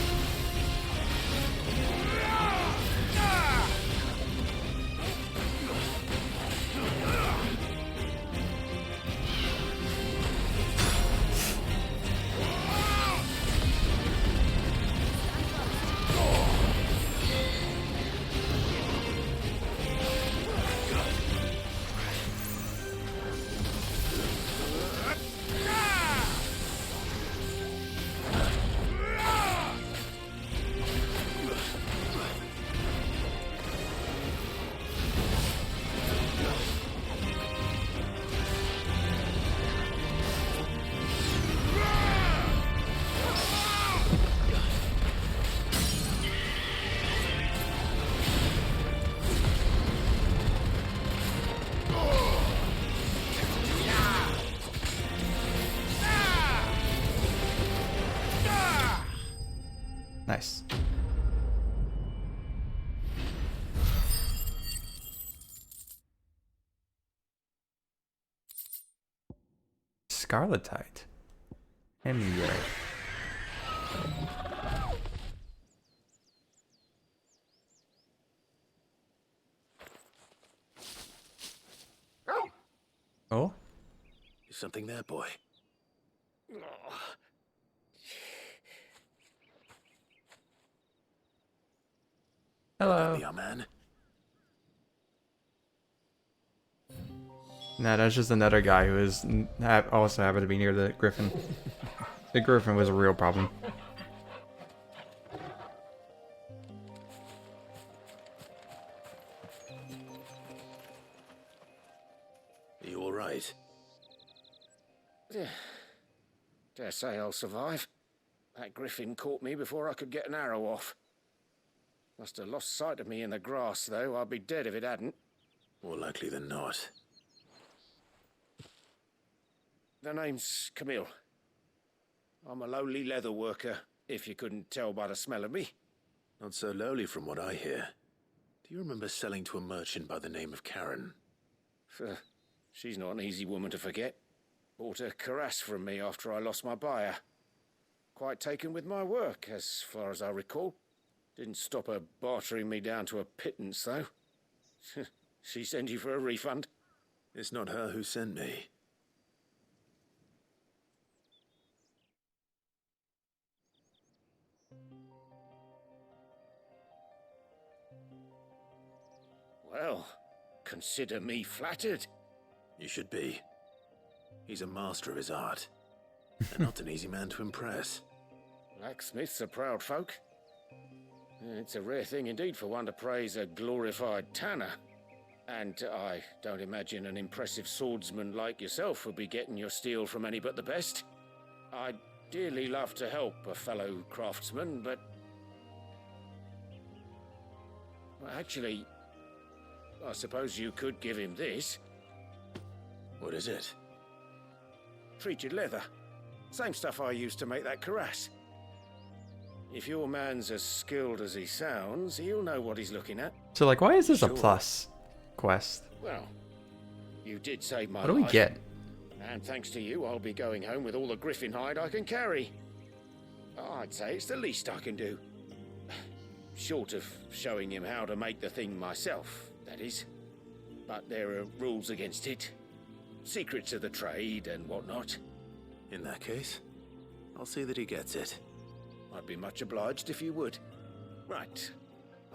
A: Nice. Scarletite. Emulate. Oh?
E: Is something there, boy?
A: Hello.
E: Young man.
A: Nah, that's just another guy who is also happened to be near the griffin. The griffin was a real problem.
E: Are you all right?
B: Dare say I'll survive. That griffin caught me before I could get an arrow off. Must have lost sight of me in the grass, though. I'd be dead if it hadn't.
E: More likely than not.
B: The name's Camille. I'm a lowly leather worker, if you couldn't tell by the smell of me.
E: Not so lowly from what I hear. Do you remember selling to a merchant by the name of Karen?
B: She's not an easy woman to forget. Bought a cuirass from me after I lost my buyer. Quite taken with my work, as far as I recall. Didn't stop her bartering me down to a pittance, though. She sent you for a refund?
E: It's not her who sent me.
B: Well, consider me flattered.
E: You should be. He's a master of his art. And not an easy man to impress.
B: Blacksmiths are proud folk. It's a rare thing indeed for one to praise a glorified tanner. And I don't imagine an impressive swordsman like yourself would be getting your steel from any but the best. I'd dearly love to help a fellow craftsman, but Well, actually, I suppose you could give him this.
E: What is it?
B: Treated leather. Same stuff I used to make that cuirass. If your man's as skilled as he sounds, he'll know what he's looking at.
A: So, like, why is this a
B: Sure.
A: plus quest?
B: Well, you did save my
A: What do we
B: life.
A: get?
B: And thanks to you, I'll be going home with all the griffin hide I can carry. I'd say it's the least I can do. Short of showing him how to make the thing myself, that is. But there are rules against it. Secrets of the trade and whatnot.
E: In that case, I'll see that he gets it.
B: I'd be much obliged if you would. Right.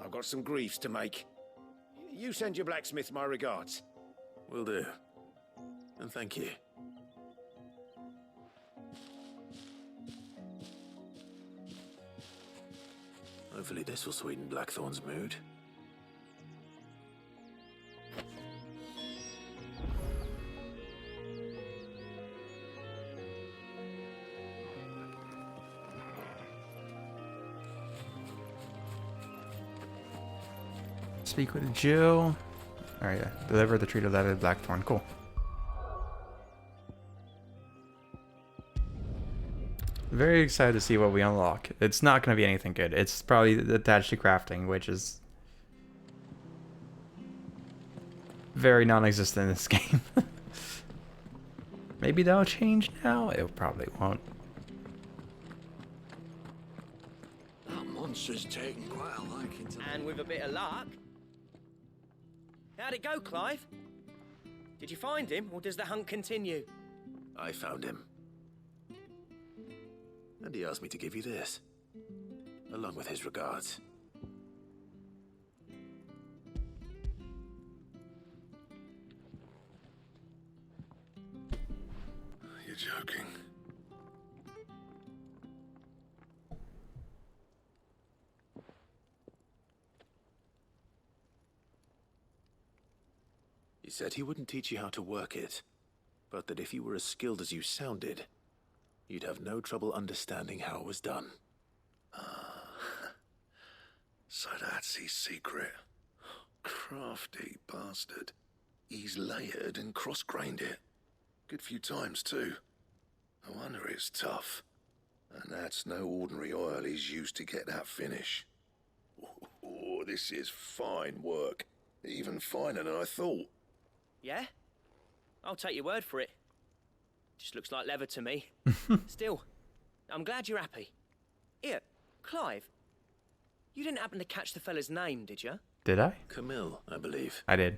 B: I've got some greaves to make. You send your blacksmith my regards.
E: Will do. And thank you. Hopefully this will sweeten Blackthorn's mood.
A: Speak with Jill. Oh yeah, deliver the treated leather to Blackthorn. Cool. Very excited to see what we unlock. It's not going to be anything good. It's probably attached to crafting, which is very non-existent in this game. Maybe that'll change now? It probably won't.
M: That monster's taken quite a liking to
F: And with a bit of luck. How'd it go, Clive? Did you find him, or does the hunt continue?
E: I found him. And he asked me to give you this, along with his regards.
T: You're joking.
E: He said he wouldn't teach you how to work it, but that if you were as skilled as you sounded, you'd have no trouble understanding how it was done.
T: So that's his secret. Crafty bastard. He's layered and cross-grained it. Good few times, too. No wonder it's tough. And that's no ordinary oil he's used to get that finish. Oh, this is fine work. Even finer than I thought.
F: Yeah? I'll take your word for it. Just looks like leather to me. Still, I'm glad you're happy. Here, Clive. You didn't happen to catch the fella's name, did you?
A: Did I?
E: Camille, I believe.
A: I did.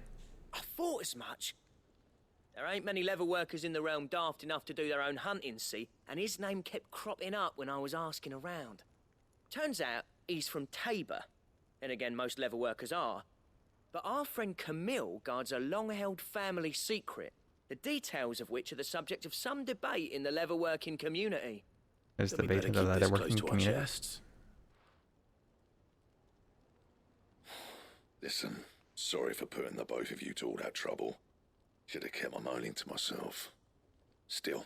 F: I thought as much. There ain't many leather workers in the realm daft enough to do their own hunting, see? And his name kept cropping up when I was asking around. Turns out he's from Tabor. And again, most leather workers are. But our friend Camille guards a long-held family secret, the details of which are the subject of some debate in the leather-working community.
A: There's
E: Then we
A: debate
E: better
A: in the
E: keep this
A: leatherworking
E: close to our
A: community.
E: chests.
T: Listen, sorry for putting the both of you to all that trouble. Should have kept my moaning to myself. Still,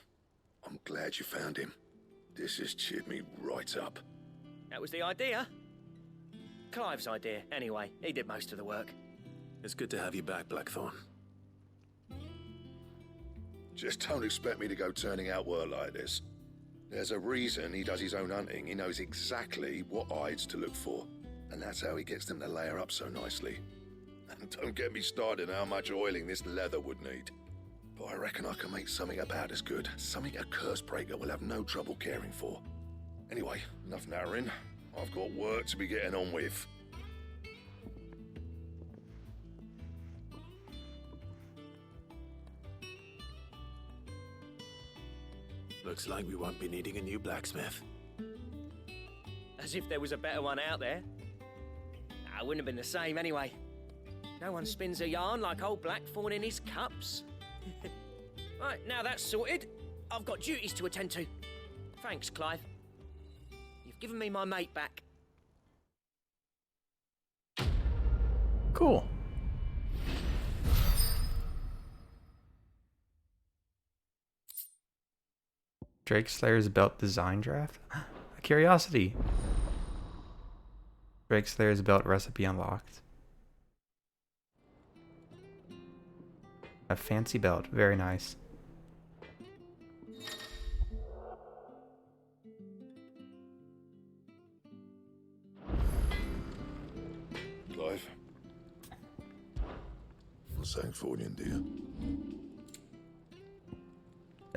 T: I'm glad you found him. This has cheered me right up.
F: That was the idea. Clive's idea, anyway. He did most of the work.
E: It's good to have you back, Blackthorn.
T: Just don't expect me to go turning out work like this. There's a reason he does his own hunting. He knows exactly what hides to look for. And that's how he gets them to layer up so nicely. And don't get me started on how much oiling this leather would need. But I reckon I can make something about as good. Something a Cursebreaker will have no trouble caring for. Anyway, enough narrowing. I've got work to be getting on with.
E: Looks like we won't be needing a new blacksmith.
F: As if there was a better one out there. I wouldn't have been the same anyway. No one spins a yarn like old Blackthorn in his cups. Right, now that's sorted, I've got duties to attend to. Thanks, Clive. You've given me my mate back.
A: Cool. Drake Slayer's belt design draft? A curiosity. Drake Slayer's belt recipe unlocked. A fancy belt. Very nice.
T: Clive. From Sancthornian, dear.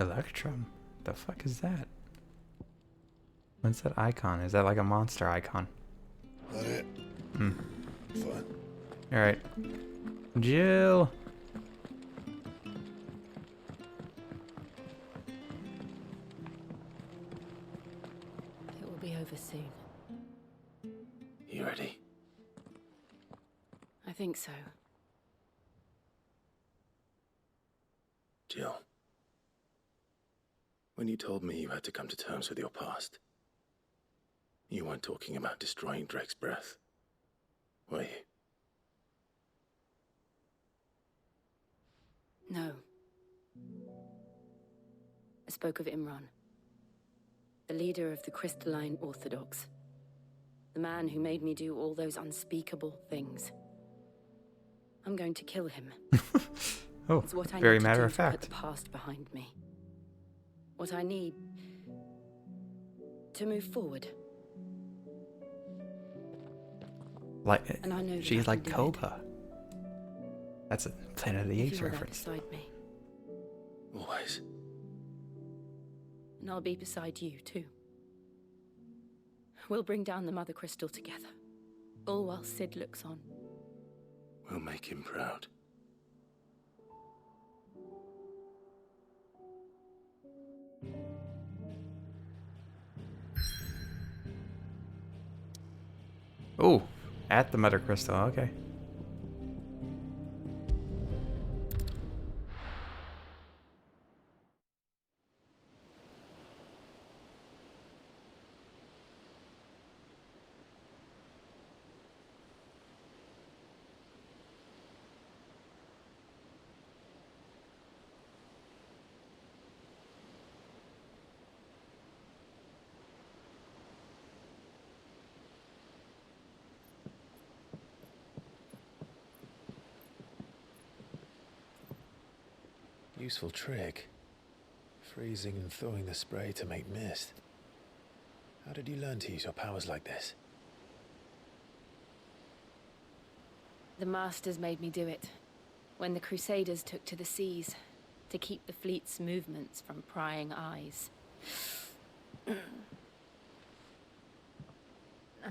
A: Electrum? The fuck is that? What's that icon? Is that like a monster icon?
T: That it?
A: Hmm.
T: Fine.
A: Alright. Jill!
I: It will be over soon.
E: You ready?
I: I think so.
E: Jill. When you told me you had to come to terms with your past, you weren't talking about destroying Drake's breath, were you?
I: No. I spoke of Imran, the leader of the Crystalline Orthodox. The man who made me do all those unspeakable things. I'm going to kill him.
A: Oh,
I: it's what I
A: very
I: need
A: matter
I: to
A: of
I: do to
A: fact.
I: put the past behind me. What I need to move forward.
A: Like,
I: And I know that
A: she's
I: I
A: like
I: can do it.
A: Koba. That's a Planet of the
I: If
A: Apes
I: you were there
A: reference.
I: beside me,
E: Always.
I: and I'll be beside you too. We'll bring down the Mother Crystal together, all while Sid looks on.
E: We'll make him proud.
A: Oh, at the Mother Crystal. Okay.
E: Useful trick. Freezing and thawing the spray to make mist. How did you learn to use your powers like this?
I: The Masters made me do it, when the Crusaders took to the seas, to keep the fleet's movements from prying eyes. I'm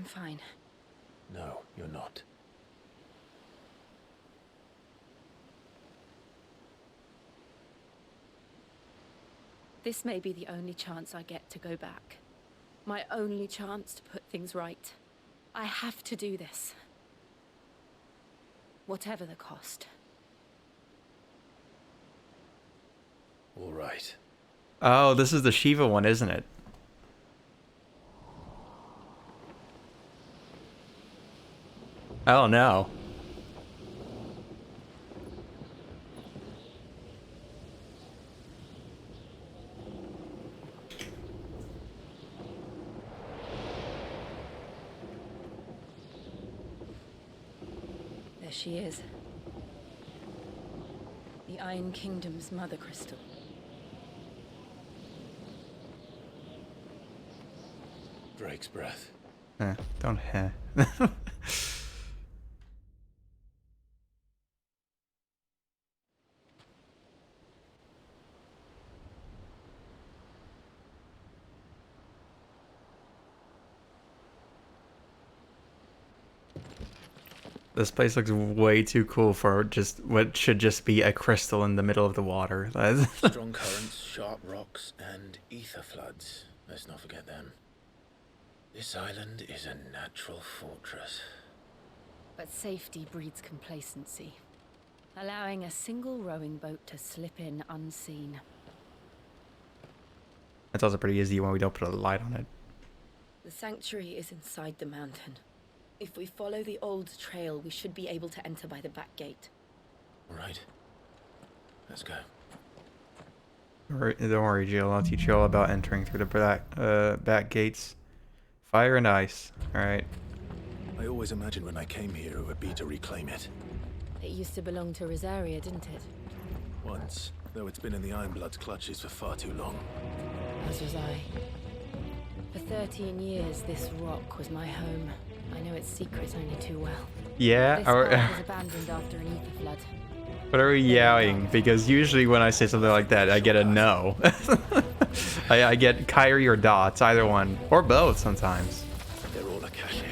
I: fine.
E: No, you're not.
I: This may be the only chance I get to go back. My only chance to put things right. I have to do this. Whatever the cost.
E: All right.
A: Oh, this is the Shiva one, isn't it? Oh no.
I: There she is. The Iron Kingdom's Mother Crystal.
E: Drake's breath.
A: Don't heh. This place looks way too cool for just what should just be a crystal in the middle of the water.
E: Strong currents, sharp rocks, and ether floods. Let's not forget them. This island is a natural fortress.
I: But safety breeds complacency, allowing a single rowing boat to slip in unseen.
A: It's also pretty easy when we don't put a light on it.
I: The sanctuary is inside the mountain. If we follow the old trail, we should be able to enter by the back gate.
E: All right. Let's go.
A: Don't worry, Jill. I'll teach you all about entering through the back gates. Fire and ice. All right.
E: I always imagined when I came here it would be to reclaim it.
I: It used to belong to Rosaria, didn't it?
E: sense, though it's been in the Ironblood's clutches for far too long.
N: As was I. For 13 years, this rock was my home. I know its secrets only too well.
A: Yeah,
N: This
A: or
N: spot was abandoned after an ether flood.
A: what are we yowing? Because usually when I say something like that, I get a no. I get Kyrie or Dots, either one, or both sometimes.
E: They're all Akashic.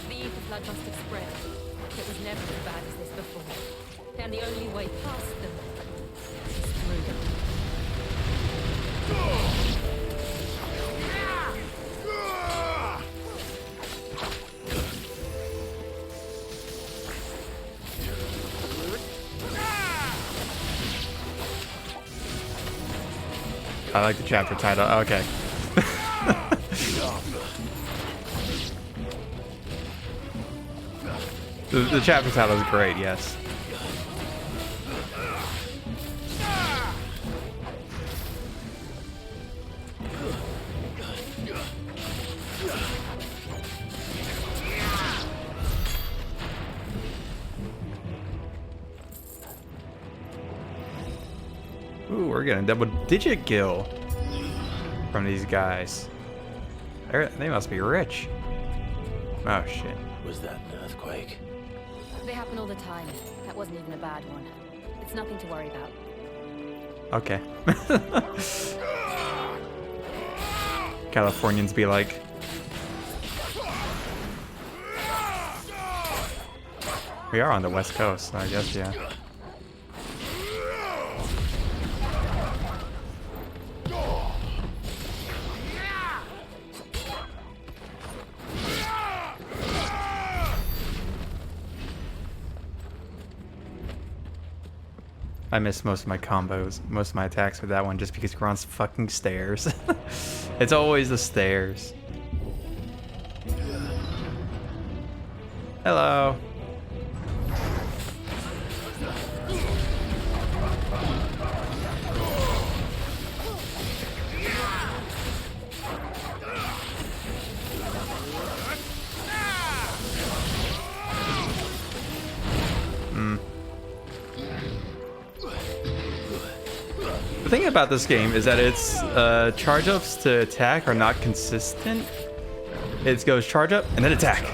N: The ether flood must have spread. It was never as bad as this before. And the only way past them is through them.
A: I like the chapter title. Okay. The chapter title is great, yes. Ooh, we're getting a double-digit kill from these guys. They must be rich. Oh shit.
E: Was that an earthquake?
N: They happen all the time. That wasn't even a bad one. It's nothing to worry about.
A: Okay. Californians be like. We are on the West Coast, so I guess, yeah. I missed most of my combos, most of my attacks with that one just because you're on fucking stairs. It's always the stairs. Hello. The thing about this game is that its charge ups to attack are not consistent. It goes charge up and then attack.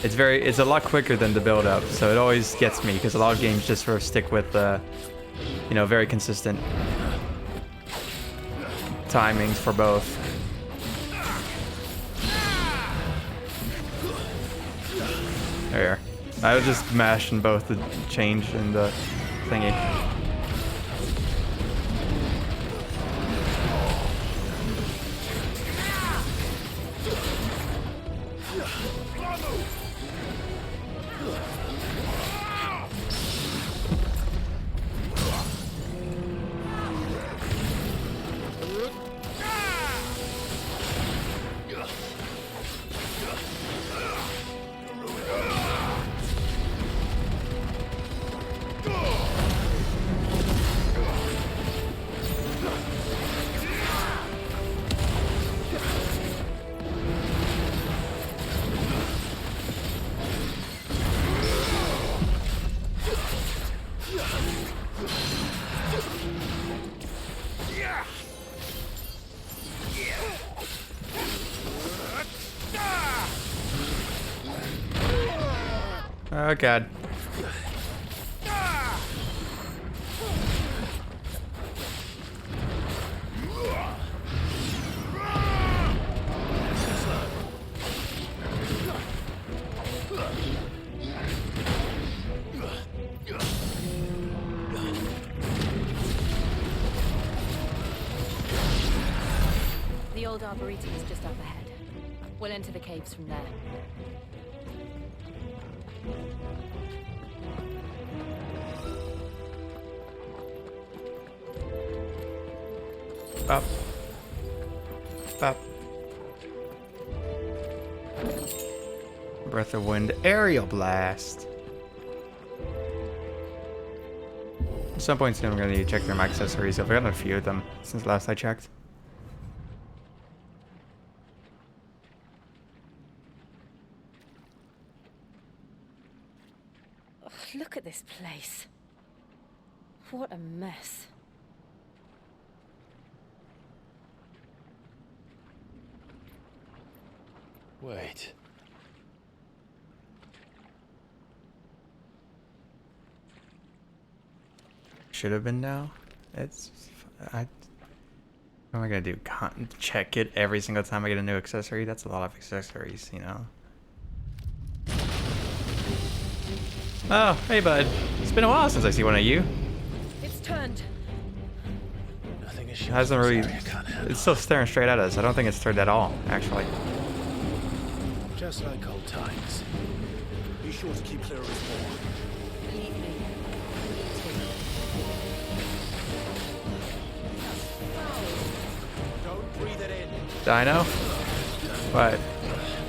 A: It's a lot quicker than the build up, so it always gets me because a lot of games just sort of stick with you know, very consistent timings for both. There. I was just mashing both the change and the thingy. Oh god.
N: The old Arboretum is just up ahead. We'll enter the caves from there.
A: Up. Up. Breath of Wind Aerial Blast. At some point soon I'm gonna need to check through my accessories. I've gotten a few of them since last I checked.
N: Look at this place.
D: What a mess.
E: Wait.
A: Should have been now. It's what am I gonna do? Check it every single time I get a new accessory? That's a lot of accessories, you know. Oh, hey bud. It's been a while since I see one of you.
I: It's turned.
E: Nothing is
A: It hasn't really. It's still staring straight at us. I don't think it's turned at all, actually.
E: Just like old times. Be sure to keep clear of his wall.
I: Believe me.
E: Don't breathe it in.
A: Dino? But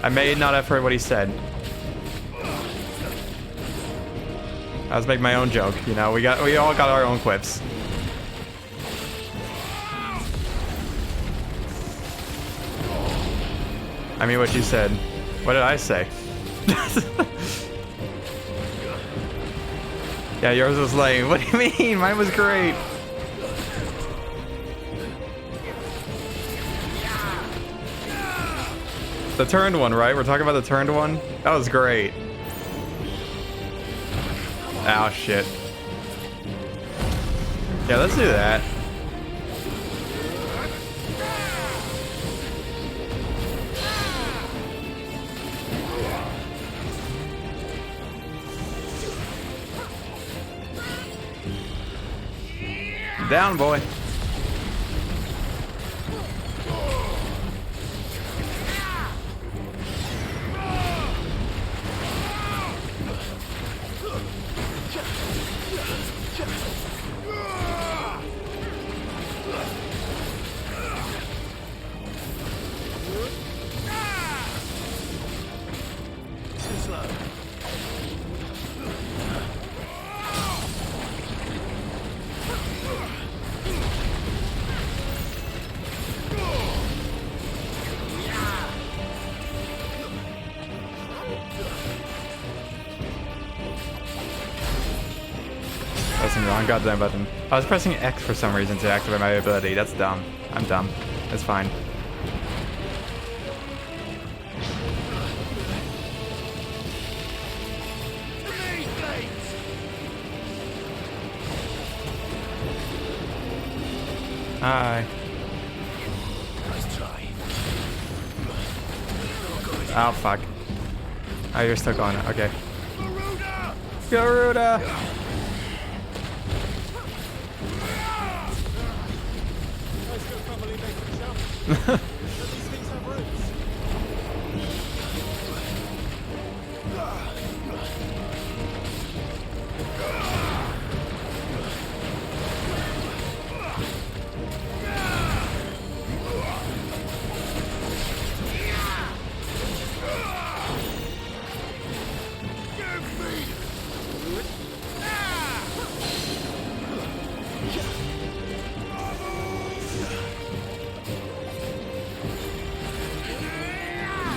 A: I may not have heard what he said. I was making my own joke, you know. We all got our own quips. I mean, what you said. What did I say? Yeah, yours was lame. What do you mean? Mine was great. The turned one, right? We're talking about the turned one? That was great. Oh, shit. Yeah, let's do that. Down, boy. Pressing the wrong goddamn button. I was pressing X for some reason to activate my ability. That's dumb. I'm dumb. It's fine. Hi.
E: Nice try.
A: Oh, fuck. Oh, you're still going. Okay. Garuda!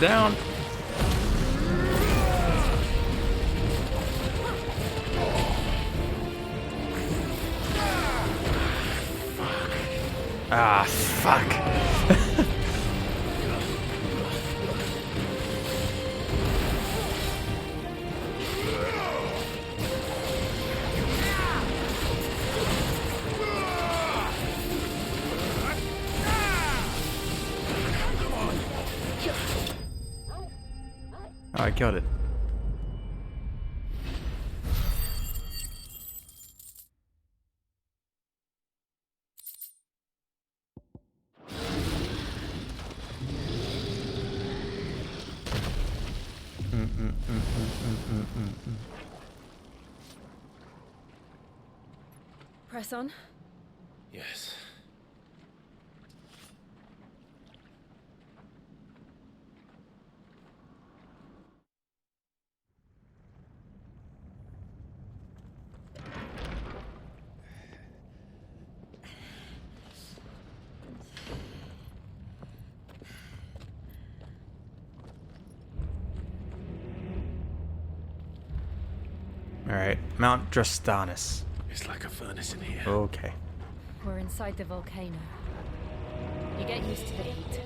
A: Down. Ah, fuck. Oh, I killed it.
I: Press on.
E: Yes.
A: Alright, Mount Drastanus.
E: It's like a furnace in here.
A: Okay.
N: We're inside the volcano. You get used to the heat,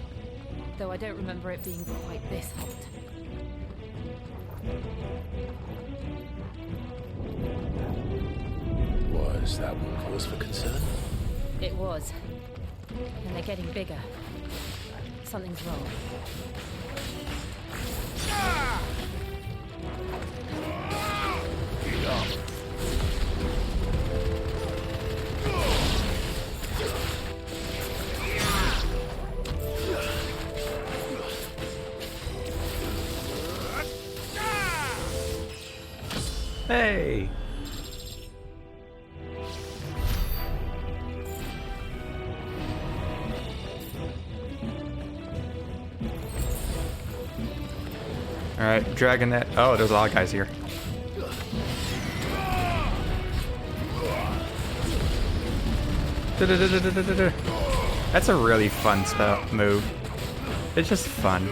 N: though I don't remember it being quite this hot.
E: Was that one cause for concern?
N: It was. And they're getting bigger. Something's wrong.
A: Hey! Alright, dragging that. Oh, there's a lot of guys here. That's a really fun spell move. It's just fun.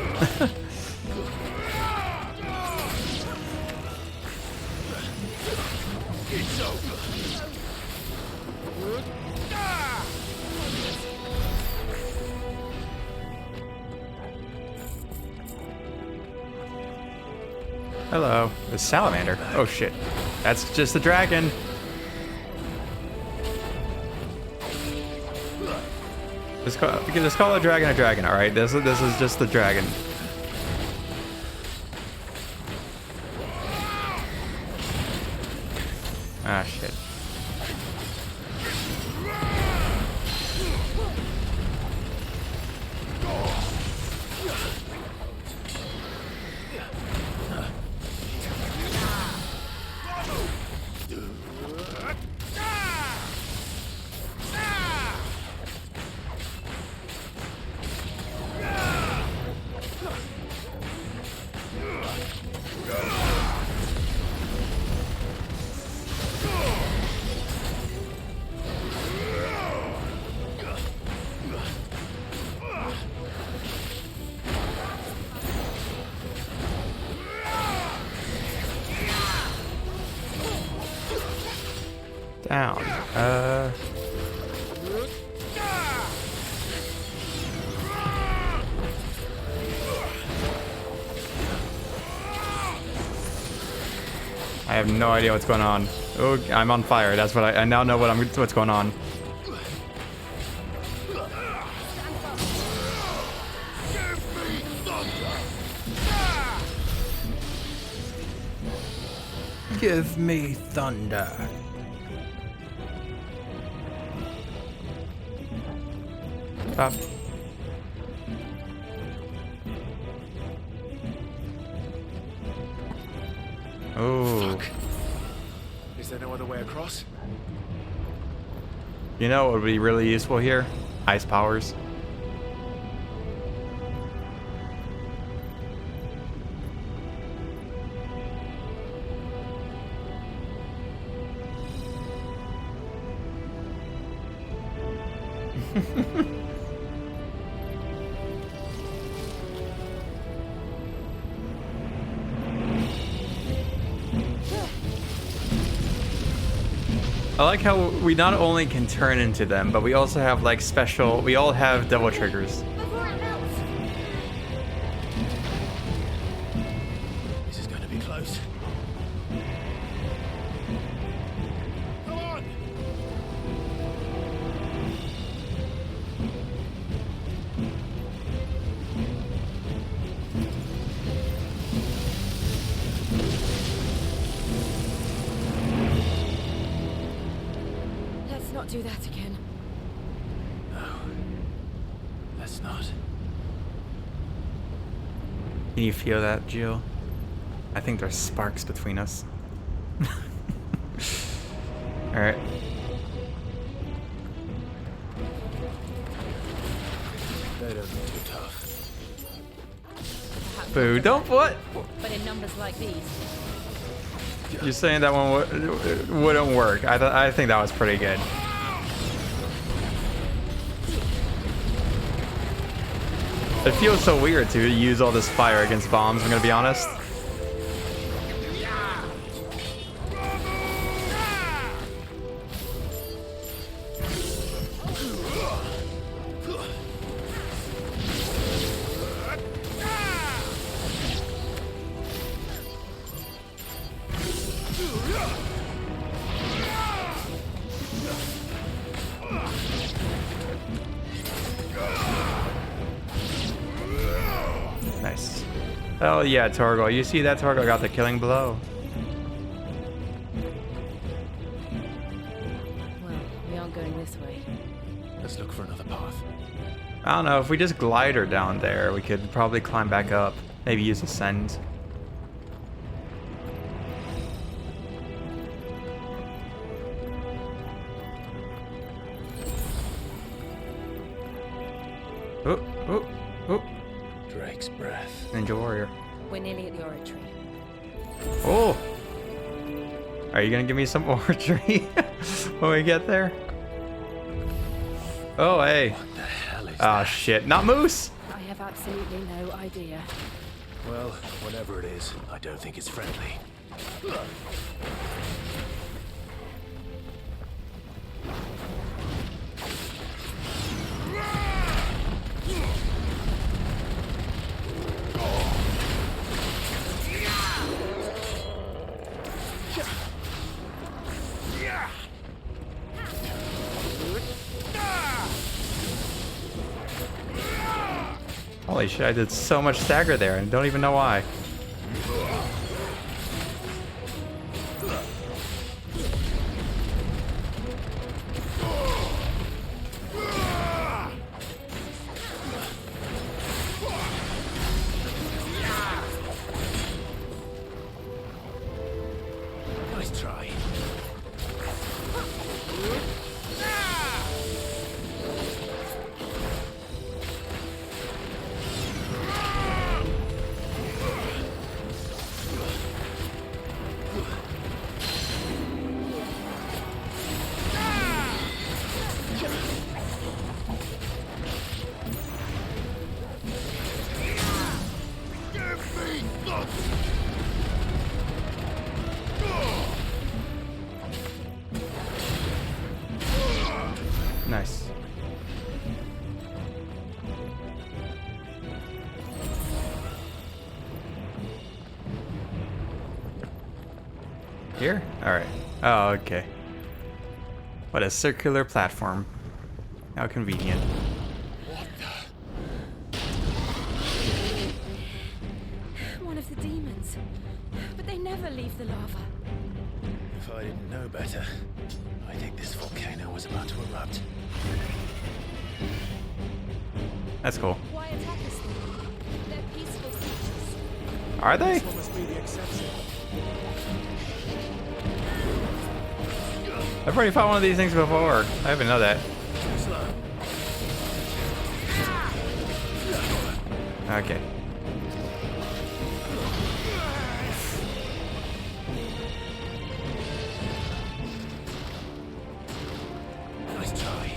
A: Hello, the salamander. Oh shit, that's just the dragon. Just call a dragon a dragon. All right, this is just the dragon. Ah shit. Down. I have no idea what's going on. Oh, I'm on fire. That's what I now know what's going on. Give me thunder. Up. Oh.
E: Fuck. Is there no other way across?
A: You know what would be really useful here? Ice powers. I like how we not only can turn into them, but we also have like special, we all have devil triggers.
E: This is going to be close. Come on!
N: Let's not do that again.
E: No. Let's not.
A: Can you feel that, Jill? I think there's sparks between us. Alright.
E: They don't look too tough.
A: Boo, don't what?
N: But in numbers like these.
A: You're saying that one wouldn't work. I think that was pretty good. It feels so weird to use all this fire against bombs, I'm gonna be honest. Hell yeah, Torgal. You see that? Torgal got the killing blow.
D: Well, we aren't going this way.
E: Let's look for another path.
A: I don't know. If we just glide her down there, we could probably climb back up. Maybe use Ascend. Oh, oh, oh.
E: Drake's breath.
A: Ninja Warrior.
D: We're nearly at the oratory.
A: Oh! Are you gonna give me some oratory when we get there? Oh, hey.
E: What the hell is
A: Oh, shit. Not Moose!
D: I have absolutely no idea.
E: Well, whatever it is, I don't think it's friendly.
A: Holy shit, I did so much stagger there and don't even know why.
E: Nice try.
A: Nice. Here? Alright. Oh, okay. What a circular platform. How convenient.
D: One of the demons. But they never leave the lava.
E: If I didn't know better, I think this volcano was about to erupt.
A: That's cool.
N: Why attack us then? They're peaceful creatures.
A: Are they?
E: This one must be the exception.
A: I've already fought one of these things before. I didn't know that. Okay.
E: Nice try.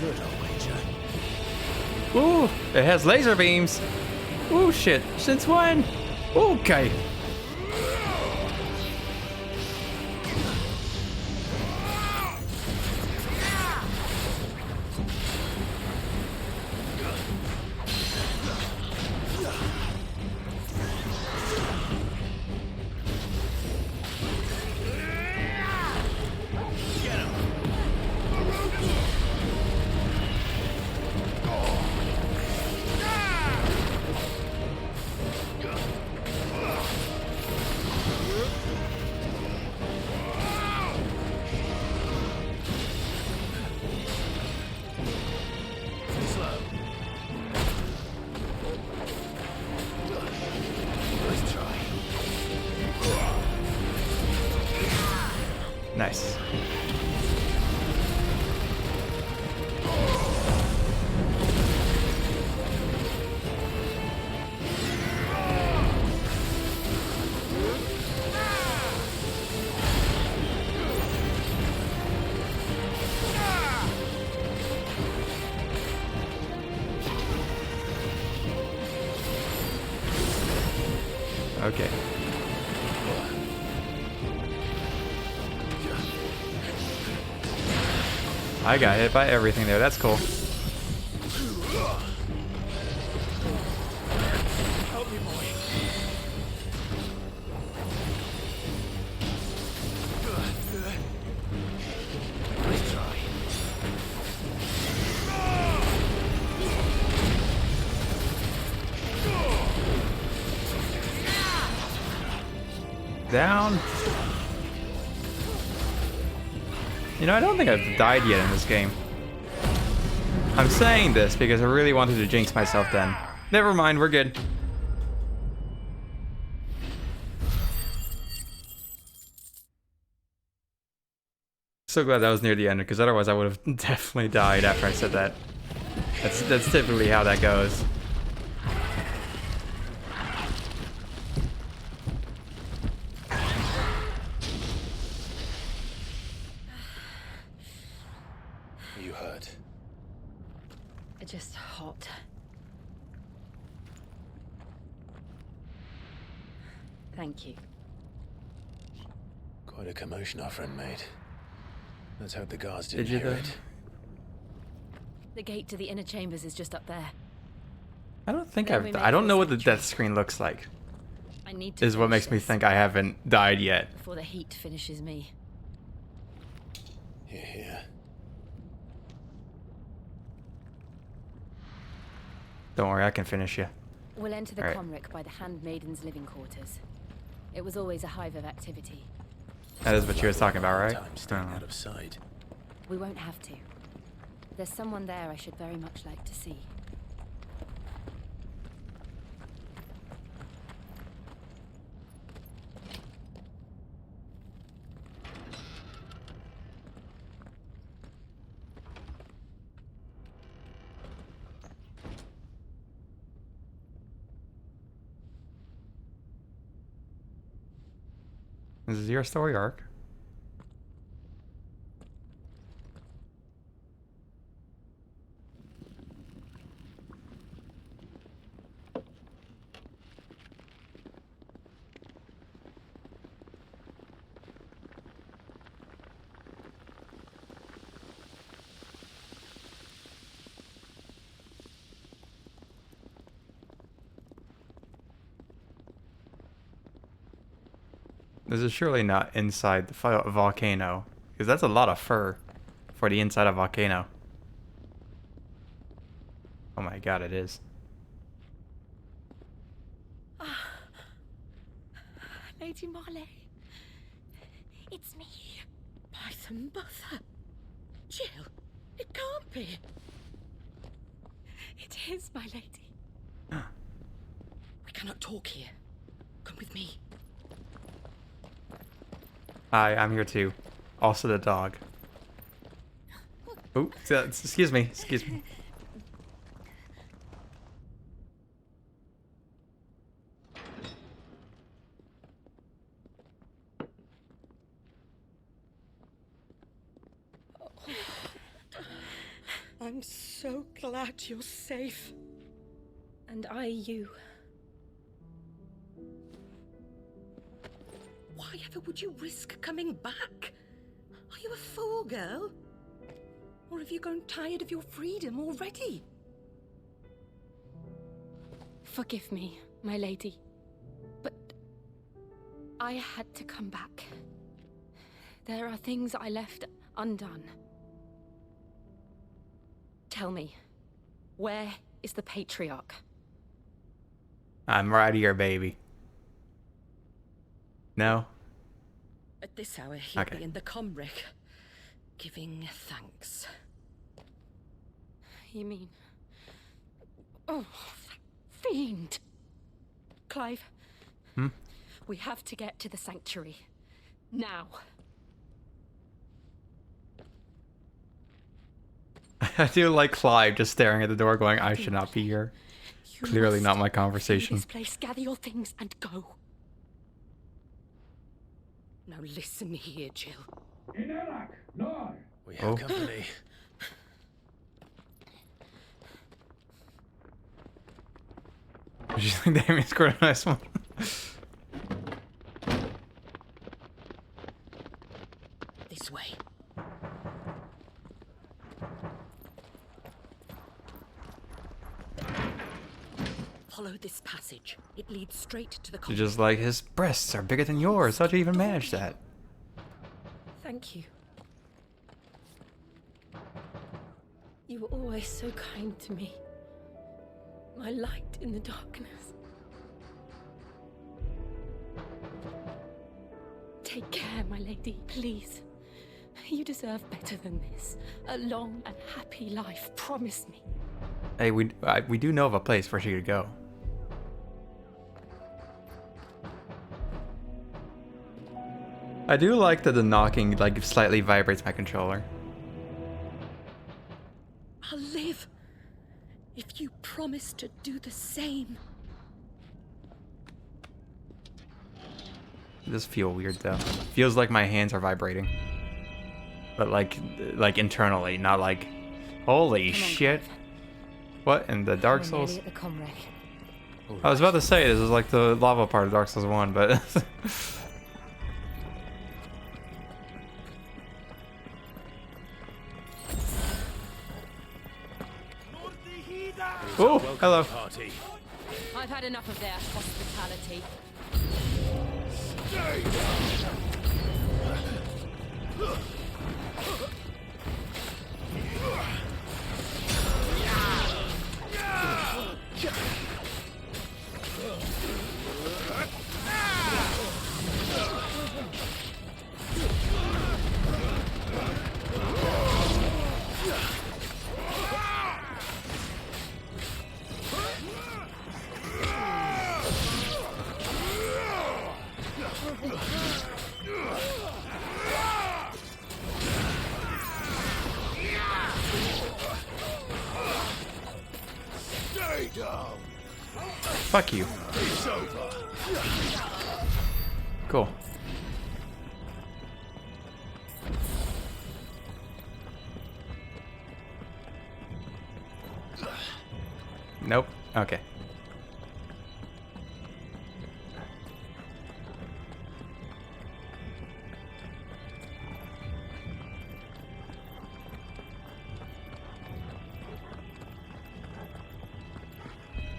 E: good, I'll wager.
A: Ooh, it has laser beams. Ooh, shit. Since when? Okay. Okay. I got hit by everything there. That's cool.
B: Help me, boy. Nice try.
A: Down. You know, I don't think I've died yet in this game. I'm saying this because I really wanted to jinx myself then. Never mind, we're good. So glad that was near the end, because otherwise I would have definitely died after I said that. That's typically how that goes.
E: Are you hurt?
I: Just hot. Thank you.
E: Quite a commotion our friend made. Let's hope the guards
A: Did
E: didn't
A: you
E: hear
A: though?
E: it.
I: The gate to the inner chambers is just up there.
A: I don't think
I: Then we
A: I've.
I: may
A: I don't
I: call
A: know what the
I: sanctuary.
A: death screen looks like.
I: I need to
A: Is what
I: finish
A: makes me
I: this
A: think I haven't died yet.
I: before the heat finishes me.
E: Here, here.
A: Don't worry, I can finish you.
I: We'll enter the
A: Alright.
I: Comric by the Handmaiden's living quarters. It was always a hive of activity.
A: That is what you was talking about, right?
E: Time staying
A: Oh.
E: out of sight.
I: We won't have to. There's someone there I should very much like to see.
A: This is your story arc. This is surely not inside the volcano, because that's a lot of fur for the inside of a volcano. Oh my god, it is.
I: Lady Marley. It's me. Python Mother. Jill, it can't be. It is, my lady. We cannot talk here. Come with me.
A: Hi, I'm here too. Also the dog. Oh, excuse me, excuse me.
I: I'm so glad you're safe. And I you. Why ever would you risk coming back? Are you a fool, girl? Or have you grown tired of your freedom already? Forgive me, my lady, but I had to come back. There are things I left undone. Tell me, where is the Patriarch?
A: I'm right here, baby. No?
I: At this hour, he'll
A: Okay.
I: be in the Comric, giving thanks. You mean... Oh, that fiend! Clive,
A: Hmm?
I: we have to get to the sanctuary. Now.
A: I do like Clive just staring at the door going, I should not be here. Clearly not my conversation.
I: This place, gather your things and go. Now listen here, Jill.
E: We have
A: Oh.
E: company.
A: Did you think Damien scored a nice one?
I: This way. Follow this passage. It leads straight to the
A: You're just like, his breasts are bigger than yours. How'd you even manage that?
I: Thank you. You were always so kind to me. My light in the darkness. Take care, my lady, please. You deserve better than this. A long and happy life, promise me.
A: Hey, we do know of a place for she could go. I do like that the knocking like slightly vibrates my controller.
I: I'll live if you promise to do the same.
A: It does feel weird though. Feels like my hands are vibrating. But like internally, not like holy shit. What in the Dark Souls?
N: At the Comrec.
A: I was about to say this is like the lava part of Dark Souls 1, but oh, hello.
N: I've had enough of their hospitality.
A: Fuck you. Cool. Nope. Okay.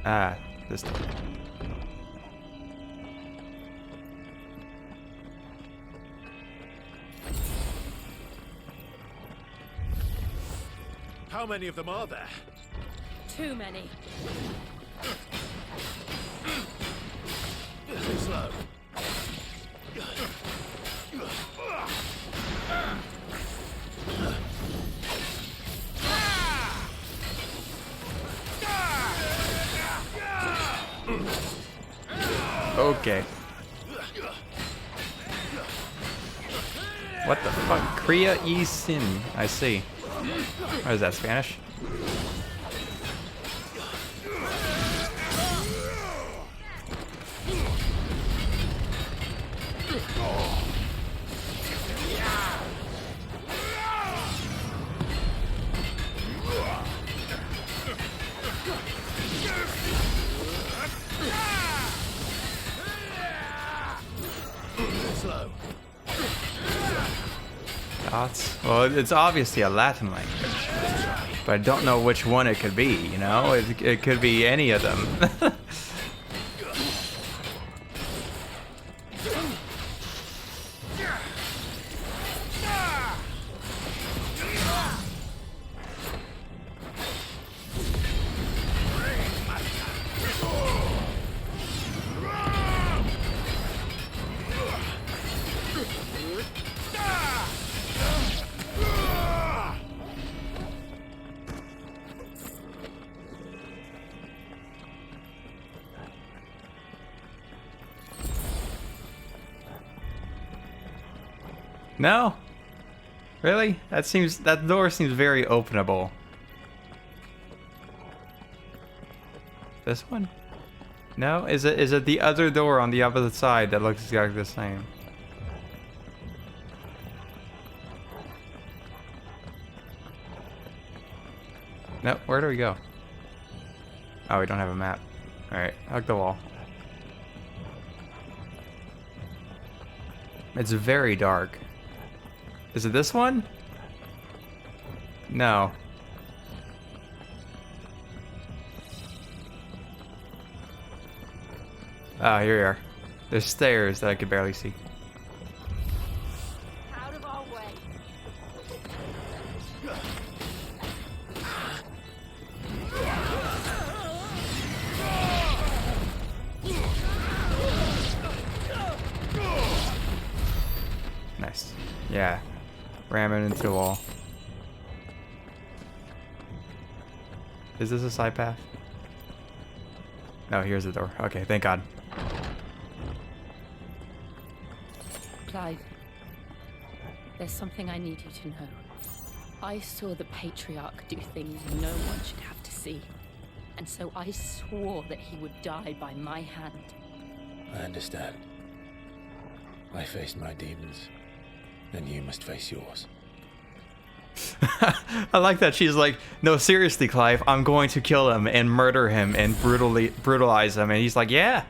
A: Ah, this door.
H: How many of them are there?
N: Too many.
H: Slow.
A: Okay. What the fuck? Kriya y Sin. I see. What is that, Spanish?
H: Slow.
A: Dots? Well, it's obviously a Latin language. But I don't know which one it could be, you know? It could be any of them. No? Really? That door seems very openable. This one? No? Is it the other door on the opposite side that looks exactly the same? No, where do we go? Oh, we don't have a map. Alright, hug the wall. It's very dark. Is it this one? No. Ah, here we are. There's stairs that I could barely see.
U: Out of our way.
A: Nice. Yeah. Ram it into the wall. Is this a side path? No, here's the door. Okay, thank God.
P: Clive, there's something I need you to know. I saw the Patriarch do things no one should have to see. And so I swore that he would die by my hand.
E: I understand. I faced my demons, and you must face yours.
A: I like that she's like, no, seriously, Clive, I'm going to kill him and murder him and brutalize him. And he's like, yeah,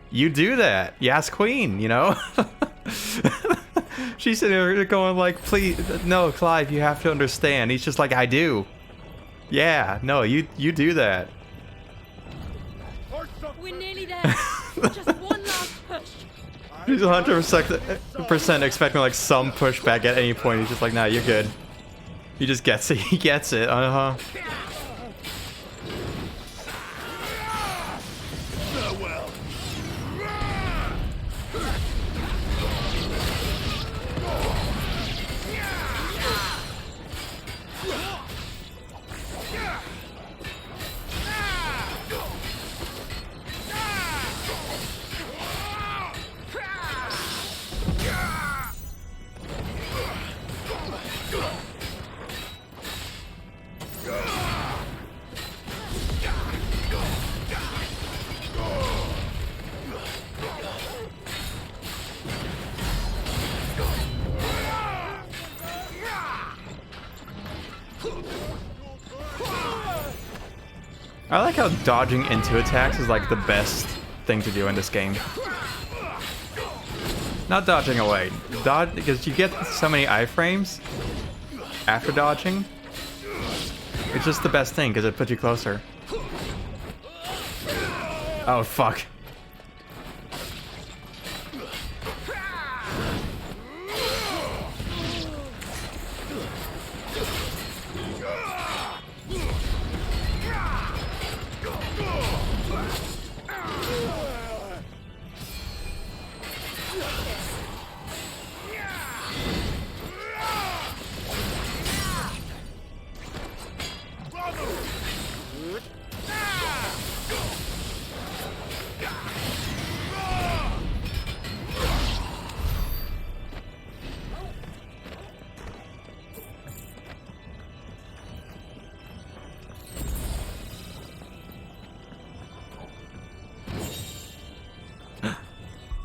A: you do that. Yes, Queen, you know? She's sitting there going like, please, no, Clive, you have to understand. He's just like, I do. Yeah, no, you do that.
U: We're nearly there. Just one last push.
A: He's 100% expecting like some pushback at any point. He's just like, nah, you're good. He just gets it. He gets it. Uh-huh.
C: Farewell.
A: I like how dodging into attacks is like the best thing to do in this game. Not dodging away. Dodge, because you get so many iframes after dodging. It's just the best thing because it puts you closer. Oh, fuck.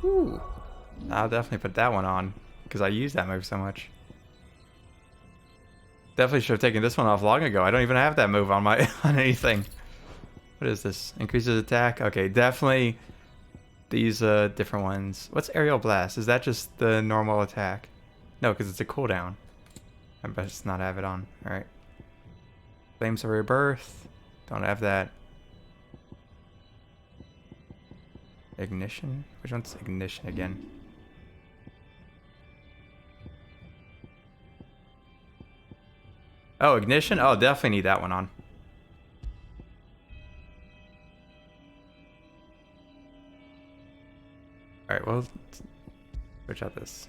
A: Ooh. I'll definitely put that one on because I use that move so much. Definitely should have taken this one off long ago. I don't even have that move on my on anything. What is this? Increases attack? Okay, definitely these different ones. What's Aerial Blast? Is that just the normal attack? No, because it's a cooldown. I best not have it on. Alright. Flames of Rebirth. Don't have that. Ignition? Which one's Ignition again? Oh, Ignition? Oh, definitely need that one on. Alright, well, switch out this.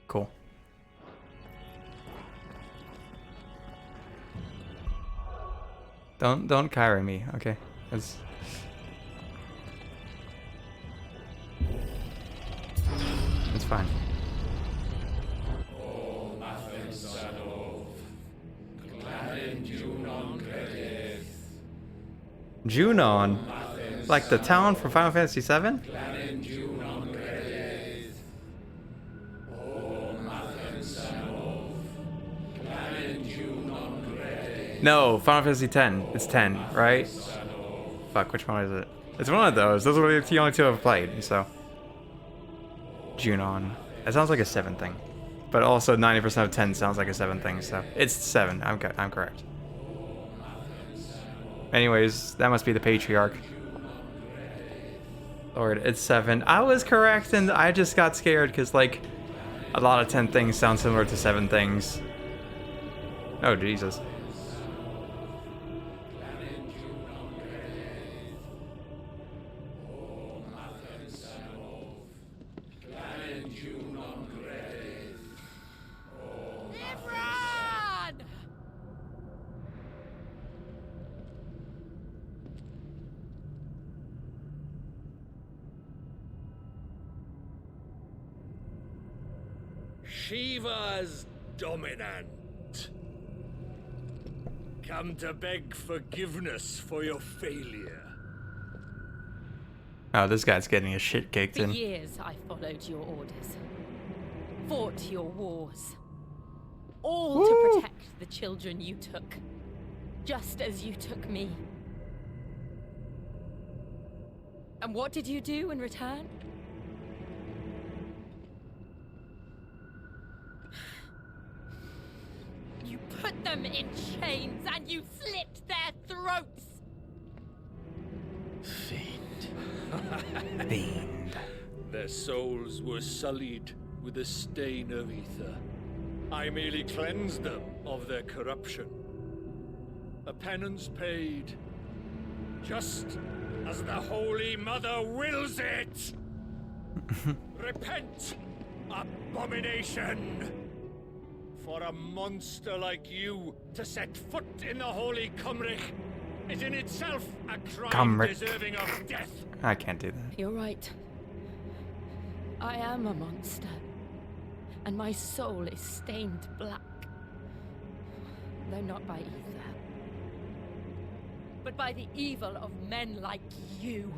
A: Cool. Don't carry me, okay? fine. Junon? Like the town from Final Fantasy VII? No, Final Fantasy X. It's 10, right? Fuck, which one is it? It's one of those. Those are the only two I've played, so. Junon. It sounds like a 7 thing. But also 90% of 10 sounds like a 7 thing, so. It's 7, I'm correct. Anyways, that must be the Patriarch. Lord, it's 7. I was correct, and I just got scared, because, like, a lot of 10 things sound similar to 7 things. Oh, Jesus.
B: Shiva's dominant. Come to beg forgiveness for your failure.
A: Oh, this guy's getting his shit kicked
P: For
A: in.
P: years I followed your orders, fought your wars, all to protect the children you took, just as you took me. And what did you do in return? You put them in chains and you slit their throats!
B: Fiend. Their souls were sullied with the stain of ether. I merely cleansed them of their corruption. A penance paid, just as the Holy Mother wills it! Repent, abomination! For a monster like you to set foot in the Holy Cymric is in itself a crime
A: Cymric.
B: deserving of death.
A: I can't do that.
P: You're right. I am a monster. And my soul is stained black. Though not by ether. But by the evil of men like you,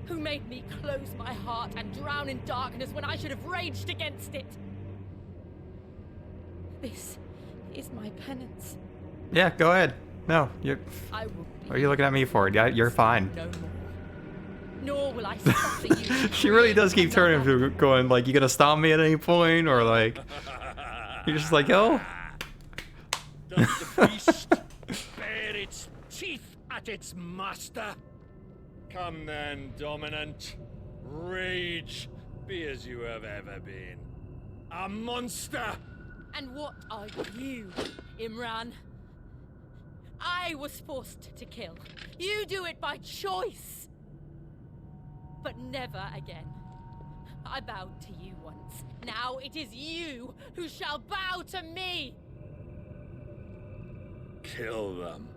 P: who made me close my heart and drown in darkness when I should have raged against it. This is my penance.
A: Yeah, go ahead. No, you're.
P: I will
A: What are you looking at me for? Yeah, you're fine.
P: no more. Nor will I suffer you.
A: She really does keep turning to going like, you gonna stop me at any point, or like, you're just like, oh.
B: Does the beast bare its teeth at its master? Come then, dominant. Rage, be as you have ever been. A monster!
P: And what are you, Imran? I was forced to kill. You do it by choice. But never again. I bowed to you once. Now it is you who shall bow to me.
B: Kill them.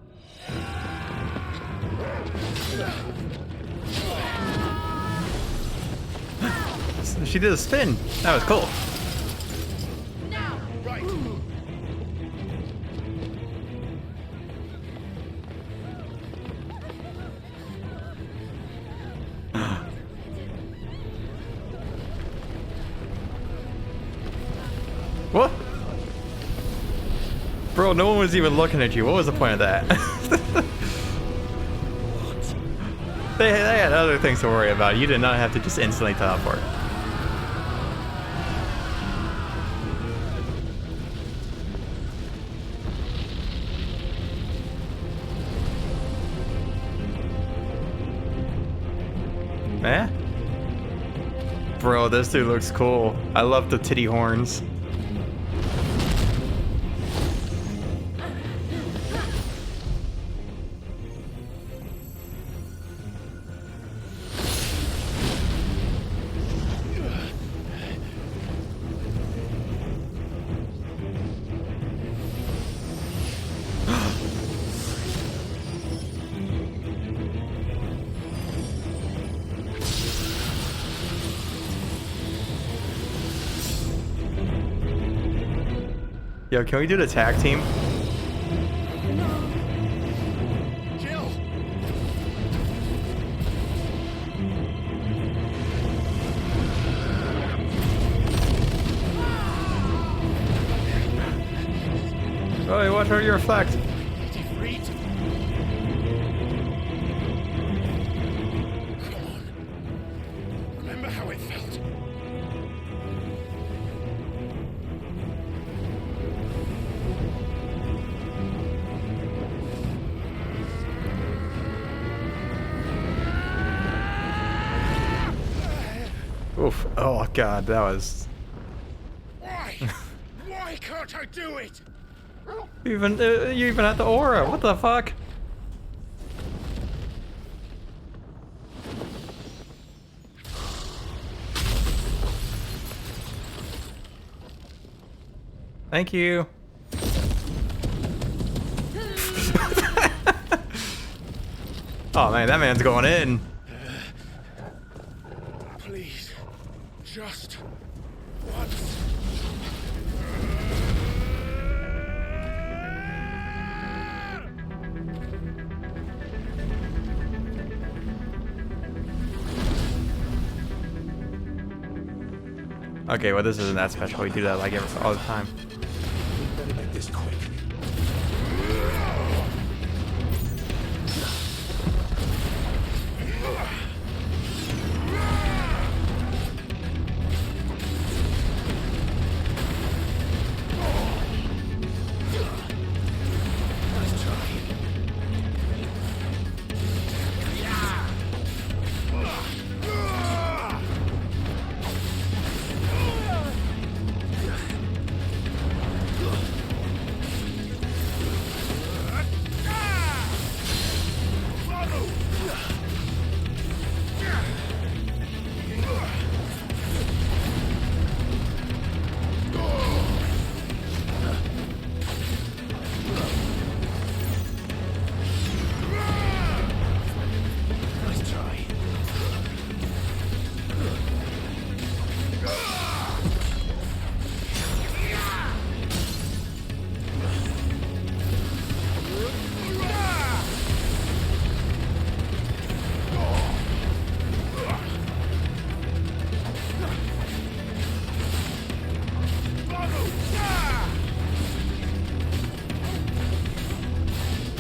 A: She did a spin. That was cool.
B: Now, right.
A: What? Bro, no one was even looking at you. What was the point of that? They had other things to worry about. You did not have to just instantly teleport. Eh? Bro, this dude looks cool. I love the titty horns. Yo, can we do the tag team?
B: Jill!
A: Oh, watch how you reflect.
B: Defeat! Come on. Remember how it felt.
A: Oof. Oh god, that was.
B: Why? Why can't I do it?
A: You even had the aura. What the fuck? Thank you. Oh man, that man's going in.
B: Please. Just once.
A: Okay, well this isn't that special. We do that like all the time.
E: Better make this quick.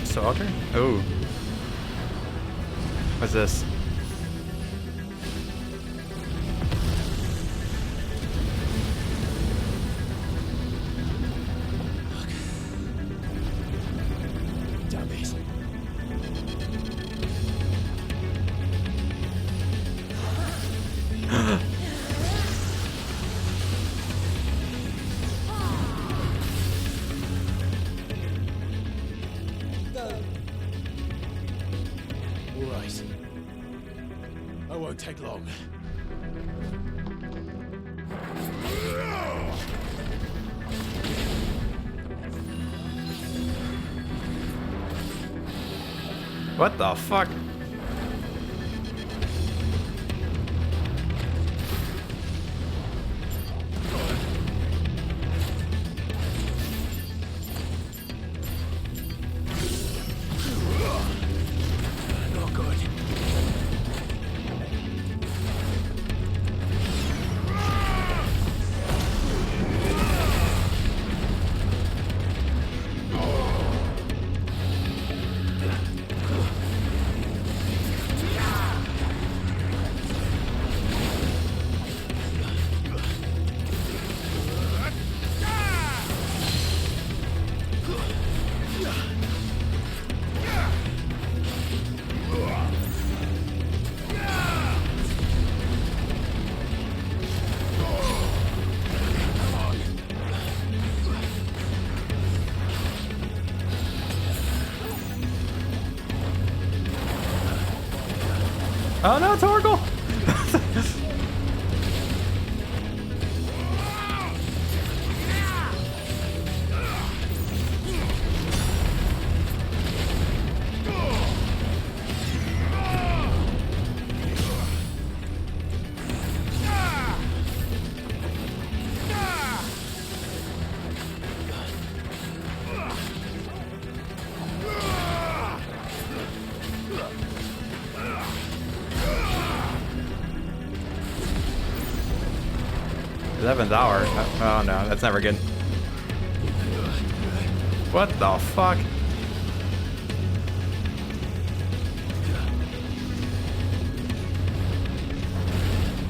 A: Soldier? Oh. What's this?
B: Damn it. All right. I won't take long.
A: What the fuck?
B: Not good.
A: Oh no, Torgal! 7th hour. Oh no, that's never good. What the fuck?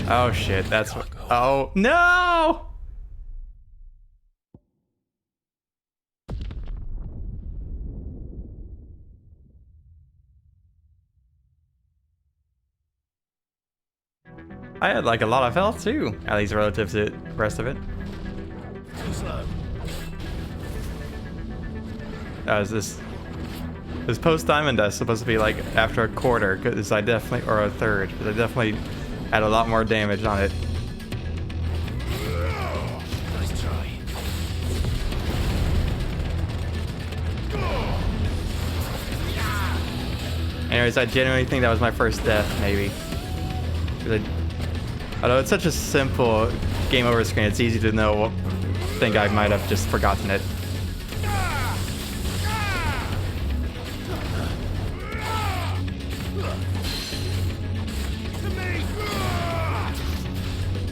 A: Oh shit, that's what. Oh no! I had like a lot of health too, at least relative to the rest of it. Is this post diamond dust supposed to be like after a quarter? Because I definitely, or a third, because I definitely had a lot more damage on it.
B: Nice try.
A: Anyways, I genuinely think that was my first death, maybe. Although it's such a simple game over screen, it's easy to know. I think I might have just forgotten it.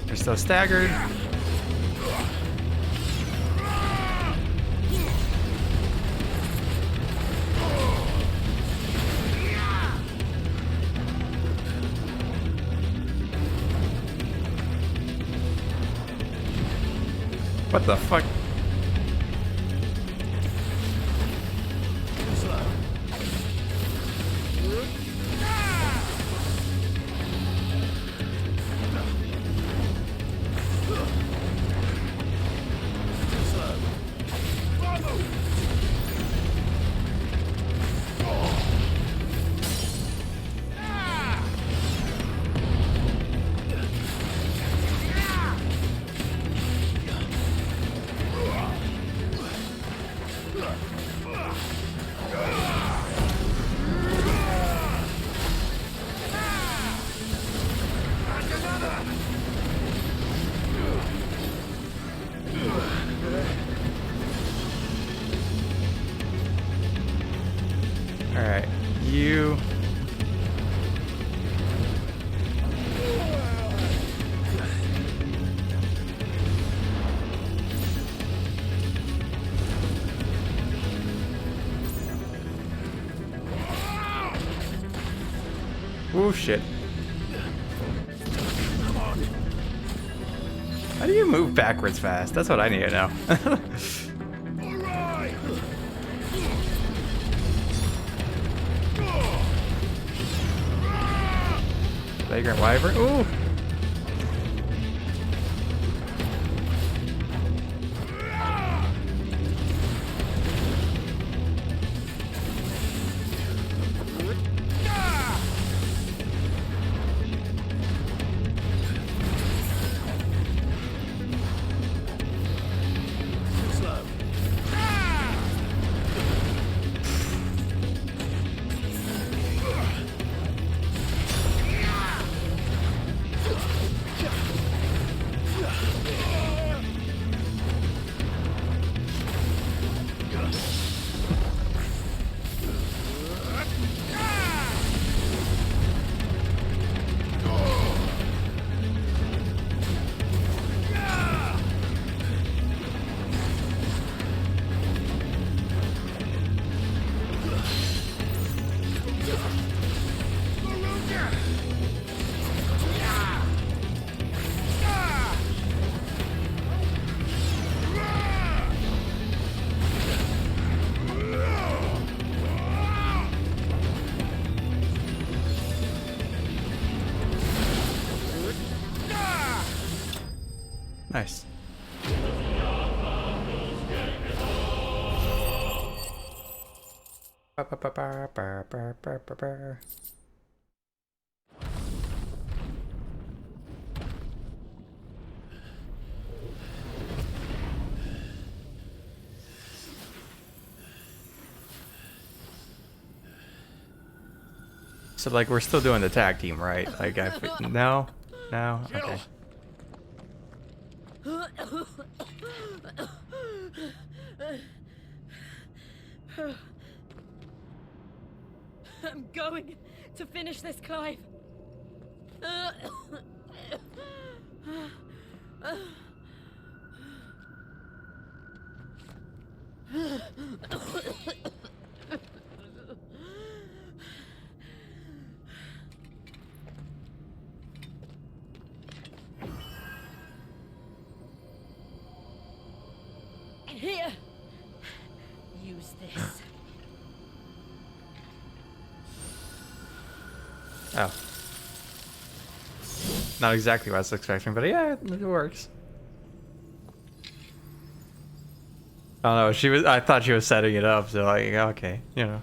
A: They're still staggered. What the fuck? Alright, you... Oh shit. How do you move backwards fast? That's what I need to know. Vagrant Wyvern. Ooh. Nice. So like we're still doing the tag team, right? Like no, okay.
N: I'm going to finish this, Clive.
A: Oh. Not exactly what I was expecting, but yeah, it works. I don't know, I thought she was setting it up, so like, okay, you know.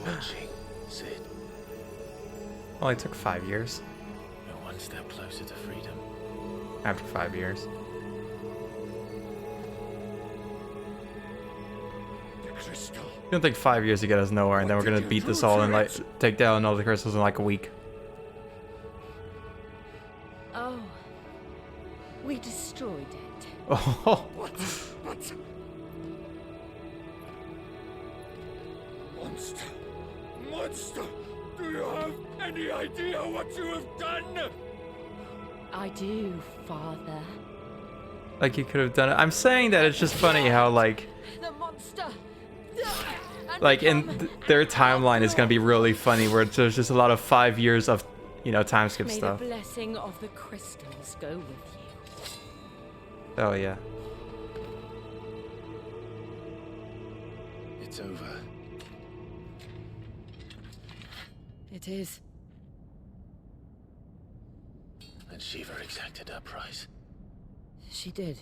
E: Watching, Sid.
A: Only took 5 years.
E: We're one step closer to freedom.
A: After 5 years. It's gonna take 5 years to get us nowhere, and then we're gonna beat this all and like take down all the crystals in like a week.
P: Oh. We destroyed it.
A: Oh.
C: What? Monster! Monster! Do you have any idea what you have done?
P: I do, Father.
A: Like you could have done it. I'm saying that it's just funny how like
P: The monster.
A: like in their timeline is gonna be really funny where there's just a lot of 5 years of, you know, time skip
P: May
A: stuff.
P: the blessing of the crystals go with you.
A: Oh yeah.
E: It's over.
P: It is.
E: And Shiva exacted her price.
P: She did.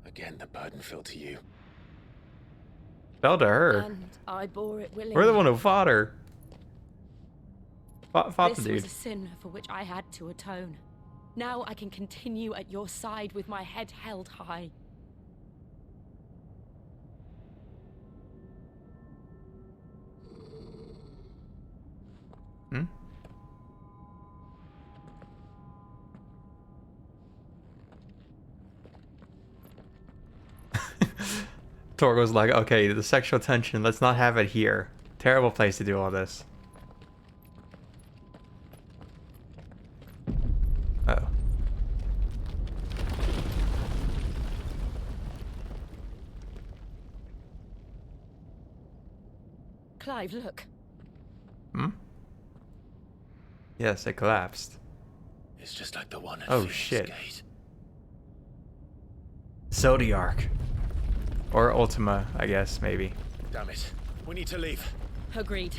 E: Again, the burden fell to you.
A: Fell to her.
P: And I bore it willingly.
A: We're the one who fought her. Fought the
P: This
A: dude.
P: was a sin for which I had to atone. Now I can continue at your side with my head held high.
A: Hmm? Torgo's like, okay, the sexual tension, let's not have it here. Terrible place to do all this. Uh-oh.
P: Clive, look.
A: Hmm? Yes, it collapsed.
E: It's just like the one at
A: Oh
E: Phoenix
A: shit.
E: Gate.
A: Zodiark. Or Ultima, I guess, maybe.
E: Damn it. We need to leave.
P: Agreed.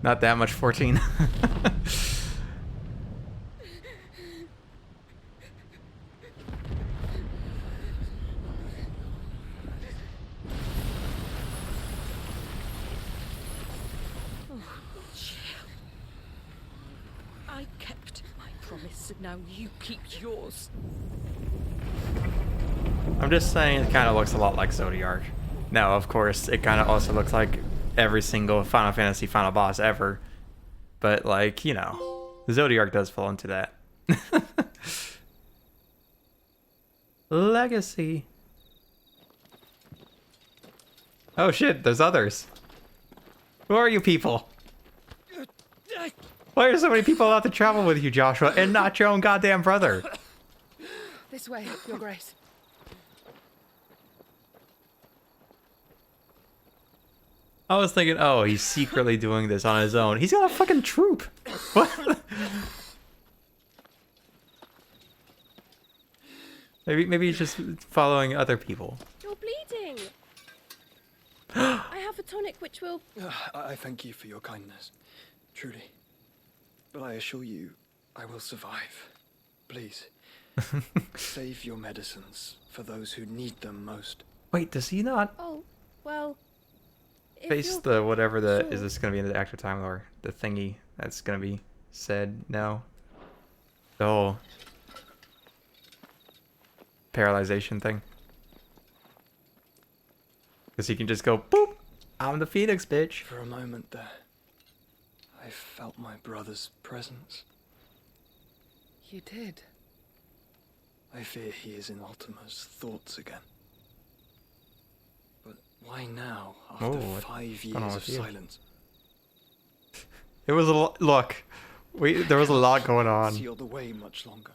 A: Not that much 14.
P: I kept my promise, and now you keep yours.
A: I'm just saying it kind of looks a lot like Zodiark. Now, of course, it kind of also looks like every single Final Fantasy final boss ever. But, like, you know, Zodiark does fall into that. Legacy. Oh shit, there's others. Who are you people? Why are so many people allowed to travel with you, Joshua, and not your own goddamn brother?
O: This way, Your Grace.
A: I was thinking, oh, he's secretly doing this on his own. He's got a fucking troop. What? Maybe he's just following other people.
L: You're bleeding. I have a tonic which will...
S: I thank you for your kindness, truly. But I assure you, I will survive. Please, Save your medicines for those who need them most.
A: Wait, does he not
L: Oh, well. if
A: face
L: you're
A: the whatever the is
L: sure.
A: this gonna be in the active time or the thingy that's gonna be said now? The whole paralyzation thing. Because he can just go boop. I'm the Phoenix, bitch.
S: For a moment there, I felt my brother's presence.
G: You did.
S: I fear he is in Ultima's thoughts again. But why now, after
A: Oh,
S: 5
A: going on
S: years of
A: with you?
S: silence?
A: It was a look. There was a lot going on.
S: Seal the way much longer.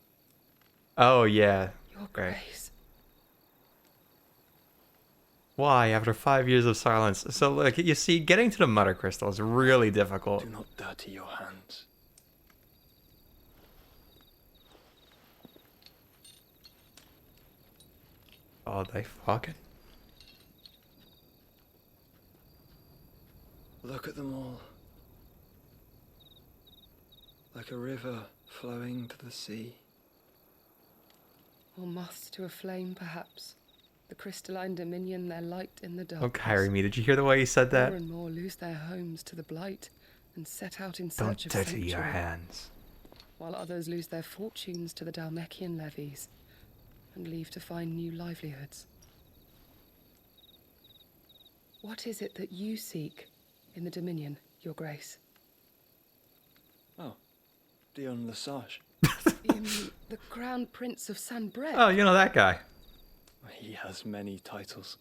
A: Oh yeah.
G: Your
A: Right.
G: grace.
A: Why after 5 years of silence? So like you see, getting to the Mother Crystal is really difficult.
S: Do not dirty your hands.
A: Oh, they fucking.
S: Look at them all. Like a river flowing to the sea.
G: Or moths to a flame, perhaps. The crystalline dominion, their light in the dark.
A: Oh, Kyrie, me, did you hear the way he said that?
G: More and more lose their homes to the blight and set out in
A: Don't
G: search of
A: dirty your
G: sanctuary,
A: hands.
G: while others lose their fortunes to the Dalmekian levies and leave to find new livelihoods. What is it that you seek in the Dominion, Your Grace?
S: Oh, Dion Lesage.
G: You mean the Crown Prince of San Bret?
A: Oh, you know that guy.
S: He has many titles.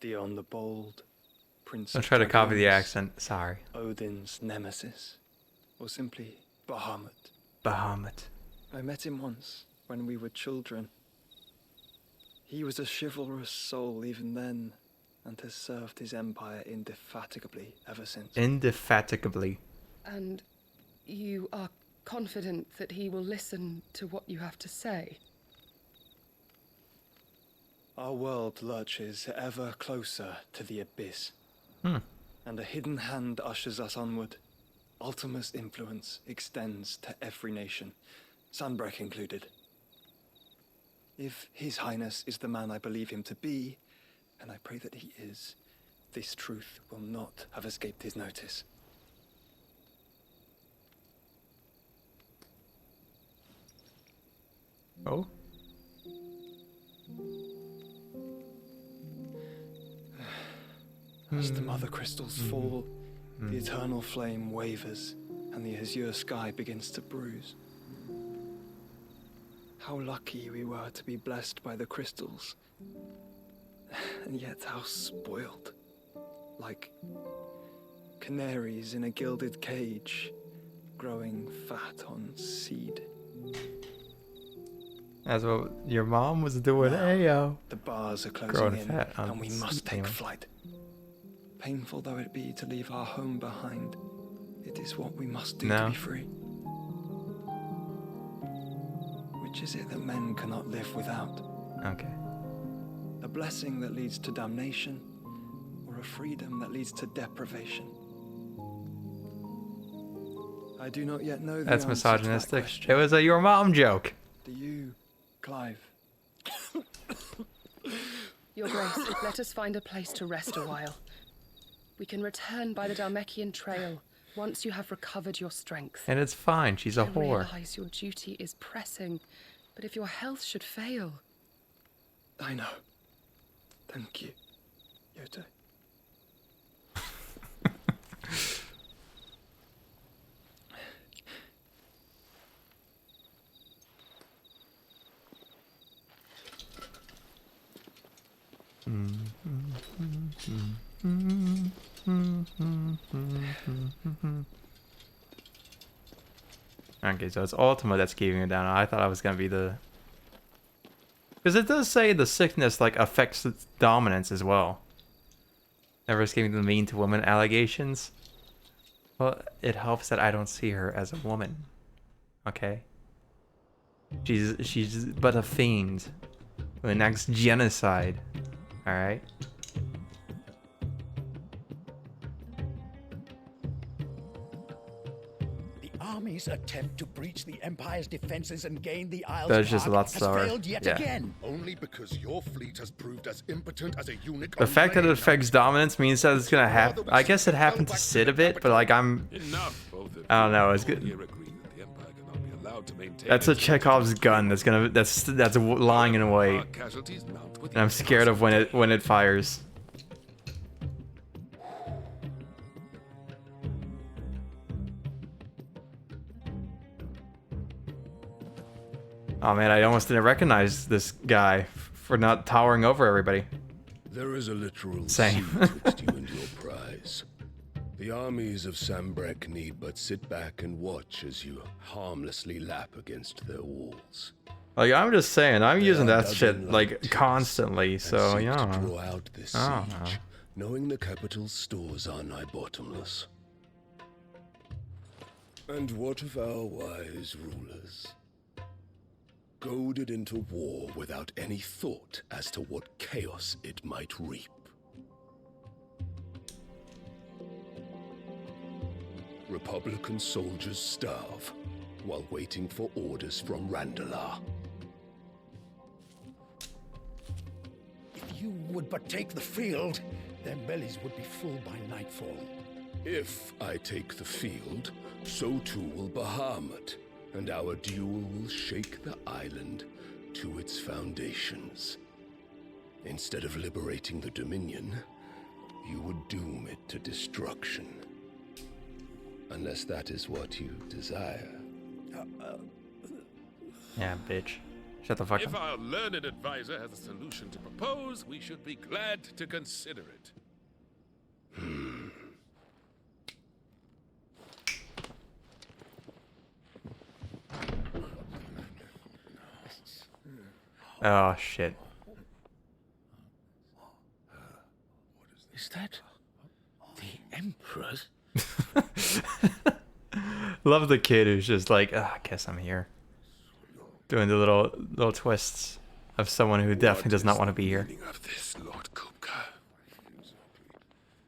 S: Dion the Bold, Prince
A: Don't
S: of
A: try to copy the
S: Dragoons,
A: accent. Sorry.
S: Odin's nemesis, or simply Bahamut.
A: Bahamut.
S: I met him once, when we were children. He was a chivalrous soul even then, and has served his empire indefatigably ever since.
A: Indefatigably.
G: And you are confident that he will listen to what you have to say?
S: Our world lurches ever closer to the abyss. And a hidden hand ushers us onward. Ultima's influence extends to every nation, Sanbreque included. If His Highness is the man I believe him to be, and I pray that he is, this truth will not have escaped his notice.
A: Oh?
S: As the mother crystals fall, the eternal flame wavers, and the azure sky begins to bruise. How lucky we were to be blessed by the crystals, and yet how spoiled. Like canaries in a gilded cage, growing fat on seed.
A: That's what your mom was doing. Ayo.
S: The bars are
A: Growing
S: closing in,
A: fat on
S: and we must
A: seed,
S: take
A: anyway.
S: flight. Painful though it be to leave our home behind, it is what we must do to
A: No.
S: be free. Which is it that men cannot live without?
A: Okay.
S: A blessing that leads to damnation, or a freedom that leads to deprivation? I do not yet know the
A: That's
S: answer to that
A: misogynistic.
S: question.
A: It was a your mom joke.
S: Do you, Clive?
G: Your Grace, let us find a place to rest a while. We can return by the Dalmekian trail once you have recovered your strength.
A: And it's fine. She's a
G: I
A: whore.
G: realize your duty is pressing, but if your health should fail...
S: I know. Thank you, Yote.
A: Okay, so it's Ultima that's keeping it down. I thought I was gonna be the... Because it does say the sickness like affects its dominance as well. Never escaping the mean to women allegations. Well, it helps that I don't see her as a woman. Okay? She's but a fiend who enacts genocide. Alright?
H: The army
M: army's attempt to breach the Empire's defenses and gain the Isles
A: That's just a lot
M: has
A: slower.
M: failed yet
A: Yeah.
M: again.
T: Only because your fleet has proved as impotent as a unit.
A: The fact that it affects dominance means that it's gonna happen. I guess it happened to Sid a bit, but like I don't know. It's good. That's a Chekhov's gun. That's lying in wait, and I'm scared of when it fires. Oh man, I almost didn't recognize this guy for not towering over everybody.
J: There is a literal
A: Same.
J: sea betwixt you and your prize. The armies of Sambrek need but sit back and watch as you harmlessly lap against their walls.
A: Like I'm just saying, I'm
J: They
A: using
J: are
A: that shit
J: dozen
A: like
J: light
A: constantly.
J: and
A: So
J: seek
A: yeah.
J: to draw out this
A: I don't
J: siege,
A: know.
J: knowing the capital's stores are nigh bottomless. And what of our wise rulers? Goaded into war without any thought as to what chaos it might reap. Republican soldiers starve while waiting for orders from Randalar.
M: If you would but take the field, their bellies would be full by nightfall.
J: If I take the field, so too will Bahamut, and our duel will shake the island to its foundations. Instead of liberating the Dominion, you would doom it to destruction. Unless that is what you desire.
A: Yeah, bitch. Shut the fuck
K: If
A: up.
K: our learned advisor has a solution to propose, we should be glad to consider it.
A: Oh shit.
M: Is that the Emperor's?
A: Love the kid who's just like, I guess I'm here. Doing the little twists of someone who definitely does not want to be here.
J: Of this, Lord Kupka.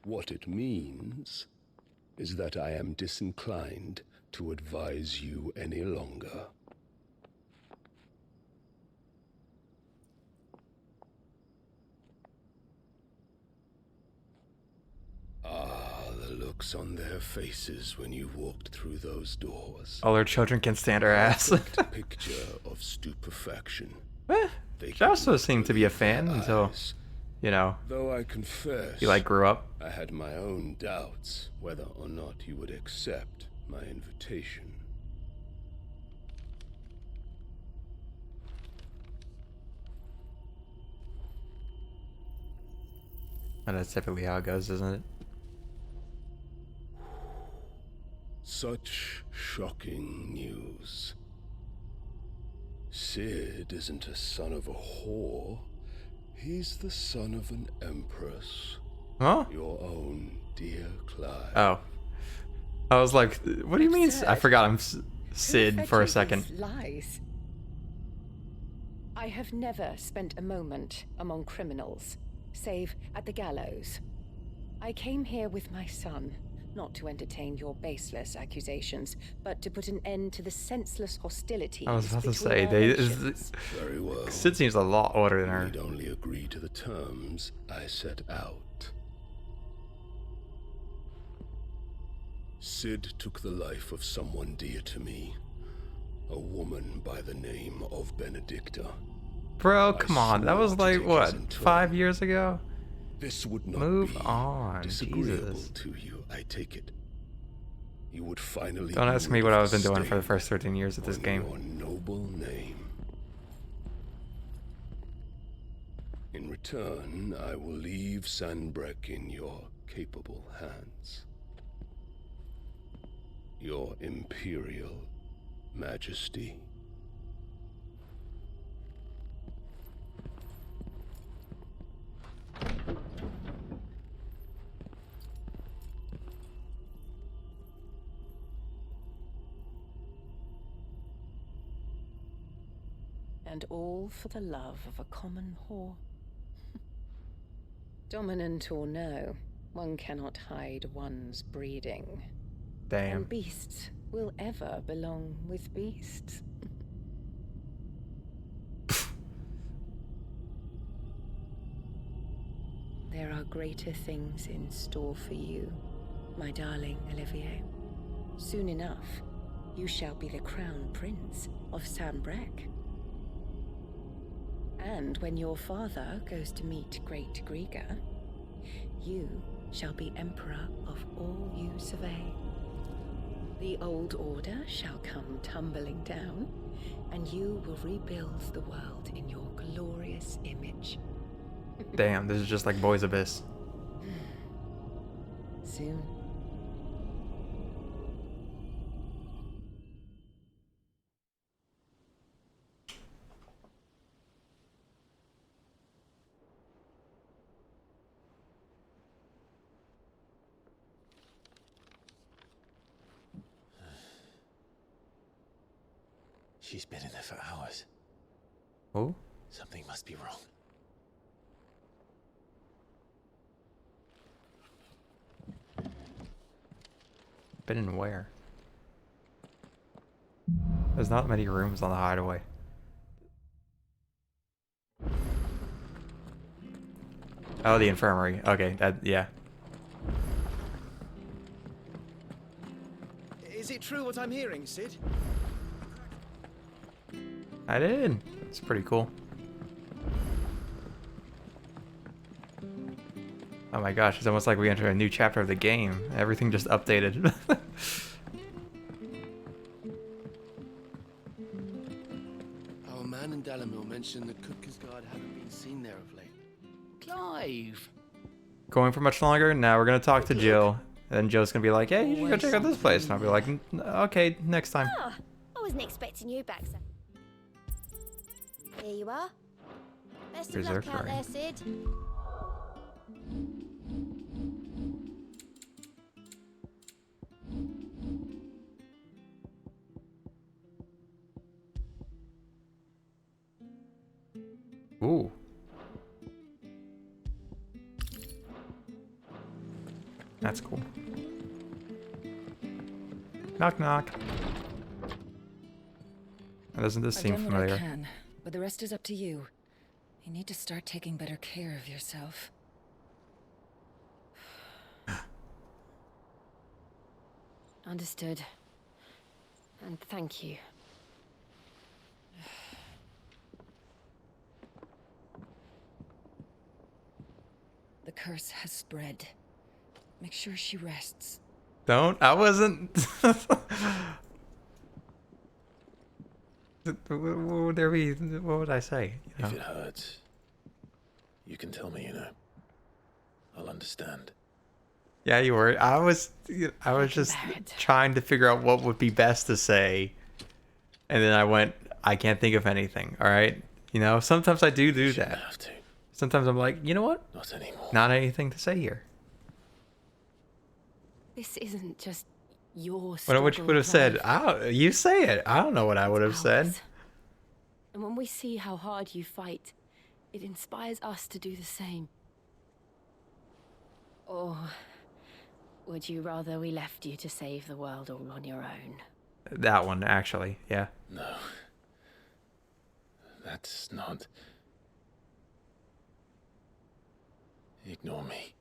J: What it means is that I am disinclined to advise you any longer. Ah, the looks on their faces when you walked through those doors.
A: All our children can stand our ass.
J: Perfect picture of stupefaction.
A: Joshua seemed to be a fan until, you know,
J: Though I confess,
A: he like grew up.
J: I had my own doubts whether or not you would accept my invitation.
A: And that's typically how it goes, isn't it?
J: Such shocking news. Sid isn't a son of a whore. He's the son of an empress.
A: Huh?
J: Your own dear Clive.
A: Oh. I was like, what do you mean? I forgot I'm Sid for a second.
W: Lies. I have never spent a moment among criminals, save at the gallows. I came here with my son, not to entertain your baseless accusations, but to put an end to the senseless hostility.
A: I was about to say,
J: Very well.
A: Sid seems a lot older than her.
J: Need only agree to the terms I set out. Sid took the life of someone dear to me, a woman by the name of Benedicta.
A: Bro, come on. That was like, what, 5 years ago?
J: This would not
A: Move
J: be
A: on.
J: disagreeable
A: Jesus.
J: to you, I take it. You would finally
A: Don't
J: be
A: ask me
J: rid
A: what
J: of
A: I've been
J: the
A: doing for the
J: stain
A: first 13 years of this
J: on
A: game.
J: your noble name. In return, I will leave Sanbrek in your capable hands. Your Imperial Majesty.
W: And all for the love of a common whore. Dominant or no, one cannot hide one's breeding.
A: Damn.
W: And beasts will ever belong with beasts. There are greater things in store for you, my darling Olivier. Soon enough, you shall be the crown prince of Sambrec. And when your father goes to meet Great Griga, you shall be emperor of all you survey. The old order shall come tumbling down, and you will rebuild the world in your glorious image.
A: Damn, this is just like Boys Abyss.
W: Soon.
E: She's been in there for hours.
A: Oh?
E: Something must be wrong.
A: Been in where? There's not many rooms on the hideaway. Oh, the infirmary. Okay, yeah.
Q: Is it true what I'm hearing, Cid?
A: I did. It's pretty cool. Oh my gosh, it's almost like we entered a new chapter of the game. Everything just updated.
B: Our man in Dalamil mentioned that Kupka's guard hadn't been seen there of late. Clive!
A: Going for much longer? Now we're gonna talk to Jill. And then Jill's gonna be like, hey, you should go check out this place. And I'll be like, okay, next time.
R: Oh, I wasn't expecting you back, sir. Here you are. Best of luck out there, Cid.
A: Ooh. That's cool. Knock knock. Doesn't this seem familiar?
W: I've done what I can, but the rest is up to you. You need to start taking better care of yourself.
P: Understood. And thank you.
W: The curse has spread. Make sure she rests.
A: Don't. I wasn't. What would there be? What would I say? You know?
E: If it hurts, you can tell me, you know. I'll understand.
A: Yeah, you were. I was just trying to figure out what would be best to say. And then I went, I can't think of anything. All right. You know, sometimes I do that.
E: Have to.
A: Sometimes I'm like, you know what?
E: Not anymore.
A: Not anything to say here.
P: This isn't just your
A: What would you would have said? You say it. I don't know what I would have said.
P: And when we see how hard you fight, it inspires us to do the same. Or would you rather we left you to save the world all on your own?
A: That one, actually, yeah.
E: No. That's not... Ignore me.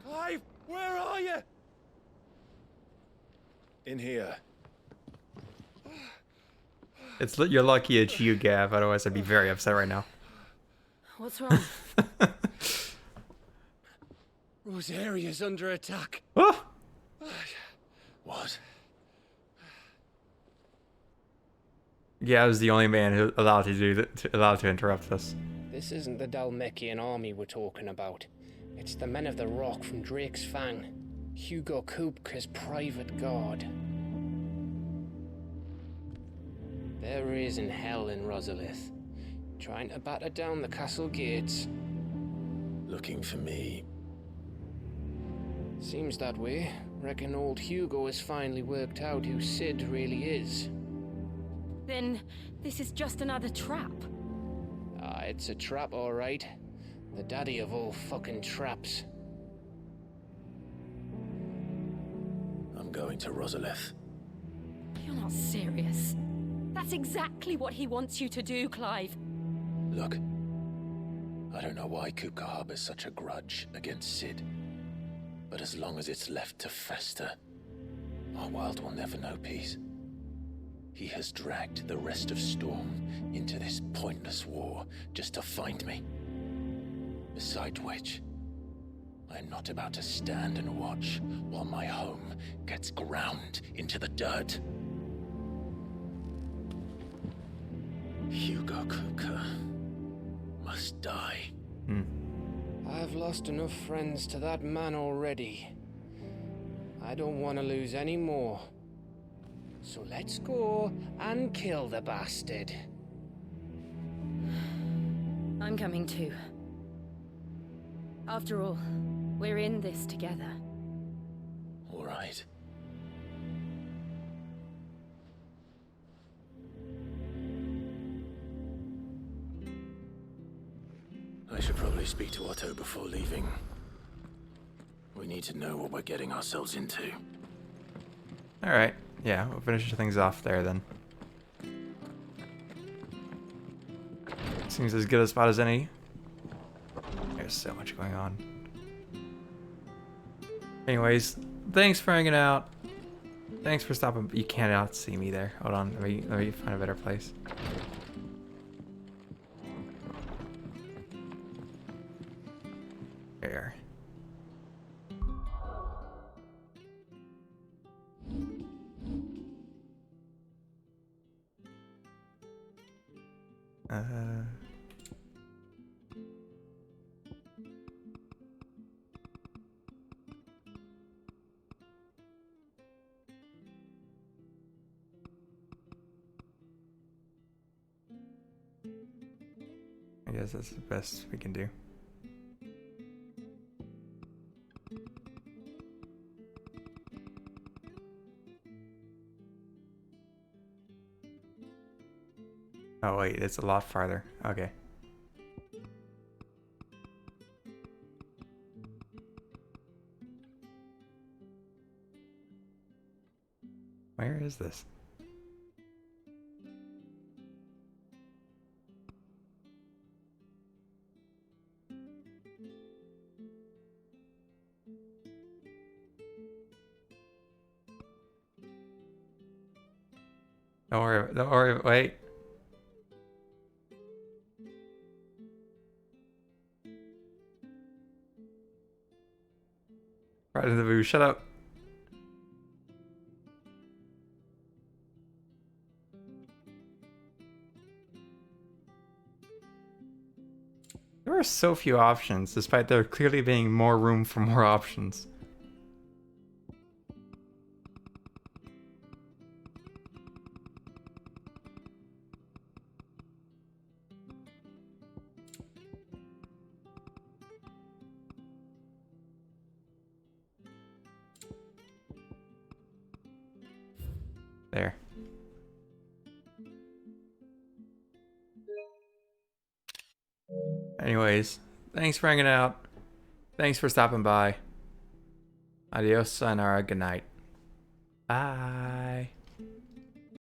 Q: Clive, where are you?
E: In here.
A: You're lucky it's you, Gav. Otherwise, I'd be very upset right now.
P: What's wrong?
Q: Rosaria's under attack.
A: Oh!
E: What?
A: Yeah, I was the only man who allowed to interrupt us.
V: This isn't the Dhalmekian army we're talking about. It's the men of the Rock from Drake's Fang. Hugo Kupka's private guard. There is in hell in Rosalith, trying to batter down the castle gates.
E: Looking for me.
V: Seems that way. Reckon old Hugo has finally worked out who Sid really is.
P: Then this is just another trap.
V: Ah, it's a trap, all right. The daddy of all fucking traps.
E: I'm going to Rosalith.
P: You're not serious. That's exactly what he wants you to do, Clive.
E: Look, I don't know why Kupka harbors such a grudge against Sid. But as long as it's left to fester, our world will never know peace. He has dragged the rest of Storm into this pointless war just to find me. Besides which, I'm not about to stand and watch while my home gets ground into the dirt. Hugo Kupka must die.
V: I've lost enough friends to that man already. I don't want to lose any more. So let's go and kill the bastard.
P: I'm coming too. After all, we're in this together.
E: All right. I should probably speak to Otto before leaving. We need to know what we're getting ourselves into.
A: Alright, yeah, we'll finish things off there then. Seems as good a spot as any. There's so much going on. Anyways, thanks for hanging out. Thanks for stopping. You cannot see me there. Hold on, let me find a better place. There. I guess that's the best we can do. Oh wait, it's a lot farther. Okay. Where is this? Don't worry, wait. Right in the boo, shut up. There are so few options, despite there clearly being more room for more options. There. Anyways, thanks for hanging out. Thanks for stopping by. Adios, sayonara, good night. Bye.